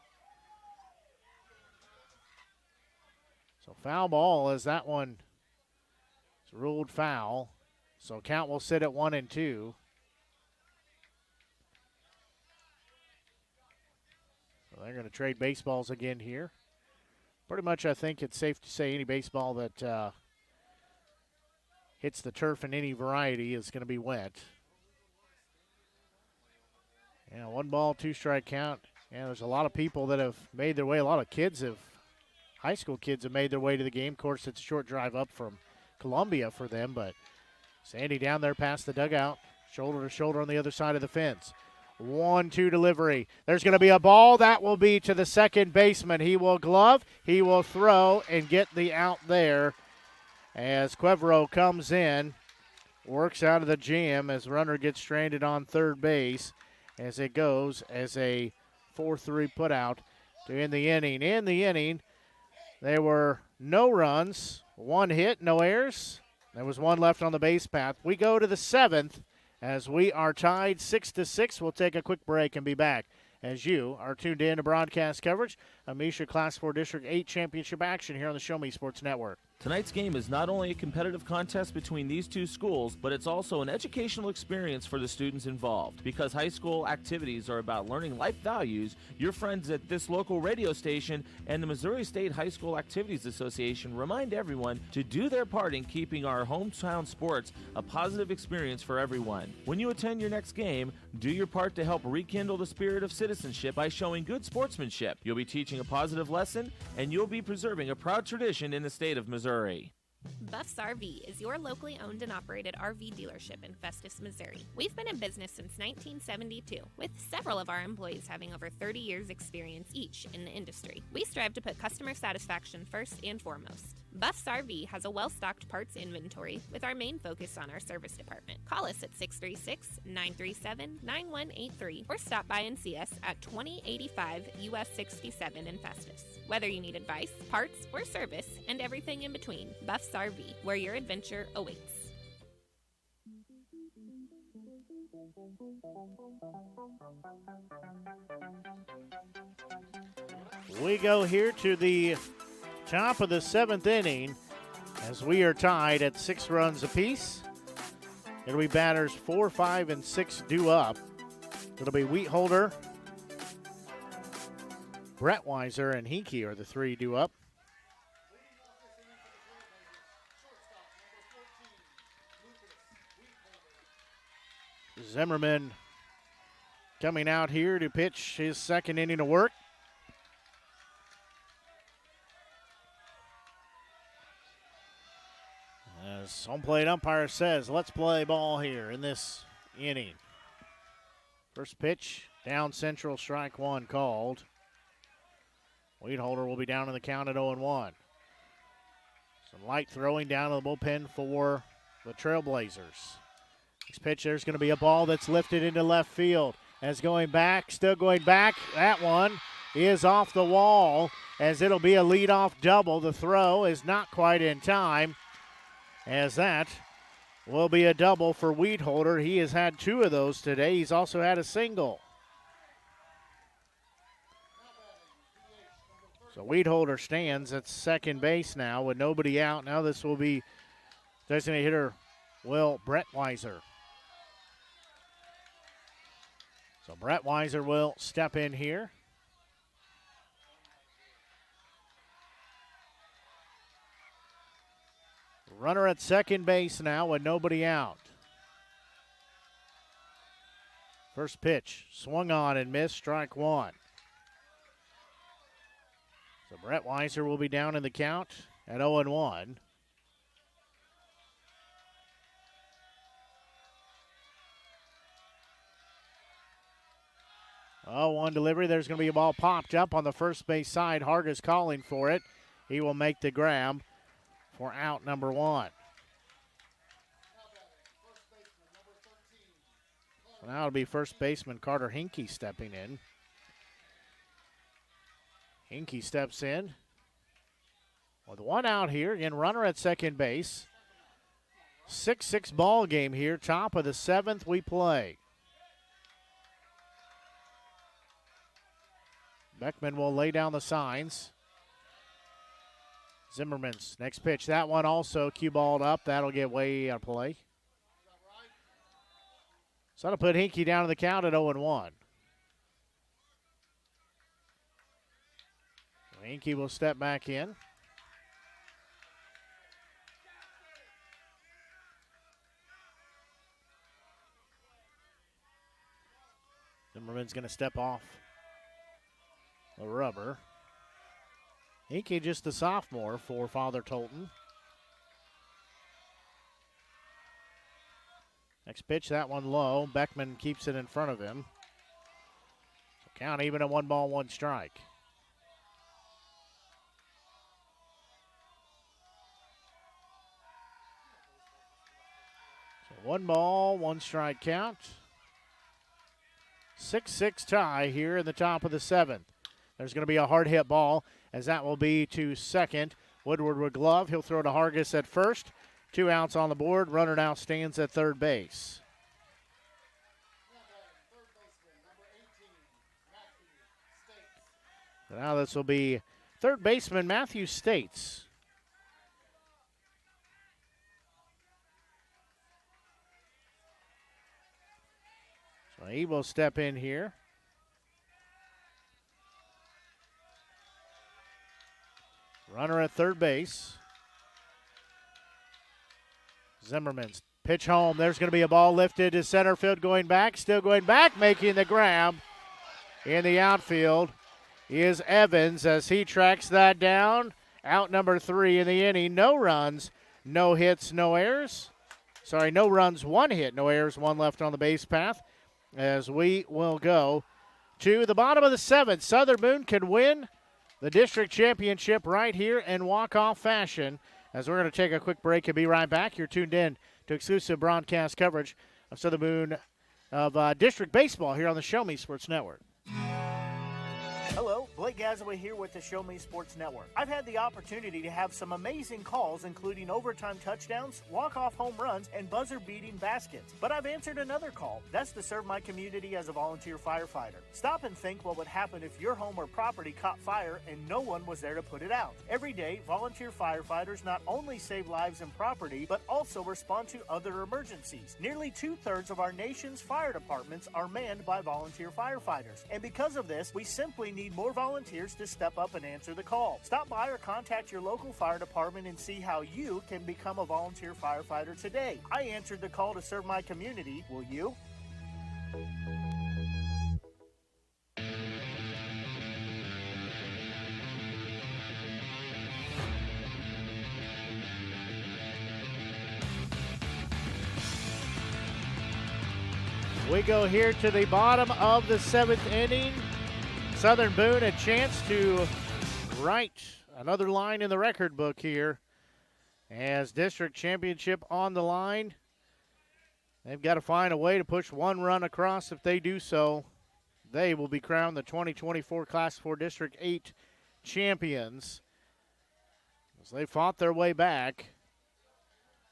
So foul ball as that one is ruled foul. So count will sit at 1-2. So they're going to trade baseballs again here. Pretty much I think it's safe to say any baseball that hits the turf in any variety is going to be wet. Yeah, 1 ball, 2 strike count. Yeah, there's a lot of people that have made their way. A lot of kids have, high school kids have made their way to the game. Of course, it's a short drive up from Columbia for them, but Sandy down there past the dugout, shoulder to shoulder on the other side of the fence. 1-2 delivery. There's going to be a ball. That will be to the second baseman. He will glove, he will throw, and get the out there as Quevero comes in, works out of the jam as runner gets stranded on third base as it goes as a 4-3 putout to end the inning. In the inning, there were no runs, 1 hit, no errors. There was 1 left on the base path. We go to the 7th as we are tied 6-6. We'll take a quick break and be back as you are tuned in to broadcast coverage of Misha Class 4 District 8 Championship action here on the Show Me Sports Network. Tonight's game is not only a competitive contest between these 2 schools, but it's also an educational experience for the students involved. Because high school activities are about learning life values, your friends at this local radio station and the Missouri State High School Activities Association remind everyone to do their part in keeping our hometown sports a positive experience for everyone. When you attend your next game, do your part to help rekindle the spirit of citizenship by showing good sportsmanship. You'll be teaching a positive lesson, and you'll be preserving a proud tradition in the state of Missouri. Buffs RV is your locally owned and operated RV dealership in Festus, Missouri. We've been in business since 1972, with several of our employees having over 30 years experience each in the industry. We strive to put customer satisfaction first and foremost. Buffs RV has a well-stocked parts inventory with our main focus on our service department. Call us at 636-937-9183 or stop by and see us at 2085 US 67 in Festus. Whether you need advice, parts, or service, and everything in between, Buffs RV, where your adventure awaits. We go here to the top of the 7th inning as we are tied at 6 runs apiece. It'll be batters 4, 5, and 6 due up. It'll be Wheatholder, Brettweiser, and Hinkie are the 3 due up. Zimmerman coming out here to pitch his 2nd inning of work. As home plate umpire says, let's play ball here in this inning. First pitch, down central, strike 1 called. Wheatholder will be down in the count at 0-1. Some light throwing down to the bullpen for the Trailblazers. Next pitch, there's going to be a ball that's lifted into left field. As going back, still going back. That one is off the wall as it'll be a leadoff double. The throw is not quite in time as that will be a double for Wheatholder. He has had 2 of those today. He's also had a single. So Wheatholder stands at second base now with nobody out. Now this will be designated hitter Will Brettweiser. So Brettweiser will step in here. Runner at second base now with nobody out. First pitch, swung on and missed, strike 1. So Brettweiser will be down in the count at 0-1. Oh, one delivery. There's going to be a ball popped up on the first base side. Hargis calling for it. He will make the grab for out number 1. So now it'll be first baseman Carter Hinkie stepping in. Hinkie steps in with 1 out here. Again, runner at second base. 6-6 ball game here. Top of the 7th we play. Beckman will lay down the signs. Zimmerman's next pitch. That one also cue-balled up. That'll get way out of play. So that'll put Hinkie down to the count at 0-1. Hinkie will step back in. Zimmerman's going to step off the rubber. Hinkie just a sophomore for Father Tolton. Next pitch, that one low. Beckman keeps it in front of him. So count even at 1 ball, 1 strike. So 1 ball, 1 strike count. 6-6 tie here in the top of the 7th. There's going to be a hard hit ball as that will be to second. Woodward with glove. He'll throw to Hargis at first. 2 outs on the board. Runner now stands at third base. So now this will be third baseman Matthew States. So he will step in here. Runner at third base. Zimmerman's pitch home. There's going to be a ball lifted to center field going back. Still going back, making the grab. In the outfield is Evans as he tracks that down. Out number 3 in the inning. No runs, no hits, no errors. Sorry, no runs, 1 hit, no errors, 1 left on the base path. As we will go to the bottom of the 7th. Southern Boone can win the district championship right here in walk-off fashion. As we're going to take a quick break and be right back. You're tuned in to exclusive broadcast coverage of Southern Boone of district baseball here on the Show Me Sports Network. Hello, Blake Gazaway here with the Show Me Sports Network. I've had the opportunity to have some amazing calls, including overtime touchdowns, walk-off home runs, and buzzer-beating baskets. But I've answered another call. That's to serve my community as a volunteer firefighter. Stop and think what would happen if your home or property caught fire and no one was there to put it out. Every day, volunteer firefighters not only save lives and property, but also respond to other emergencies. Nearly 2/3 of our nation's fire departments are manned by volunteer firefighters. And because of this, we simply need more volunteers to step up and answer the call. Stop by or contact your local fire department and see how you can become a volunteer firefighter today. I answered the call to serve my community. Will you? We go here to the bottom of the 7th inning. Southern Boone a chance to write another line in the record book here as district championship on the line. They've got to find a way to push one run across. If they do so, they will be crowned the 2024 Class 4 District 8 champions as they fought their way back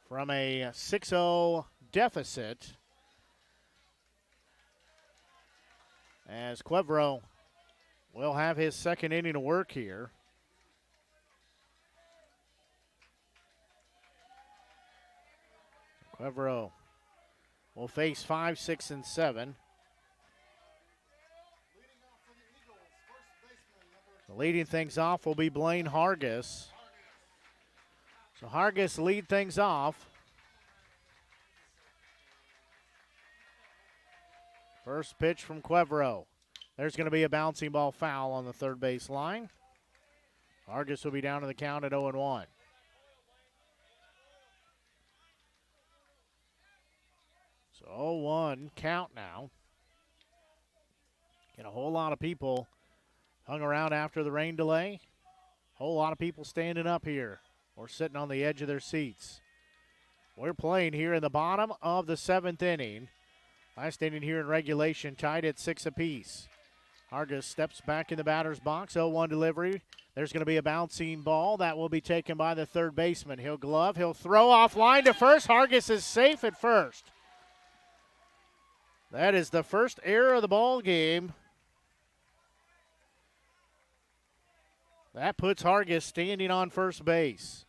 from a 6-0 deficit as Quevro will have his second inning of work here. Quevro will face 5, 6, and 7. So leading things off will be Blaine Hargis. So Hargis lead things off. First pitch from Quevro. There's going to be a bouncing ball foul on the third base line. Hargis will be down to the count at 0-1. So 0-1 count now. Get a whole lot of people hung around after the rain delay. Whole lot of people standing up here or sitting on the edge of their seats. We're playing here in the bottom of the 7th inning. Last inning here in regulation, tied at 6 apiece. Hargis steps back in the batter's box, 0-1 delivery. There's going to be a bouncing ball. That will be taken by the third baseman. He'll glove, he'll throw off line to first. Hargis is safe at first. That is the first error of the ball game. That puts Hargis standing on first base.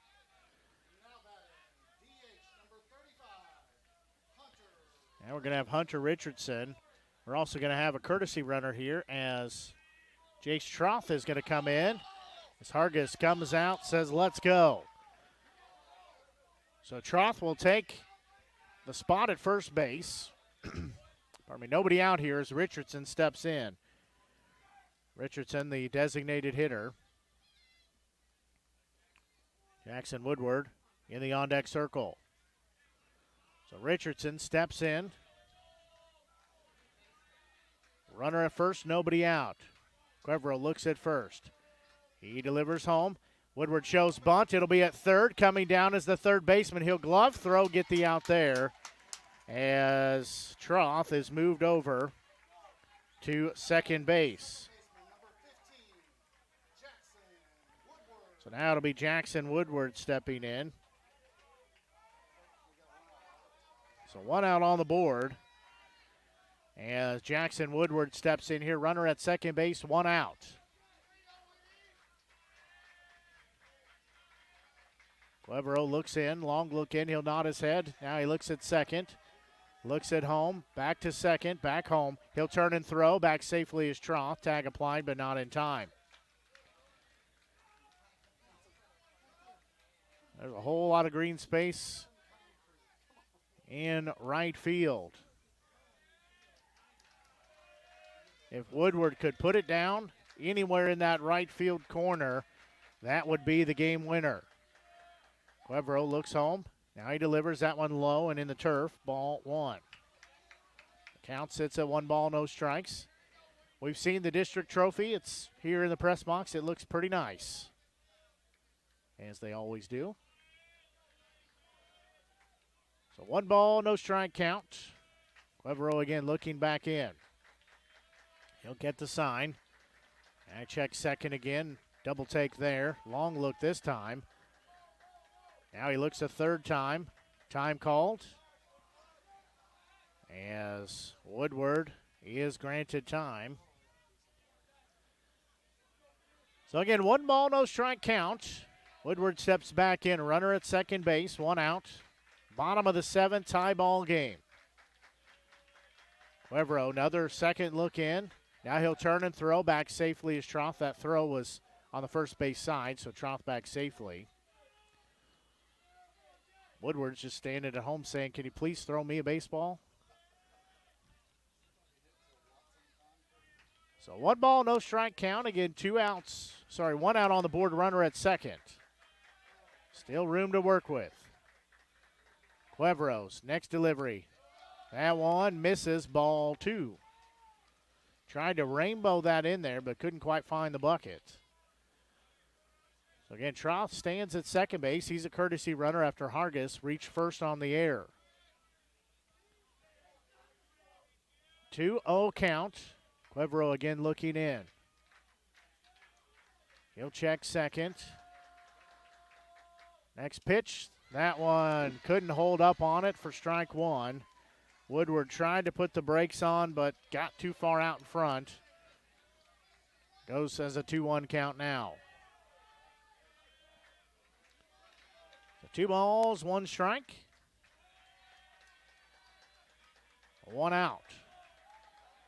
And we're going to have Hunter Richardson. We're also going to have a courtesy runner here as Jace Troth is going to come in. As Hargis comes out, says, let's go. So Troth will take the spot at first base. Pardon me, nobody out here as Richardson steps in. Richardson, the designated hitter. Jackson Woodward in the on-deck circle. So Richardson steps in. Runner at first, nobody out. Quevro looks at first. He delivers home. Woodward shows bunt. It'll be at third. Coming down as the third baseman. He'll glove throw, get the out there. As Troth is moved over to second base. So now it'll be Jackson Woodward stepping in. So one out on the board. As Jackson Woodward steps in here, runner at second base, one out. Quevro looks in, long look in, he'll nod his head. Now he looks at second, looks at home, back to second, back home. He'll turn and throw, back safely as Troth. Tag applied, but not in time. There's a whole lot of green space in right field. If Woodward could put it down anywhere in that right field corner, that would be the game winner. Quevro looks home. Now he delivers that one low and in the turf. Ball one. The count sits at 1 ball, no strikes. We've seen the district trophy. It's here in the press box. It looks pretty nice, as they always do. So 1 ball, no strike count. Quevro again looking back in. He'll get the sign. I check second again. Double take there. Long look this time. Now he looks a third time. Time called. As Woodward is granted time. So again, 1 ball, no strike count. Woodward steps back in. Runner at second base, 1 out. Bottom of the 7th, tie ball game. Cuevro, another second look in. Now he'll turn and throw back safely as Troth. That throw was on the first base side, so Troth back safely. Woodward's just standing at home saying, can you please throw me a baseball? So 1 ball, no strike count. Again, 2 outs. Sorry, 1 out on the board, runner at second. Still room to work with. Cuevro's next delivery. That one misses, ball 2. Tried to rainbow that in there, but couldn't quite find the bucket. So again, Troth stands at second base. He's a courtesy runner after Hargis reached first on the air. 2-0 count. Cuevro again looking in. He'll check second. Next pitch, that one couldn't hold up on it for strike 1. Woodward tried to put the brakes on, but got too far out in front. Goes as a 2-1 count now. So 2 balls, 1 strike. 1 out.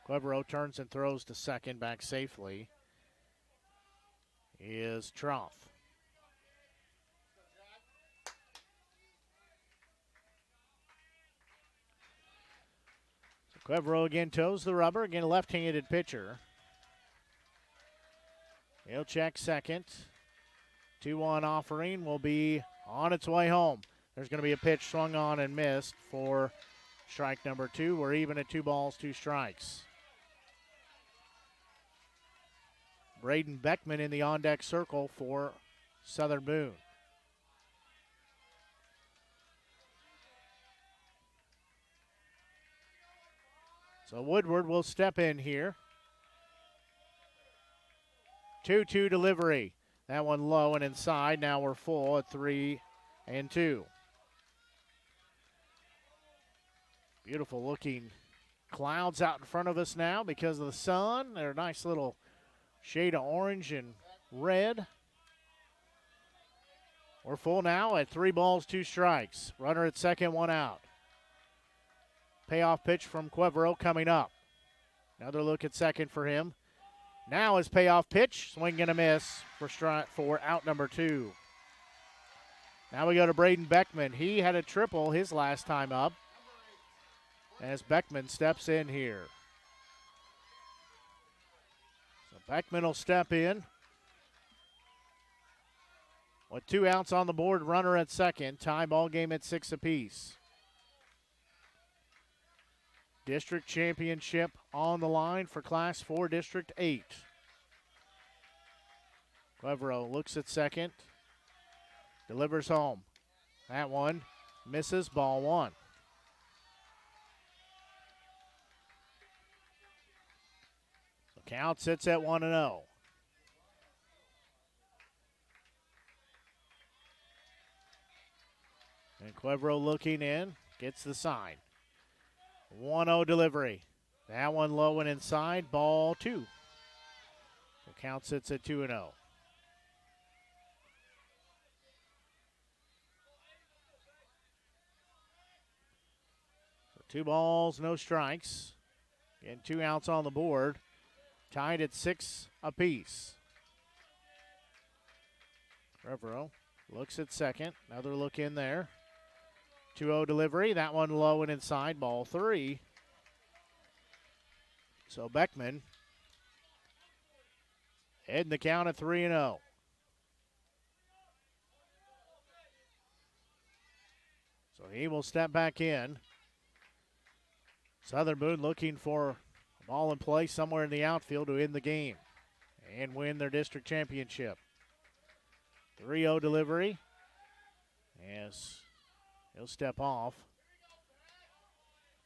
Cuevro turns and throws to second, back safely is Troth. So Cuevro again toes the rubber, again a left-handed pitcher. He'll check second. 2-1 offering will be on its way home. There's going to be a pitch swung on and missed for strike number 2. We're even at 2 balls, 2 strikes. Braden Beckman in the on-deck circle for Southern Boone. So Woodward will step in here. 2-2 delivery. That one low and inside. Now we're full at 3-2. Beautiful looking clouds out in front of us now because of the sun. They're a nice little shade of orange and red. We're full now at 3 balls, 2 strikes. Runner at second, 1 out. Payoff pitch from Cuevro coming up. Another look at second for him. Now his payoff pitch, swing and a miss for out number 2. Now we go to Braden Beckman. He had a triple his last time up as Beckman steps in here. So Beckman will step in. With 2 outs on the board, runner at second. Tie ball game at 6 apiece. District championship on the line for Class 4 District 8. Cuevro looks at second. Delivers home. That one misses, ball 1. The count sits at 1-0. And Cuevro looking in, gets the sign. 1-0 delivery. That one low and inside, ball 2. The count sits at 2-0. So 2 balls, no strikes. Again, 2 outs on the board. Tied at 6 apiece. Cuevro looks at second. Another look in there. 2-0 delivery. That one low and inside, ball 3. So Beckman heading the count at 3-0. So he will step back in. Southern Boone looking for a ball in play somewhere in the outfield to end the game and win their district championship. 3-0 delivery. Yes. He'll step off.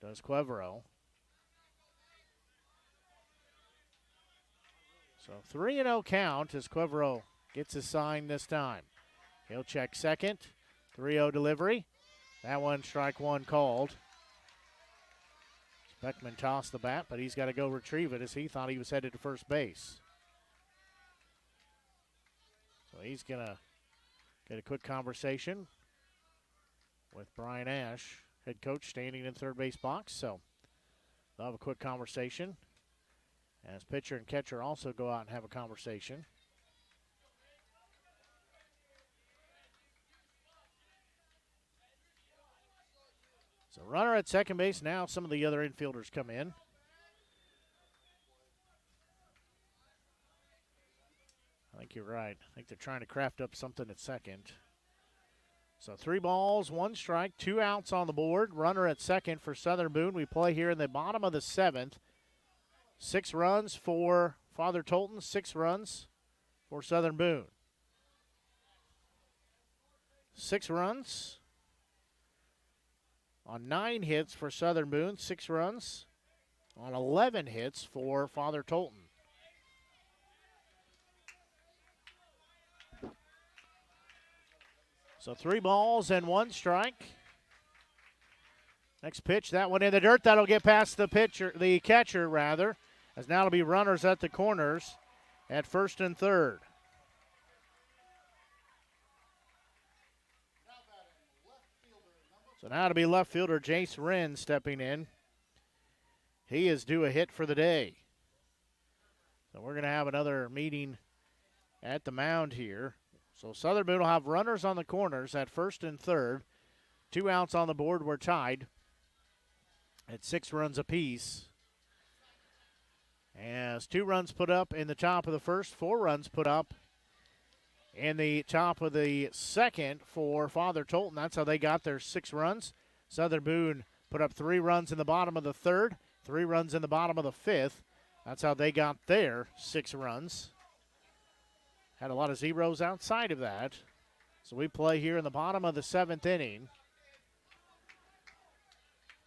Does Cuevro. So 3-0 count as Quivereau gets his sign this time. He'll check second. 3-0 delivery. That one, strike one called. Beckman tossed the bat, but he's got to go retrieve it as he thought he was headed to first base. So he's going to get a quick conversation with Brian Ash, head coach, standing in third base box. So they'll have a quick conversation as pitcher and catcher also go out and have a conversation. So runner at second base. Now some of the other infielders come in. I think you're right. I think they're trying to craft up something at second. So 3 balls, 1 strike, 2 outs on the board. Runner at second for Southern Boone. We play here in the bottom of the 7th. 6 runs for Father Tolton, 6 runs for Southern Boone. 6 runs on 9 hits for Southern Boone, 6 runs on 11 hits for Father Tolton. So 3 balls and 1 strike. Next pitch, that one in the dirt. That'll get past the catcher, as now it'll be runners at the corners at first and third. So now it'll be left fielder Jace Wren stepping in. He is due a hit for the day. So we're going to have another meeting at the mound here. So Southern Boone will have runners on the corners at first and third. 2 outs on the board. We're tied at 6 runs apiece. As 2 runs put up in the top of the first, 4 runs put up in the top of the second for Father Tolton. That's how they got their 6 runs. Southern Boone put up 3 runs in the bottom of the third, 3 runs in the bottom of the fifth. That's how they got their 6 runs. Had a lot of zeros outside of that. So we play here in the bottom of the 7th inning.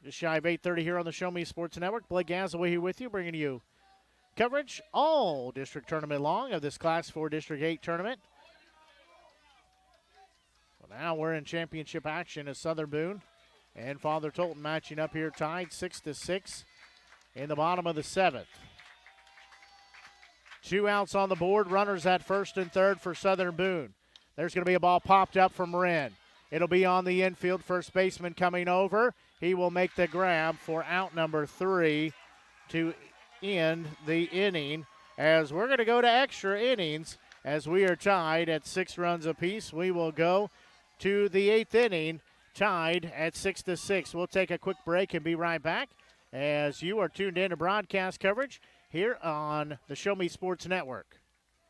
Just shy of 8:30 here on the Show Me Sports Network. Blake Gazaway here with you, bringing you coverage all district tournament long of this Class 4 District 8 tournament. Well, now we're in championship action as Southern Boone and Father Tolton matching up here, tied 6-6 in the bottom of the 7th. 2 outs on the board, runners at first and third for Southern Boone. There's going to be a ball popped up from Wren. It'll be on the infield, first baseman coming over. He will make the grab for out number 3 to end the inning, as we're going to go to extra innings as we are tied at 6 runs apiece. We will go to the 8th inning, tied at 6-6. We'll take a quick break and be right back as you are tuned in to broadcast coverage here on the Show Me Sports Network.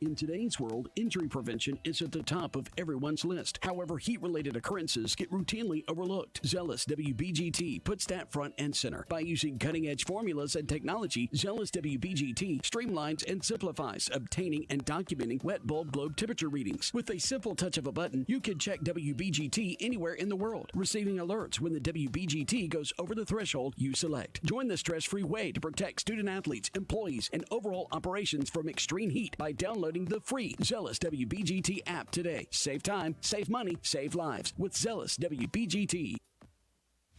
In today's world, injury prevention is at the top of everyone's list. However, heat-related occurrences get routinely overlooked. Zealous WBGT puts that front and center. By using cutting-edge formulas and technology, Zealous WBGT streamlines and simplifies obtaining and documenting wet bulb globe temperature readings. With a simple touch of a button, you can check WBGT anywhere in the world, receiving alerts when the WBGT goes over the threshold you select. Join the stress-free way to protect student-athletes, employees, and overall operations from extreme heat by downloading the free Zealous WBGT app today. Save time, save money, save lives with Zealous WBGT.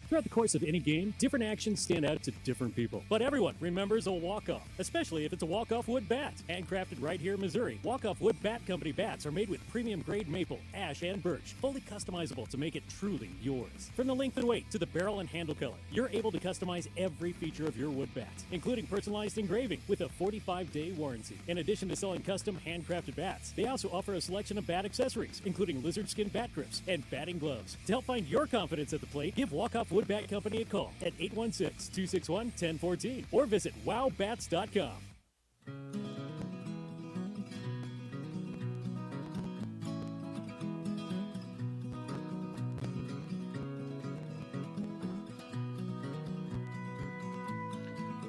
Throughout the course of any game, different actions stand out to different people. But everyone remembers a walk-off, especially if it's a walk-off wood bat. Handcrafted right here in Missouri, Walk-Off Wood Bat Company bats are made with premium-grade maple, ash, and birch, fully customizable to make it truly yours. From the length and weight to the barrel and handle color, you're able to customize every feature of your wood bat, including personalized engraving with a 45-day warranty. In addition to selling custom handcrafted bats, they also offer a selection of bat accessories, including lizard skin bat grips and batting gloves. To help find your confidence at the plate, give Walk-Off Wood Bat Company a call at 816-261-1014 or visit wowbats.com.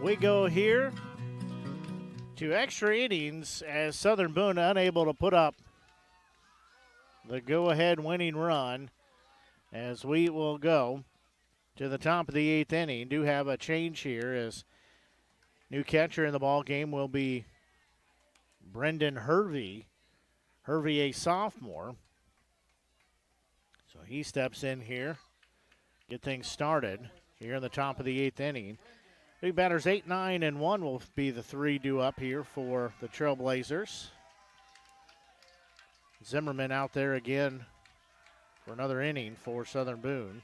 We go here to extra innings as Southern Boone unable to put up the go-ahead winning run, as we will go to the top of the 8th inning. Do have a change here as new catcher in the ball game will be Brendan Hervey. Hervey, a sophomore. So he steps in here, get things started here in the top of the 8th inning. Big batters 8, 9, and 1 will be the 3 due up here for the Trailblazers. Zimmerman out there again for another inning for Southern Boone.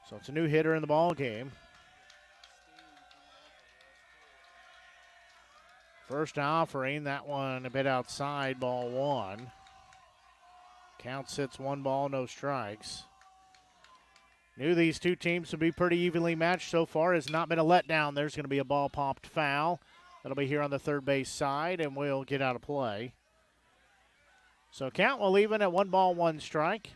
So it's a new hitter in the ball game. First offering, that one a bit outside, ball 1. Count sits 1 ball, no strikes. Knew these two teams would be pretty evenly matched so far. Has not been a letdown. There's going to be a ball popped foul. That'll be here on the third base side, and we'll get out of play. So count will even at 1 ball, 1 strike.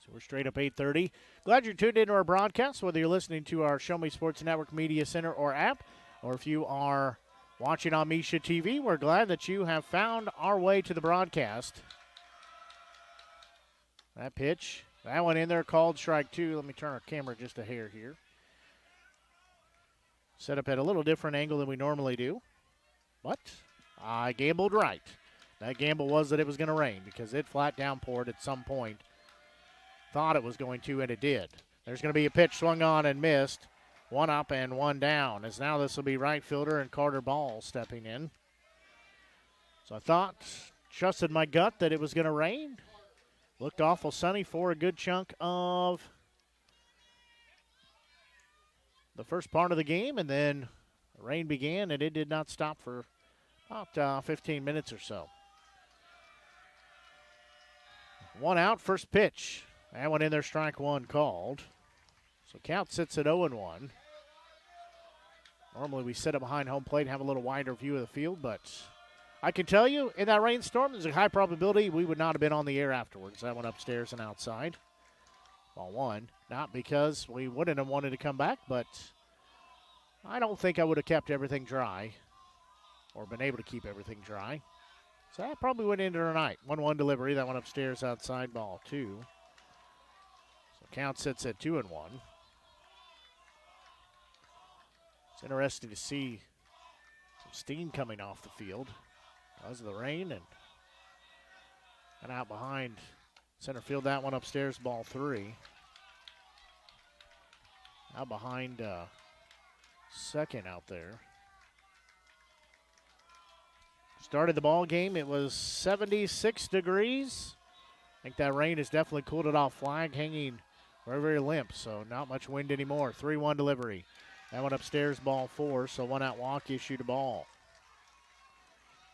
So we're straight up 8:30. Glad you're tuned into our broadcast, whether you're listening to our Show Me Sports Network Media Center or app, or if you are watching on Misha TV, we're glad that you have found our way to the broadcast. That pitch, that one in there, called strike 2. Let me turn our camera just a hair here. Set up at a little different angle than we normally do, but I gambled right. That gamble was that it was going to rain because it flat downpoured at some point. Thought it was going to, and it did. There's going to be a pitch swung on and missed. 1 up and 1 down, as now this will be right fielder and Carter Ball stepping in. So I trusted my gut that it was going to rain. Looked awful sunny for a good chunk of the first part of the game, and then the rain began, and it did not stop for about 15 minutes or so. 1 out, first pitch. That one in there, strike 1 called. So count sits at 0-1. Normally we sit up behind home plate and have a little wider view of the field, but I can tell you, in that rainstorm, there's a high probability we would not have been on the air afterwards. That went upstairs and outside. Ball 1. Not because we wouldn't have wanted to come back, but I don't think I would have kept everything dry or been able to keep everything dry. So that probably went into the night. 1-1 delivery. That one upstairs, outside, ball 2. So count sits at 2-1. It's interesting to see some steam coming off the field because of the rain, and out behind center field. That one upstairs, ball 3. Out behind second out there. Started the ball game, it was 76 degrees. I think that rain has definitely cooled it off. Flag hanging very, very limp, so not much wind anymore. 3-1 delivery. That one upstairs, ball 4, so 1 out walk, issue to ball.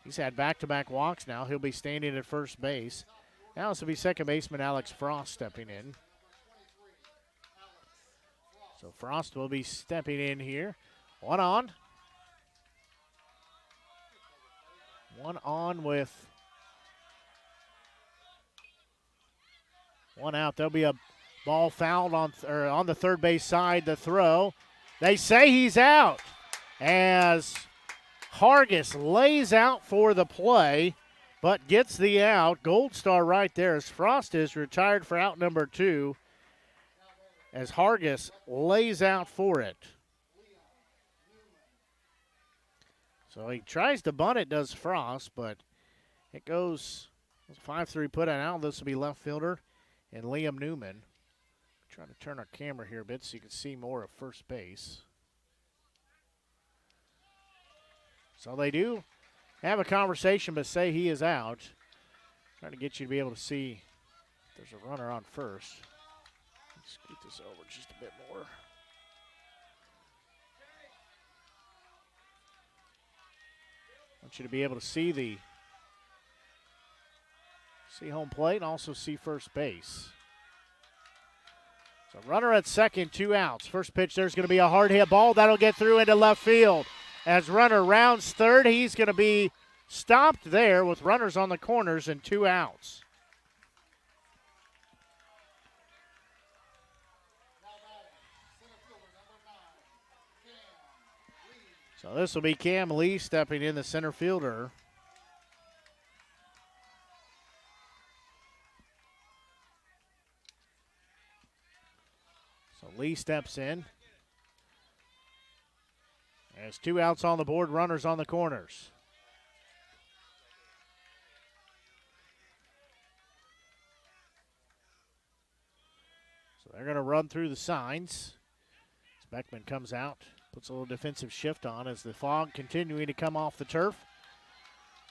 He's had back-to-back walks now. He'll be standing at first base. Now this will be second baseman Alex Frost stepping in. So Frost will be stepping in here. 1 on. 1 on with 1 out. There'll be a ball fouled on the third base side. The throw. They say he's out as Hargis lays out for the play, but gets the out. Gold star right there as Frost is retired for out number 2 as Hargis lays out for it. So he tries to bunt it, does Frost, but it goes 5-3 put out. This will be left fielder and Liam Newman. Trying to turn our camera here a bit so you can see more of first base. So they do have a conversation, but say he is out. Trying to get you to be able to see if there's a runner on first. Let's scoot this over just a bit more. Want you to be able to see home plate and also see first base. So runner at second, 2 outs. First pitch, there's going to be a hard hit ball. That'll get through into left field. As runner rounds third, he's going to be stopped there with runners on the corners and 2 outs. So this will be Cam Lee stepping in, the center fielder. So Lee steps in. There's 2 outs on the board, runners on the corners. So they're going to run through the signs. Beckman comes out, puts a little defensive shift on as the fog continuing to come off the turf.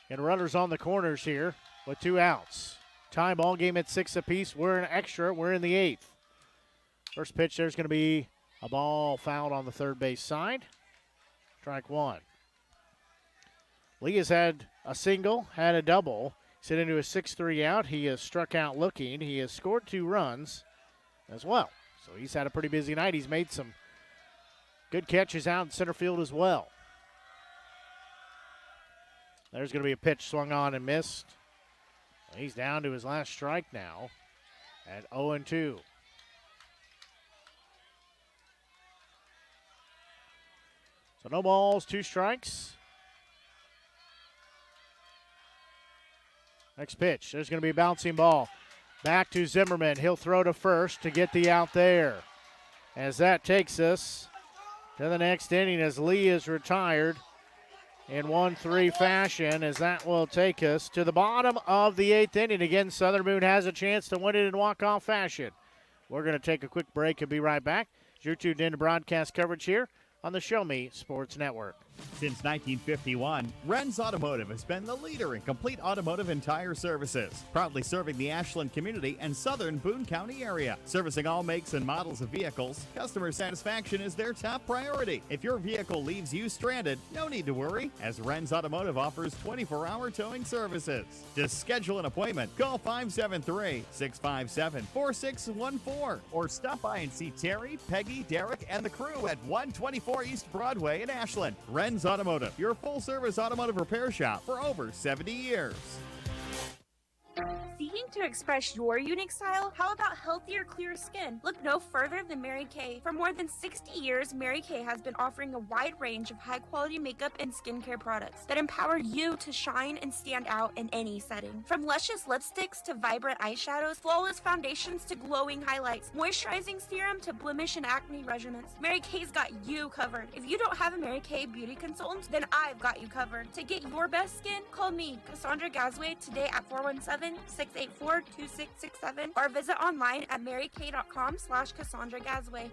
And runners on the corners here with 2 outs. Tie ball game at 6 apiece. We're in extra. We're in the 8th. First pitch, there's going to be a ball fouled on the third base side. Strike 1. Lee has had a single, had a double. He's hit into a 6-3 out. He has struck out looking. He has scored 2 runs as well. So he's had a pretty busy night. He's made some good catches out in center field as well. There's going to be a pitch swung on and missed. He's down to his last strike now at 0-2. So no balls, 2 strikes. Next pitch, there's going to be a bouncing ball. Back to Zimmerman. He'll throw to first to get the out there. As that takes us to the next inning as Lee is retired in 1-3 fashion, as that will take us to the bottom of the 8th inning. Again, Southern Boone has a chance to win it in walk-off fashion. We're going to take a quick break and be right back. You're tuned in to broadcast coverage here on the Show Me Sports Network. Since 1951, Ren's Automotive has been the leader in complete automotive and tire services, proudly serving the Ashland community and southern Boone County area. Servicing all makes and models of vehicles, customer satisfaction is their top priority. If your vehicle leaves you stranded, no need to worry, as Ren's Automotive offers 24-hour towing services. To schedule an appointment, call 573-657-4614 or stop by and see Terry, Peggy, Derek, and the crew at 124 East Broadway in Ashland. Ren's Automotive, your full-service automotive repair shop for over 70 years. Seeking to express your unique style? How about healthier, clear skin? Look no further than Mary Kay. For more than 60 years, Mary Kay has been offering a wide range of high-quality makeup and skincare products that empower you to shine and stand out in any setting. From luscious lipsticks to vibrant eyeshadows, flawless foundations to glowing highlights, moisturizing serum to blemish and acne regimens, Mary Kay's got you covered. If you don't have a Mary Kay beauty consultant, then I've got you covered. To get your best skin, call me, Cassandra Gazway, today at 417-684-2667 or visit online at marykay.com/Cassandra Gazway.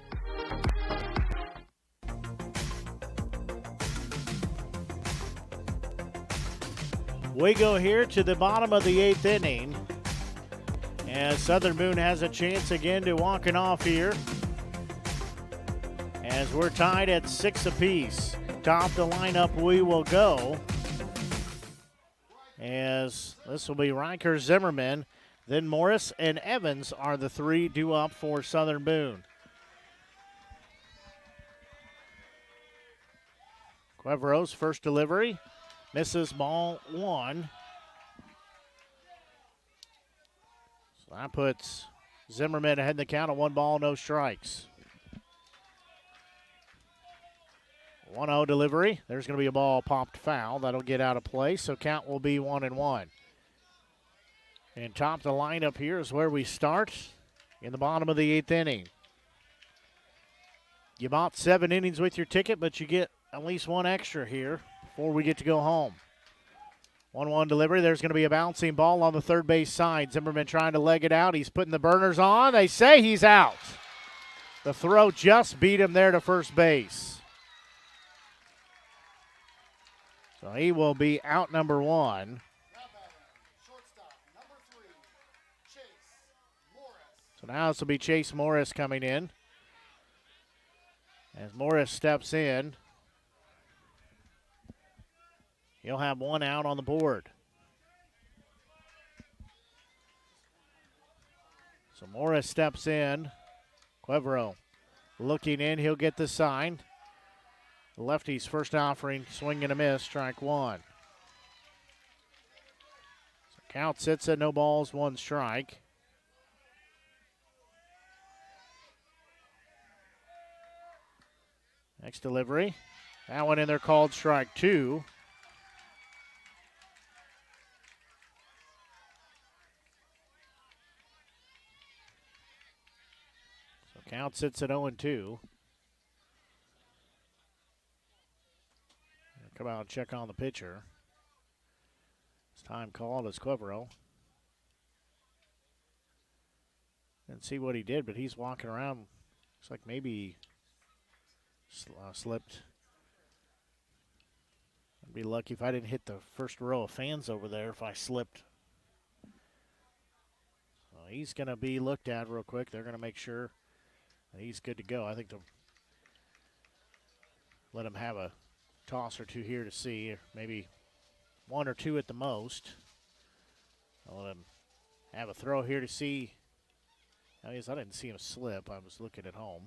We go here to the bottom of the 8th inning. As Southern Boone has a chance again to walk it off here. As we're tied at 6 apiece. Top the lineup we will go. As this will be Riker, Zimmerman, then Morris and Evans are the 3 due up for Southern Boone. Cuevro's first delivery, misses ball 1. So that puts Zimmerman ahead in the count of 1 ball, no strikes. 1-0 delivery. There's going to be a ball popped foul. That'll get out of play, so count will be 1-1. And top the lineup here is where we start in the bottom of the 8th inning. You bought 7 innings with your ticket, but you get at least 1 extra here before we get to go home. 1-1 delivery. There's going to be a bouncing ball on the third base side. Zimmerman trying to leg it out. He's putting the burners on. They say he's out. The throw just beat him there to first base. So he will be out number 1. So now this will be Chase Morris coming in. As Morris steps in, he'll have 1 out on the board. So Morris steps in. Cuevro looking in, he'll get the sign. The lefty's first offering, swing and a miss, strike 1. So count sits at no balls, 1 strike. Next delivery. That one in there called strike 2. So count sits at 0-2. come out and check on the pitcher. It's time called as Quevero. And see what he did, but he's walking around. Looks like maybe slipped. I'd be lucky if I didn't hit the first row of fans over there if I slipped. So he's going to be looked at real quick. They're going to make sure that he's good to go. I think they'll let him have a toss or two here to see, or maybe one or two at the most. I'll let him have a throw here to see. I didn't see him slip. I was looking at home.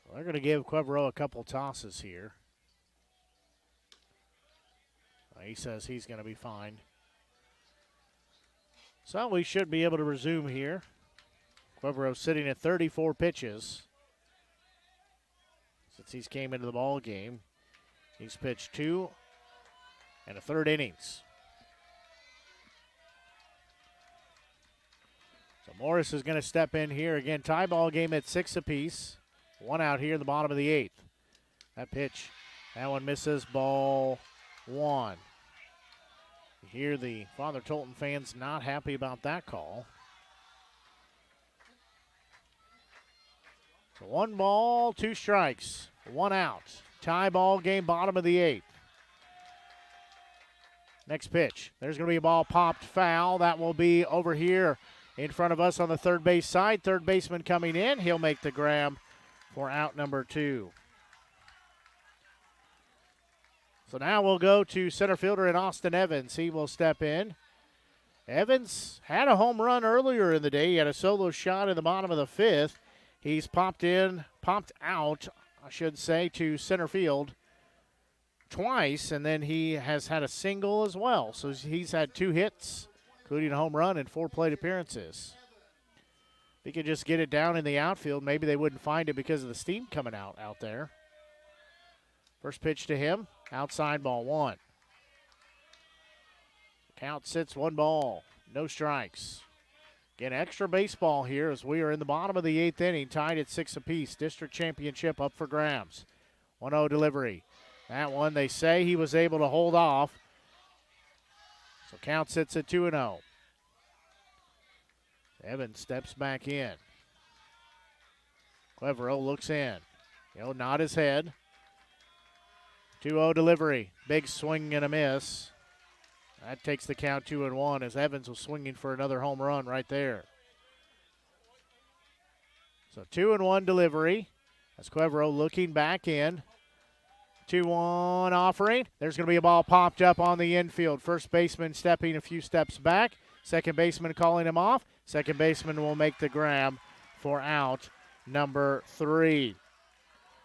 Well, they're going to give Quevero a couple tosses here. He says he's going to be fine. So we should be able to resume here. Quevero sitting at 34 pitches since he's came into the ball game. He's pitched 2 1/3 innings. So Morris is going to step in here again. Tie ball game at 6 apiece. 1 out here in the bottom of the 8th. That pitch, that one misses, ball 1. You hear the Father Tolton fans not happy about that call. So 1 ball, 2 strikes, 1 out. Tie ball game, bottom of the 8th. Next pitch. There's going to be a ball popped foul. That will be over here in front of us on the third base side. Third baseman coming in. He'll make the grab for out number 2. So now we'll go to center fielder in Austin Evans. He will step in. Evans had a home run earlier in the day. He had a solo shot in the bottom of the 5th. He's popped out, I should say, to center field twice, and then he has had a single as well. So he's had 2 hits, including a home run and 4 plate appearances. If he could just get it down in the outfield, maybe they wouldn't find it because of the steam coming out there. First pitch to him, outside, ball 1. Count sits 1 ball, no strikes. Again, extra baseball here as we are in the bottom of the 8th inning, tied at 6 apiece. District championship up for grabs. 1-0 delivery. That one, they say he was able to hold off. So count sits at 2-0. Evans steps back in. Quevero looks in. He'll nod his head. 2-0 delivery. Big swing and a miss. That takes the count 2-1 as Evans was swinging for another home run right there. So 2-1 delivery as Quevero looking back in. 2-1 offering. There's going to be a ball popped up on the infield. First baseman stepping a few steps back. Second baseman calling him off. Second baseman will make the grab for out number 3.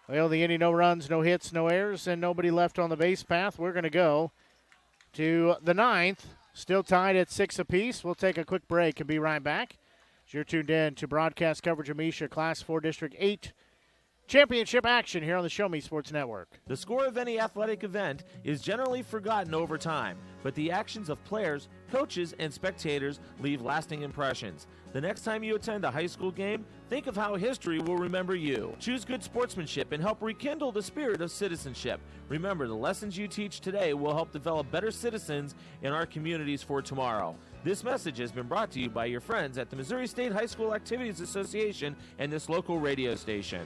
Well, the inning, no runs, no hits, no errors, and nobody left on the base path. We're going to go to the 9th. Still tied at 6 apiece. We'll take a quick break and be right back. As you're tuned in to broadcast coverage of Misha Class 4 District 8 championship action here on the Show Me Sports Network. The score of any athletic event is generally forgotten over time, but the actions of players, coaches, and spectators leave lasting impressions. The next time you attend a high school game, think of how history will remember you. Choose good sportsmanship and help rekindle the spirit of citizenship. Remember, the lessons you teach today will help develop better citizens in our communities for tomorrow. This message has been brought to you by your friends at the Missouri State High School Activities Association and this local radio station.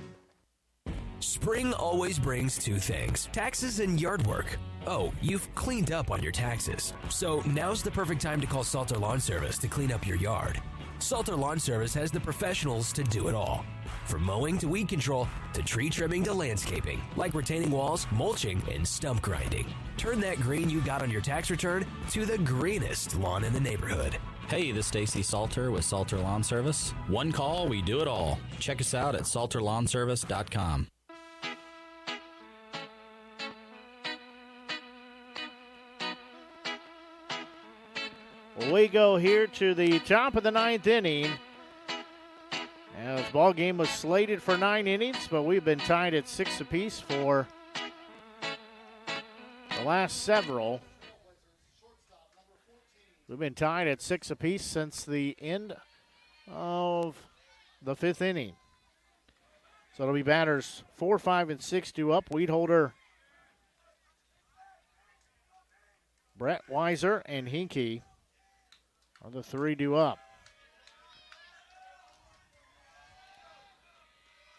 Spring always brings 2 things, taxes and yard work. Oh, you've cleaned up on your taxes. So now's the perfect time to call Salter Lawn Service to clean up your yard. Salter Lawn Service has the professionals to do it all. From mowing to weed control to tree trimming to landscaping, like retaining walls, mulching, and stump grinding. Turn that green you got on your tax return to the greenest lawn in the neighborhood. Hey, this is Stacy Salter with Salter Lawn Service. One call, we do it all. Check us out at salterlawnservice.com. We go here to the top of the 9th inning. Now, this ball game was slated for 9 innings, but we've been tied at 6 apiece for the last several. We've been tied at 6 apiece since the end of the 5th inning. So it'll be batters 4, 5, and 6 due up. Weedholder, Brett Weiser, and Hinkie are the 3 due up.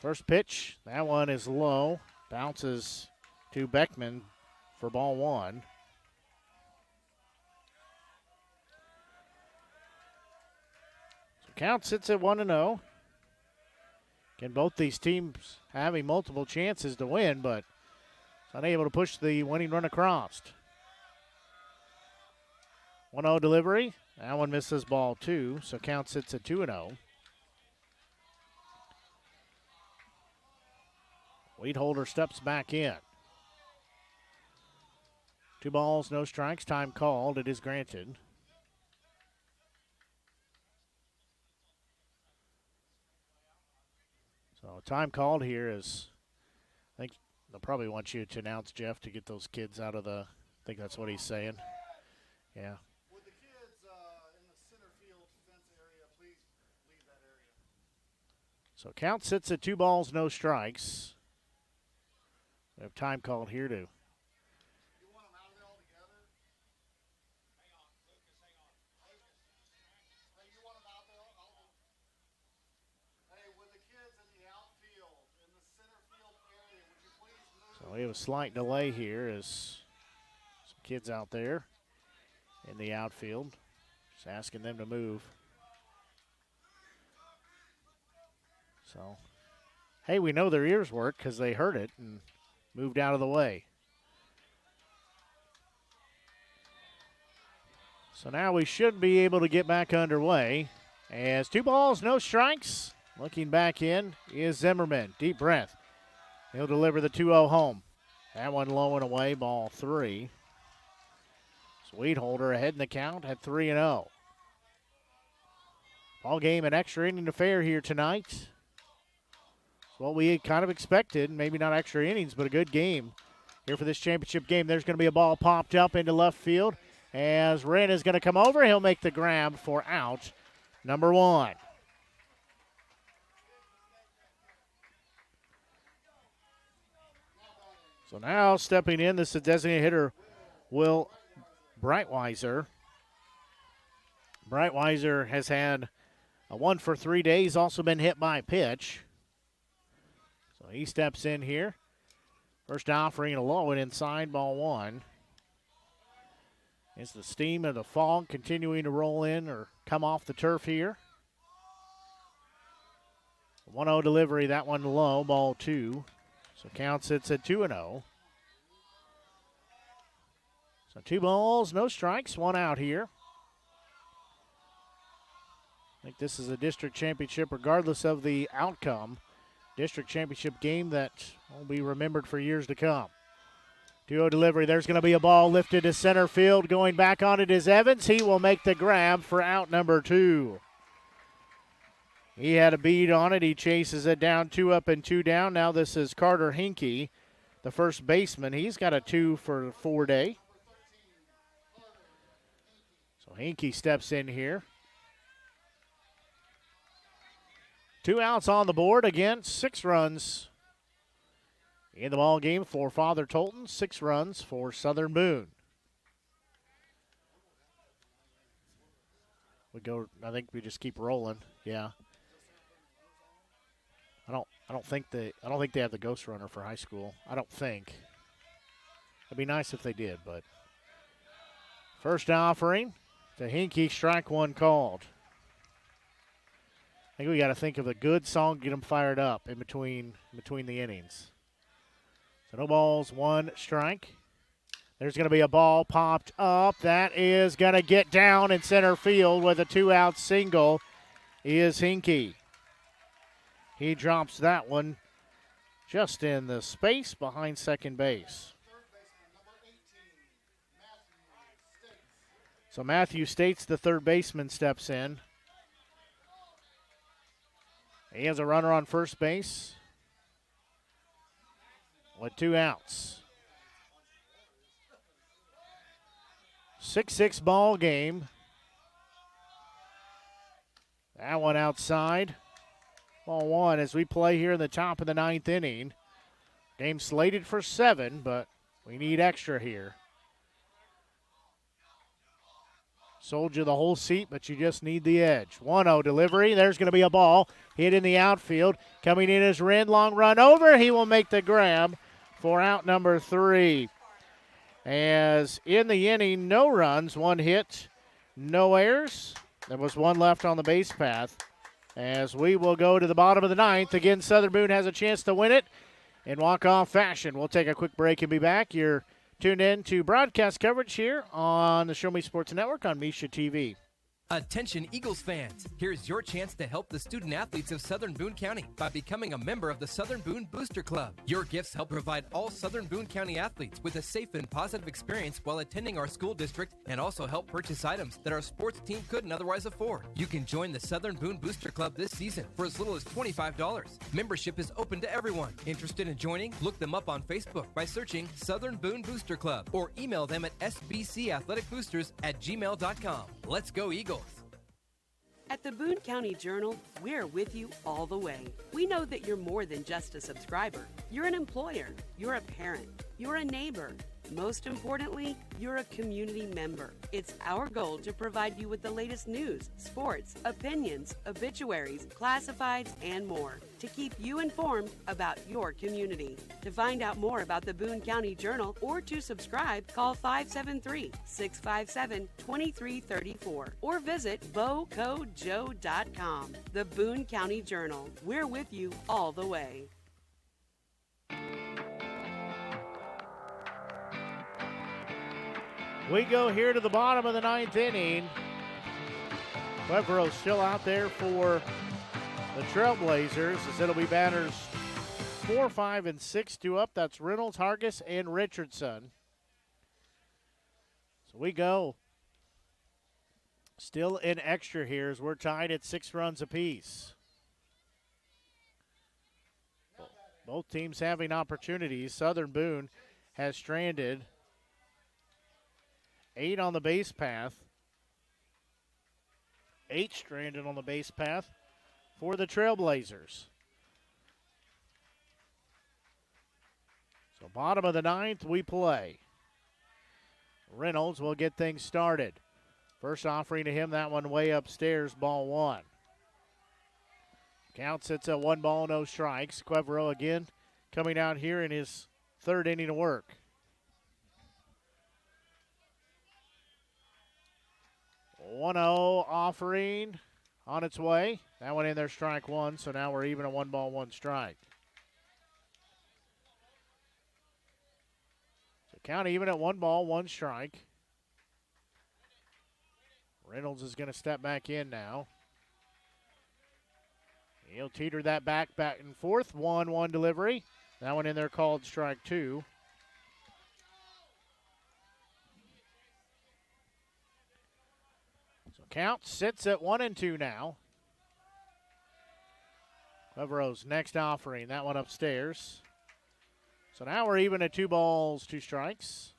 First pitch, that one is low. Bounces to Beckman for ball 1. So count sits at 1-0. Again, both these teams having multiple chances to win, but unable to push the winning run across. 1-0 delivery. That one misses ball 2, so count sits at 2-0. Weedholder steps back in. 2 balls, no strikes. Time called. It is granted. So time called here is, I think they'll probably want you to announce, Jeff, to get those kids out of the, I think that's what he's saying. Yeah. Would the kids in the center field fence area please leave that area? So count sits at 2 balls, no strikes. We have time called here to. So we have a slight delay here as some kids out there in the outfield. Just asking them to move. So, hey, we know their ears work because they heard it and moved out of the way. So now we should be able to get back underway. As 2 balls, no strikes. Looking back in is Zimmerman. Deep breath. He'll deliver the 2-0 home. That one low and away, ball 3. Weedholder ahead in the count at 3-0. Ball game, an extra inning affair here tonight. It's what we kind of expected. Maybe not extra innings, but a good game here for this championship game. There's going to be a ball popped up into left field as Wren is going to come over. He'll make the grab for out number 1. So now stepping in, this is designated hitter, Will Breitweiser. Breitweiser has had a 1 for 3 days, also been hit by a pitch. So he steps in here. First offering a low and inside, ball 1. It's the steam of the fog continuing to roll in or come off the turf here. 1-0 delivery, that one low, ball 2. So count sits at 2-0. So 2 balls, no strikes, 1 out here. I think this is a district championship regardless of the outcome. District championship game that will be remembered for years to come. 2-0 delivery. There's going to be a ball lifted to center field. Going back on it is Evans. He will make the grab for out number 2. He had a bead on it. He chases it down, 2 up and 2 down. Now this is Carter Hinkie, the first baseman. He's got a 2 for 4 day. So Hinkie steps in here. 2 outs on the board. Again, 6 runs in the ball game for Father Tolton. 6 runs for Southern Boone. I think we just keep rolling. Yeah. I don't think they have the ghost runner for high school. I don't think. It'd be nice if they did, but first offering to Hinkie, strike 1 called. I think we got to think of a good song, get them fired up in between the innings. So no balls, 1 strike. There's going to be a ball popped up. That is going to get down in center field with a 2-out single is Hinkie. He drops that one just in the space behind second base. So Matthew States, the third baseman, steps in. He has a runner on first base with 2 outs. 6-6 ball game. That one outside. Ball one as we play here in the top of the 9th inning. Game slated for 7, but we need extra here. Sold you the whole seat, but you just need the edge. 1-0 delivery. There's going to be a ball hit in the outfield. Coming in is Wren. Long run over. He will make the grab for out number 3. As in the inning, no runs, 1 hit, no errors. There was 1 left on the base path. As we will go to the bottom of the 9th. Again, Southern Boone has a chance to win it in walk-off fashion. We'll take a quick break and be back. You're tuned in to broadcast coverage here on the Show Me Sports Network on Misha TV. Attention Eagles fans, here's your chance to help the student athletes of Southern Boone County by becoming a member of the Southern Boone Booster Club. Your gifts help provide all Southern Boone County athletes with a safe and positive experience while attending our school district, and also help purchase items that our sports team couldn't otherwise afford. You can join the Southern Boone Booster Club this season for as little as $25. Membership is open to everyone. Interested in joining? Look them up on Facebook by searching Southern Boone Booster Club or email them at sbcathleticboosters@gmail.com. Let's go Eagles! At the Boone County Journal, we're with you all the way. We know that you're more than just a subscriber. You're an employer, you're a parent, you're a neighbor. Most importantly, you're a community member. It's our goal to provide you with the latest news, sports, opinions, obituaries, classifieds, and more to keep you informed about your community. To find out more about the Boone County Journal or to subscribe, call 573-657-2334 or visit bocojoe.com. The Boone County Journal. We're with you all the way. We go here to the bottom of the 9th inning. Clevero's still out there for the Trailblazers as it'll be batters 4, 5, and 6 due up. That's Reynolds, Hargis, and Richardson. So we go still in extra here as we're tied at 6 runs apiece. Both teams having opportunities. Southern Boone has stranded 8 on the base path. 8 stranded on the base path for the Trailblazers. So bottom of the 9th, we play. Reynolds will get things started. First offering to him, that one way upstairs, ball 1. Count sits at 1 ball, no strikes. Quevero again coming out here in his 3rd inning of work. 1-0 offering on its way. That one in there, strike 1, so now we're even at 1 ball, 1 strike. So count even at 1 ball, 1 strike. Reynolds is going to step back in now. He'll teeter that back and forth. 1-1 delivery. That one in there called strike 2. Count sits at 1-2 now. Clevero's next offering, that one upstairs. So now we're even at 2 balls, 2 strikes.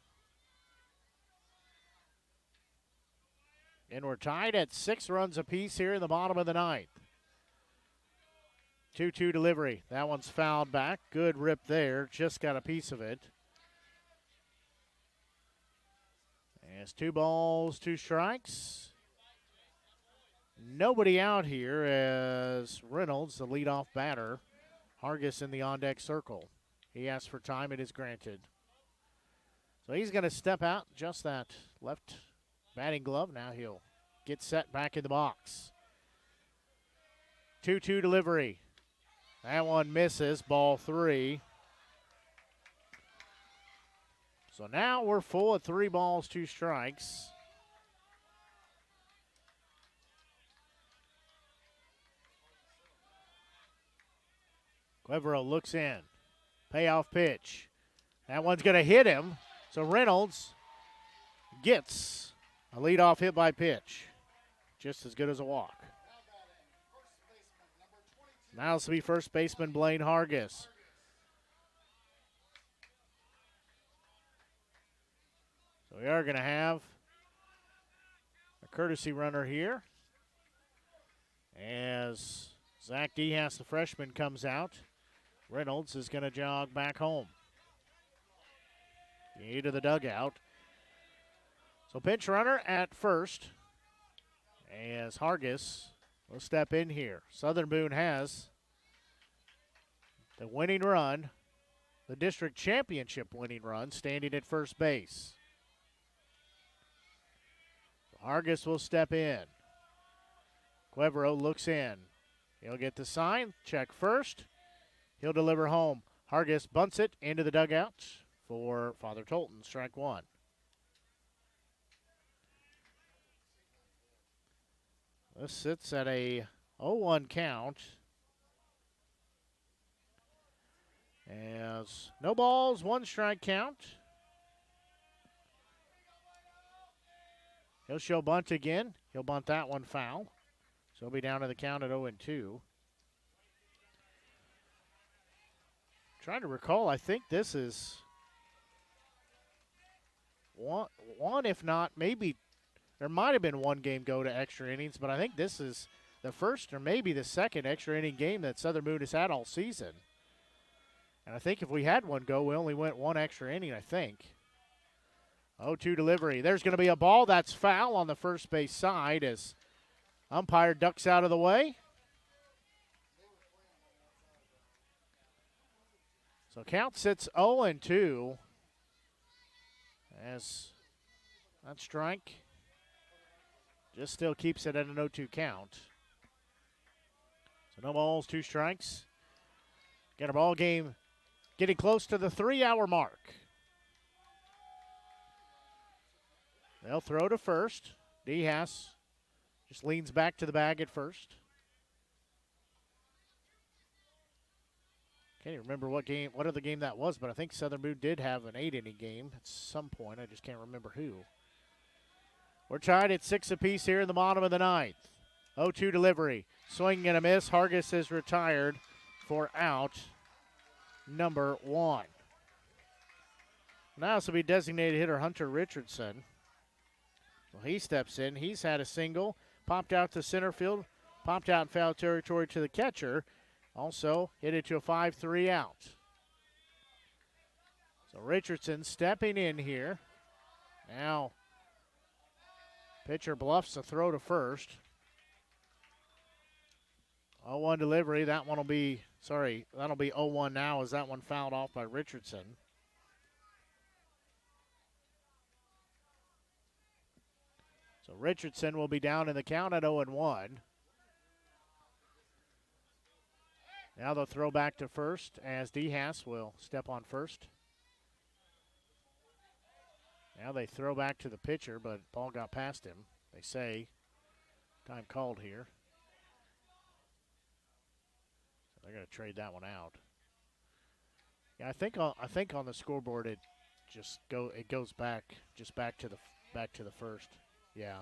And we're tied at 6 runs apiece here in the bottom of the 9th. 2-2 delivery. That one's fouled back. Good rip there. Just got a piece of it. And it's 2 balls, 2 strikes. Nobody out here as Reynolds, the leadoff batter. Hargis in the on-deck circle. He asks for time. It is granted. So he's going to step out, just that left batting glove. Now he'll get set back in the box. 2-2 delivery. That one misses, ball 3. So now we're full at 3 balls, 2 strikes. Quevero looks in. Payoff pitch. That one's going to hit him. So Reynolds gets a leadoff hit by pitch. Just as good as a walk. Now this will be first baseman Blaine Hargis. So we are going to have a courtesy runner here as Zach Dehas, the freshman, comes out. Reynolds is going to jog back home. To the dugout. So pinch runner at first as Hargis will step in here. Southern Boone has the winning run, the district championship winning run, standing at first base. Hargis will step in. Cuevero looks in. He'll get the sign, check first. He'll deliver home. Hargis bunts it into the dugout for Father Tolton, strike one. This sits at a 0-1 count. As no balls, one strike count. He'll show bunt again. He'll bunt that one foul. So he'll be down to the count at 0-2. Trying to recall, I think this is one, if not, maybe there might have been one game go to extra innings, but I think this is the first or maybe the second extra inning game that Southern Boone has had all season. And I think if we had one go, we only went one extra inning, I think. 0-2 delivery. There's going to be a ball that's foul on the first base side as umpire ducks out of the way. So count sits 0-2 as that strike just still keeps it at an 0-2 count. So no balls, two strikes. Get a ball game getting close to the 3-hour mark. They'll throw to first. Dehas just leans back to the bag at first. Can't even remember what other game that was, but I think Southern Boone did have an 8-inning game at some point. I just can't remember who. We're tied at 6 apiece here in the bottom of the ninth. 0-2 delivery. Swing and a miss. Hargis is retired for out number 1. Now this will be designated hitter Hunter Richardson. Well, he steps in. He's had a single. Popped out to center field. Popped out in foul territory to the catcher. Also hit it to a 5-3 out. So Richardson stepping in here. Now pitcher bluffs a throw to first. 0-1 delivery. That'll be 0-1 now as that one fouled off by Richardson. So Richardson will be down in the count at 0-1. Now they'll throw back to first as Dehas will step on first. Now they throw back to the pitcher, but ball got past him. They say time called here. So they're going to trade that one out. Yeah, I think on the scoreboard it goes back to the first. Yeah.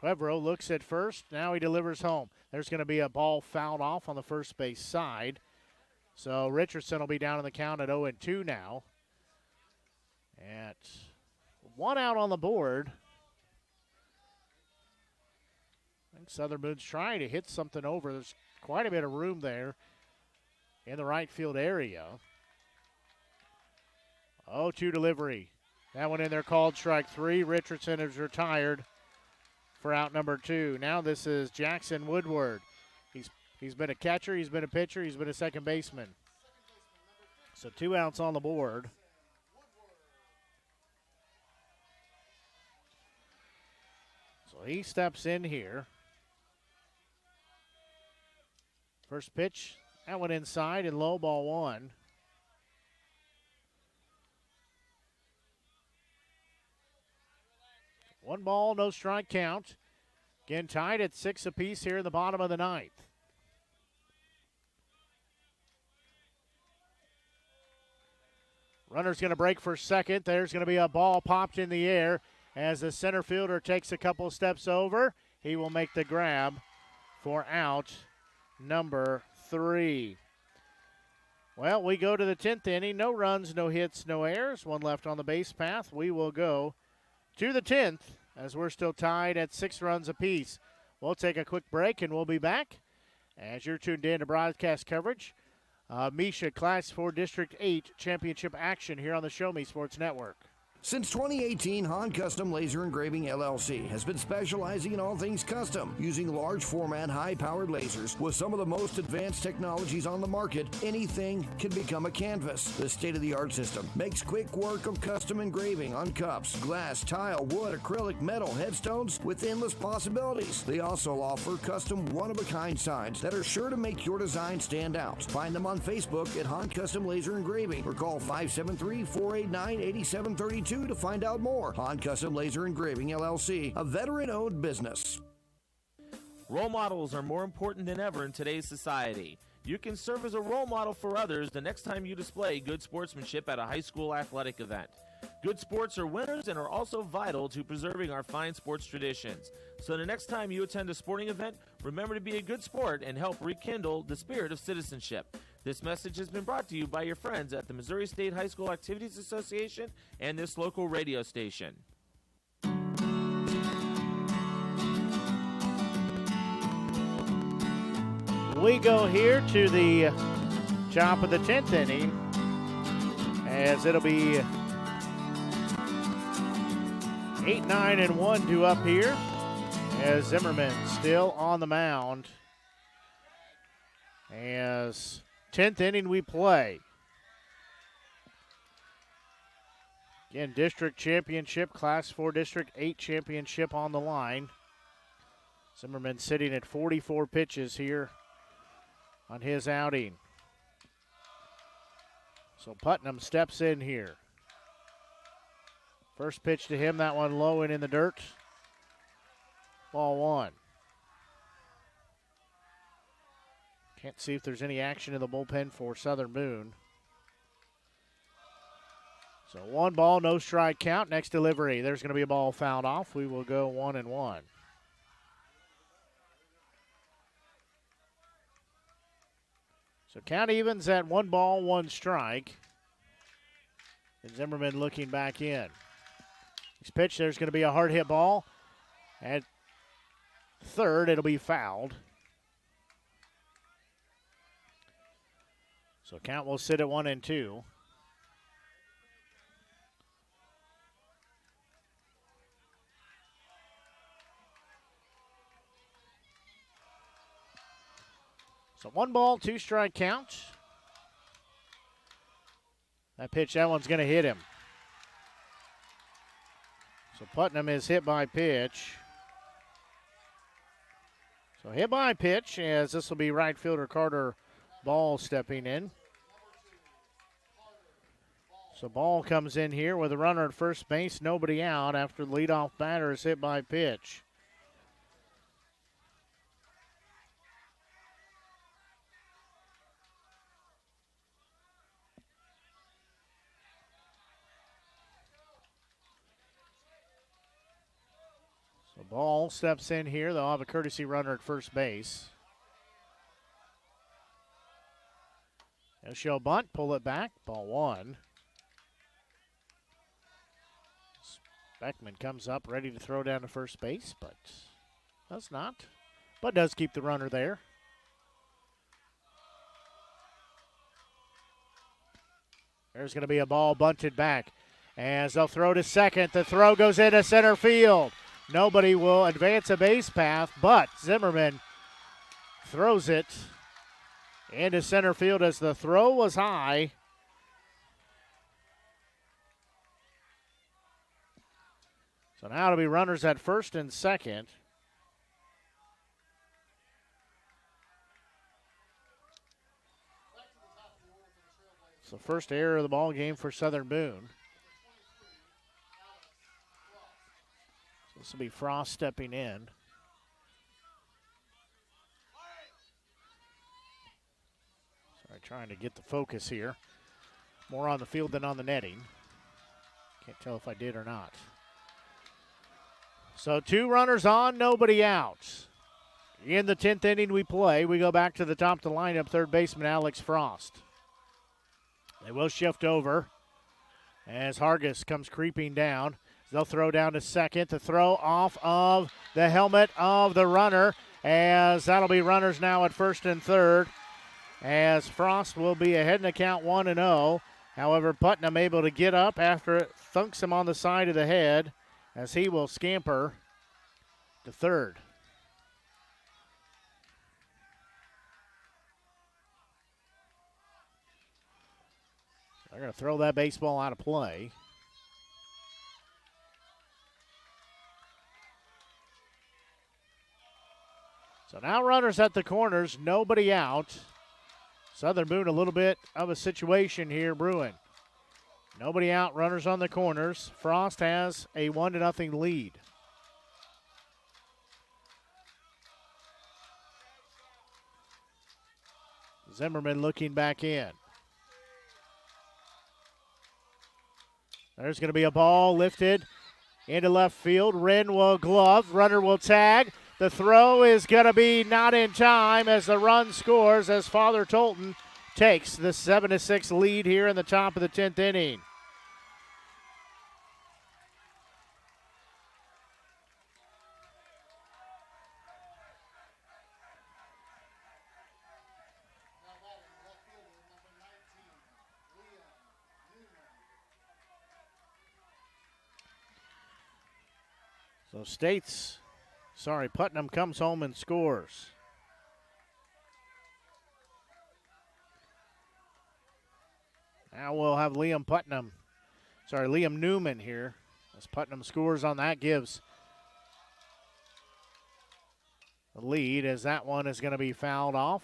Cuevero looks at first. Now he delivers home. There's going to be a ball fouled off on the first base side. So Richardson will be down in the count at 0-2 now. At one out on the board. I think Southern Boone's trying to hit something over. There's quite a bit of room there in the right field area. 0-2 delivery. That one in there called strike 3. Richardson is retired for out number 2. Now this is Jackson Woodward. He's been a catcher, he's been a pitcher, he's been a second baseman. So 2 outs on the board. So he steps in here. First pitch, that went inside and low, ball 1. One ball, no strike count. Again, tied at 6 apiece here in the bottom of the ninth. Runner's going to break for second. There's going to be a ball popped in the air as the center fielder takes a couple steps over. He will make the grab for out number 3. Well, we go to the 10th inning. No runs, no hits, no errors. One left on the base path. We will go to the 10th as we're still tied at 6 runs apiece. We'll take a quick break, and we'll be back as you're tuned in to broadcast coverage. Misha Class 4 District 8 Championship action here on the Show Me Sports Network. Since 2018, Han Custom Laser Engraving LLC has been specializing in all things custom, using large format, high-powered lasers with some of the most advanced technologies on the market. Anything can become a canvas. This state-of-the-art system makes quick work of custom engraving on cups, glass, tile, wood, acrylic, metal, headstones with endless possibilities. They also offer custom one-of-a-kind signs that are sure to make your design stand out. Find them on Facebook at Han Custom Laser Engraving or call 573-489-8732 to find out more. Han Custom Laser Engraving LLC, a veteran-owned business. Role models are more important than ever in today's society. You can serve as a role model for others the next time you display good sportsmanship at a high school athletic event. Good sports are winners and are also vital to preserving our fine sports traditions. So the next time you attend a sporting event, remember to be a good sport and help rekindle the spirit of citizenship. This message has been brought to you by your friends at the Missouri State High School Activities Association and this local radio station. We go here to the top of the 10th inning as it'll be 8-9-1 to up here as Zimmerman still on the mound as 10th inning we play. Again, district championship, Class 4 District 8 championship on the line. Zimmerman sitting at 44 pitches here on his outing. So Putnam steps in here. First pitch to him, that one low and in the dirt. Ball 1. Can't see if there's any action in the bullpen for Southern Boone. So 1 ball, no strike count. Next delivery, there's going to be a ball fouled off. We will go 1-1. So count evens at 1 ball, 1 strike. And Zimmerman looking back in. Next pitch, there's going to be a hard hit ball. At third, it'll be fouled. So count will sit at 1-2. So 1 ball, 2 strike count. That pitch, that one's going to hit him. So Putnam is hit by pitch. So hit by pitch as this will be right fielder Carter Ball stepping in. So Ball comes in here with a runner at first base, nobody out after the leadoff batter is hit by pitch. So Ball steps in here. They'll have a courtesy runner at first base. They'll show bunt, pull it back, ball 1. Beckman comes up ready to throw down to first base, but does not. But does keep the runner there. There's going to be a ball bunted back as they'll throw to second. The throw goes into center field. Nobody will advance a base path, but Zimmerman throws it into center field as the throw was high. So now it'll be runners at first and second. It's the first error of the ball game for Southern Boone. So this will be Frost stepping in. Sorry, trying to get the focus here. More on the field than on the netting. Can't tell if I did or not. So 2 runners on, nobody out. In the 10th inning we play, we go back to the top of the lineup, third baseman Alex Frost. They will shift over as Hargis comes creeping down. They'll throw down to second. The throw off of the helmet of the runner, as that'll be runners now at first and third, as Frost will be ahead in the count 1-0. However, Putnam able to get up after it thunks him on the side of the head, as he will scamper to third. They're going to throw that baseball out of play. So now runners at the corners, nobody out. Southern Boone a little bit of a situation here brewing. Nobody out, runners on the corners. Frost has a 1-0 lead. Zimmerman looking back in. There's going to be a ball lifted into left field. Wren will glove. Runner will tag. The throw is going to be not in time as the run scores, as Father Tolton takes the 7-6 lead here in the top of the 10th inning. So Putnam comes home and scores. Now we'll have Liam Newman here. As Putnam scores on that, gives the lead, as that one is going to be fouled off.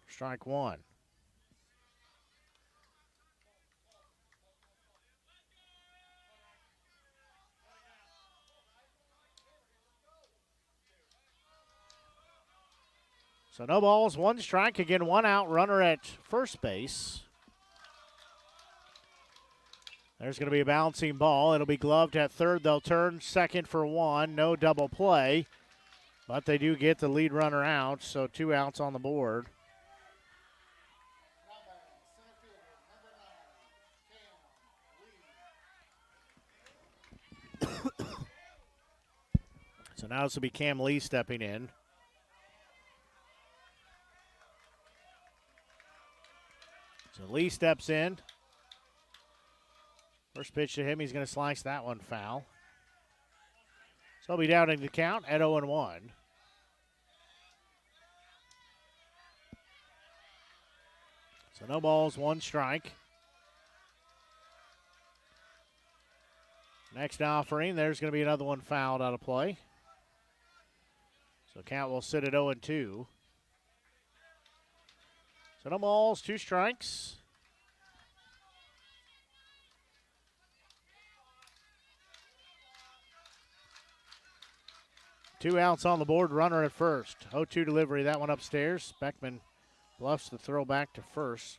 Strike one. So no balls, one strike. Again, one out, runner at first base. There's going to be a bouncing ball. It'll be gloved at third. They'll turn second for one. No double play. But they do get the lead runner out, so 2 outs on the board. So now this will be Cam Lee stepping in. So Lee steps in. First pitch to him, he's going to slice that one foul. So he'll be down in the count at 0-1. So no balls, one strike. Next offering, there's going to be another one fouled out of play. So count will sit at 0-2. So no balls, 2 strikes. Two outs on the board, runner at first. 0-2 delivery, that one upstairs. Beckman bluffs the throw back to first.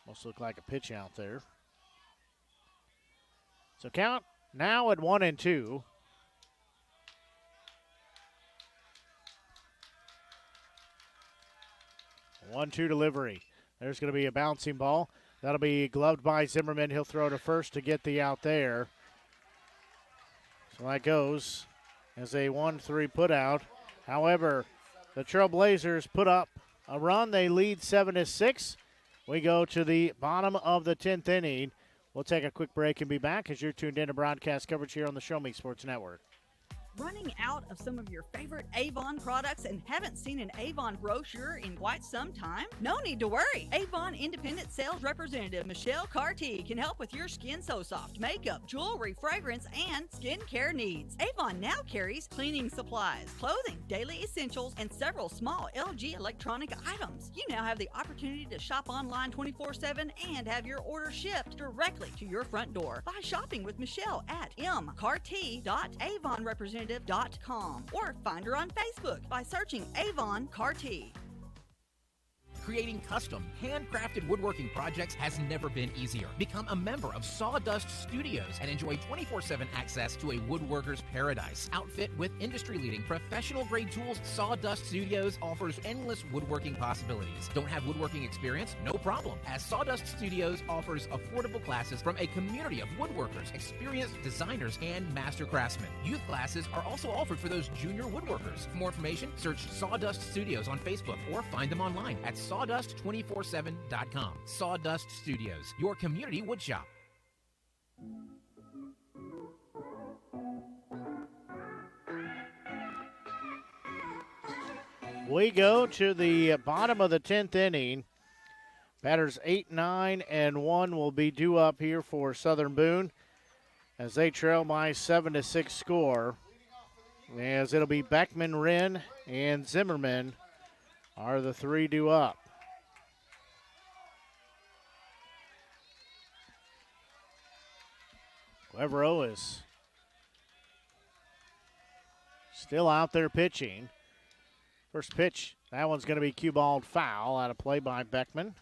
Must look like a pitch out there. So count now at 1-2. One-two delivery. There's going to be a bouncing ball. That'll be gloved by Zimmerman. He'll throw to first to get the out there. So that goes as a 1-3 put out. However, the Trailblazers put up a run. They lead 7-6. We go to the bottom of the 10th inning. We'll take a quick break and be back as you're tuned in to broadcast coverage here on the Show Me Sports Network. Running out of some of your favorite Avon products and haven't seen an Avon brochure in quite some time? No need to worry. Avon Independent Sales Representative Michelle Carty can help with your Skin So Soft makeup, jewelry, fragrance, and skincare needs. Avon now carries cleaning supplies, clothing, daily essentials, and several small LG electronic items. You now have the opportunity to shop online 24/7 and have your order shipped directly to your front door by shopping with Michelle at mcarty.avonrepresentative.com or find her on Facebook by searching Avon Carty. Creating custom, handcrafted woodworking projects has never been easier. Become a member of Sawdust Studios and enjoy 24/7 access to a woodworker's paradise. Outfit with industry-leading professional-grade tools, Sawdust Studios offers endless woodworking possibilities. Don't have woodworking experience? No problem, as Sawdust Studios offers affordable classes from a community of woodworkers, experienced designers, and master craftsmen. Youth classes are also offered for those junior woodworkers. For more information, search Sawdust Studios on Facebook or find them online at sawdust247.com. Sawdust Studios, your community woodshop. We go to the bottom of the 10th inning. Batters 8, 9, and 1 will be due up here for Southern Boone as they trail by 7-6 score. As it'll be Beckman, Wren, and Zimmerman are the three due up. Cuevero is still out there pitching. First pitch, that one's going to be cue-balled foul out of play by Beckman.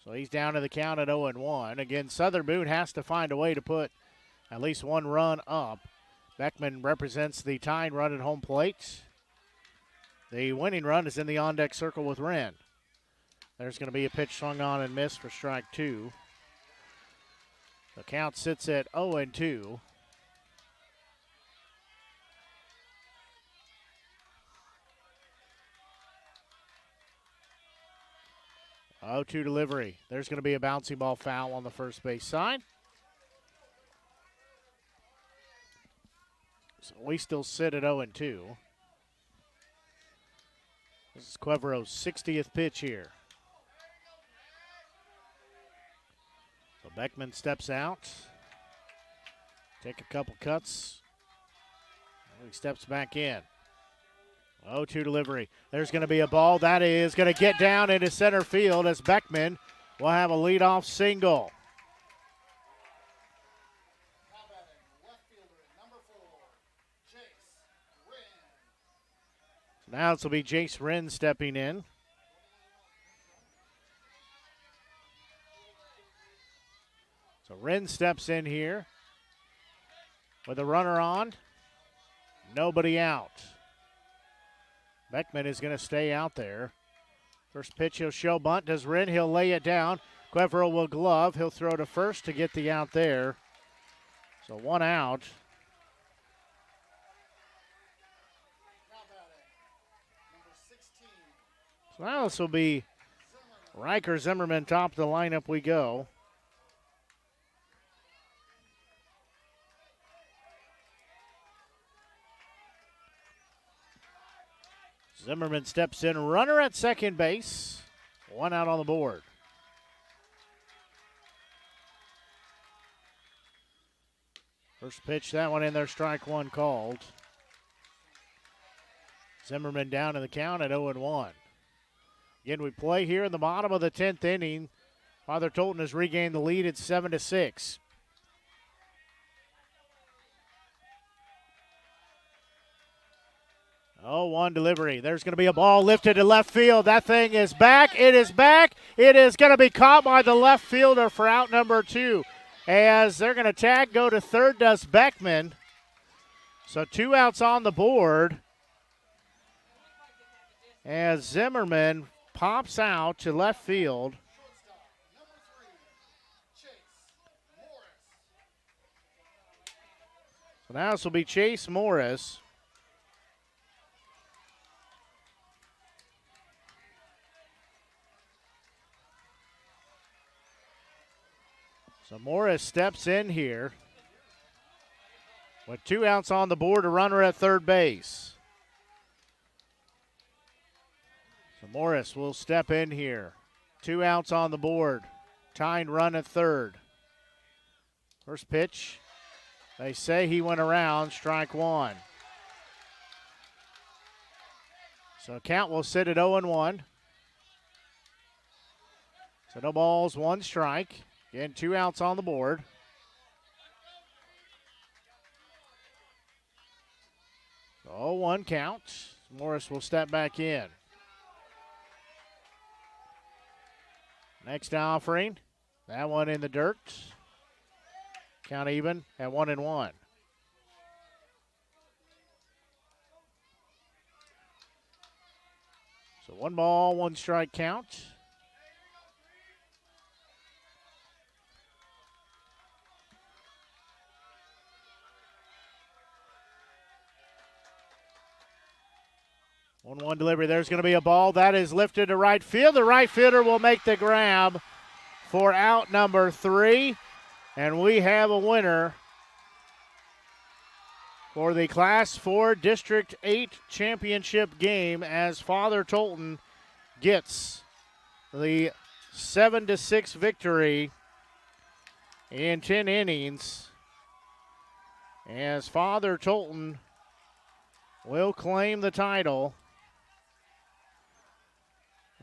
So he's down to the count at 0-1. Again, Southern Boone has to find a way to put at least one run up. Beckman represents the tying run at home plate. The winning run is in the on-deck circle with Wren. There's going to be a pitch swung on and missed for strike 2. The count sits at 0-2. Oh, 2 delivery. There's going to be a bouncing ball foul on the first base side. So we still sit at 0-2. This is Cuevero's 60th pitch here. So Beckman steps out. Take a couple cuts. And he steps back in. 0-2 delivery. There's going to be a ball. That is going to get down into center field as Beckman will have a leadoff single. So now this will be Jace Wren stepping in. So Wren steps in here with a runner on. Nobody out. Beckman is going to stay out there. First pitch, he'll show bunt. Does Wren? He'll lay it down. Cuevero will glove. He'll throw to first to get the out there. So 1 out. So now this will be Riker Zimmerman, top of the lineup we go. Zimmerman steps in, runner at second base. 1 out on the board. First pitch, that one in there, strike 1 called. Zimmerman down in the count at 0-1. Again, we play here in the bottom of the 10th inning. Father Tolton has regained the lead at 7-6. Oh, 1 delivery. There's going to be a ball lifted to left field. That thing is back. It is back. It is going to be caught by the left fielder for out number 2. As they're going to tag, go to third, does Beckman. So 2 outs on the board. As Zimmerman pops out to left field. So now this will be Chase Morris. So Morris steps in here with 2 outs on the board, a runner at third base. So Morris will step in here. 2 outs on the board, tying run at third. First pitch, they say he went around, strike 1. So count will sit at 0-1. So no balls, 1 strike. Again, 2 outs on the board. So 0-1 count. Morris will step back in. Next offering, that one in the dirt. Count even at 1-1. So 1 ball, 1 strike count. One delivery. There's going to be a ball that is lifted to right field. The right fielder will make the grab for out number 3. And we have a winner for the Class 4 District 8 championship game as Father Tolton gets the 7-6 victory in 10 innings. As Father Tolton will claim the title.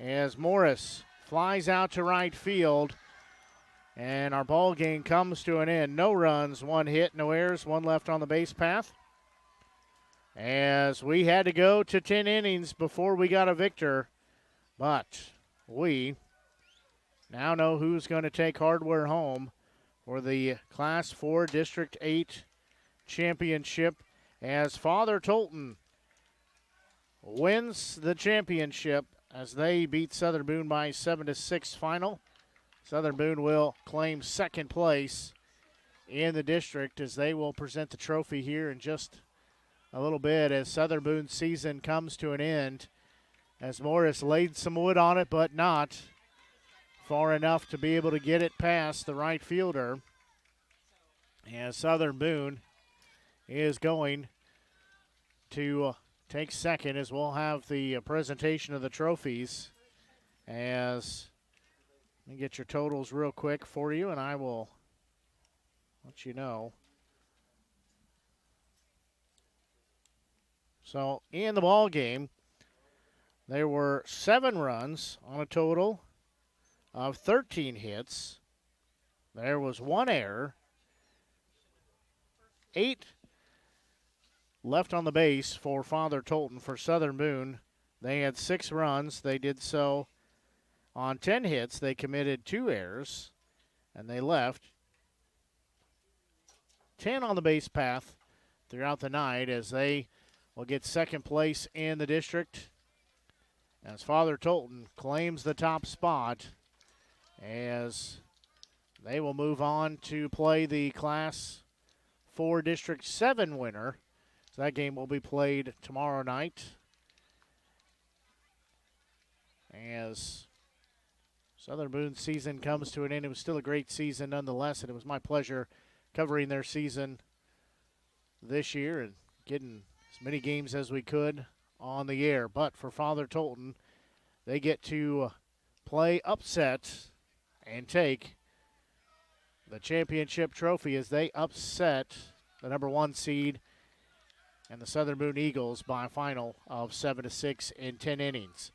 As Morris flies out to right field. And our ball game comes to an end. No runs, 1 hit, no errors, 1 left on the base path. As we had to go to 10 innings before we got a victor. But we now know who's going to take hardware home for the Class 4 District 8 championship. As Father Tolton wins the championship as they beat Southern Boone by 7-6 final. Southern Boone will claim second place in the district as they will present the trophy here in just a little bit as Southern Boone's season comes to an end. As Morris laid some wood on it, but not far enough to be able to get it past the right fielder. As Southern Boone is going to take second as we'll have the presentation of the trophies. As let me get your totals real quick for you, and I will let you know. So in the ball game, there were 7 runs on a total of 13 hits. There was 1 error, 8 left on the base for Father Tolton. For Southern Boone, they had 6 runs. They did so on 10 hits. They committed 2 errors, and they left 10 on the base path throughout the night as they will get second place in the district. As Father Tolton claims the top spot as they will move on to play the Class 4 District 7 winner. So that game will be played tomorrow night. As Southern Boone's season comes to an end. It was still a great season nonetheless, and it was my pleasure covering their season this year and getting as many games as we could on the air. But for Father Tolton, they get to play upset and take the championship trophy as they upset the number 1 seed and the Southern Boone Eagles by a final of 7-6 in 10 innings.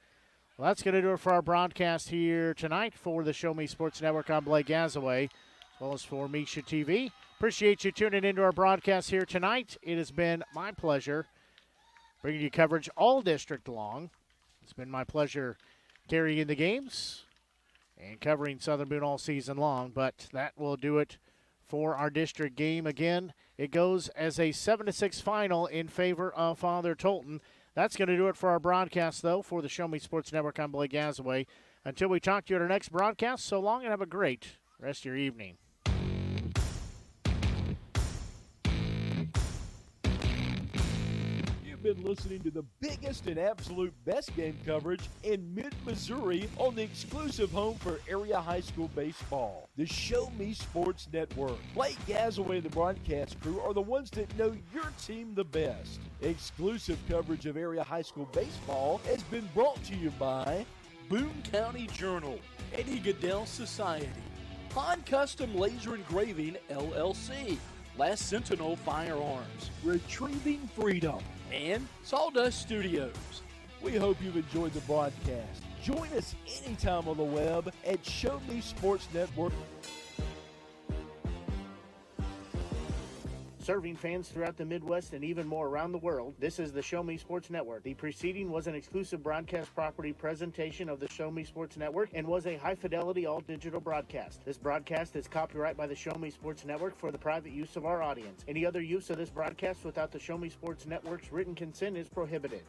Well, that's going to do it for our broadcast here tonight for the Show Me Sports Network. I'm Blake Gazaway, as well as for Misha TV. Appreciate you tuning into our broadcast here tonight. It has been my pleasure bringing you coverage all district long. It's been my pleasure carrying the games and covering Southern Boone all season long, but that will do it for our district game. Again, it goes as a 7-6 final in favor of Father Tolton. That's going to do it for our broadcast, though, for the Show Me Sports Network. I'm Blake Gazaway. Until we talk to you at our next broadcast, so long and have a great rest of your evening. Been listening to the biggest and absolute best game coverage in mid-Missouri on the exclusive home for area high school baseball, the Show Me Sports Network. Blake Gazaway and the broadcast crew are the ones that know your team the best. Exclusive coverage of area high school baseball has been brought to you by Boone County Journal, Eddie Goodell Society, Han Custom Laser Engraving, LLC, Last Sentinel Firearms, Retrieving Freedom, and Sawdust Studios. We hope you've enjoyed the broadcast. Join us anytime on the web at Show Me Sports Network. Serving fans throughout the Midwest and even more around the world, this is the Show Me Sports Network. The preceding was an exclusive broadcast property presentation of the Show Me Sports Network and was a high-fidelity all-digital broadcast. This broadcast is copyright by the Show Me Sports Network for the private use of our audience. Any other use of this broadcast without the Show Me Sports Network's written consent is prohibited.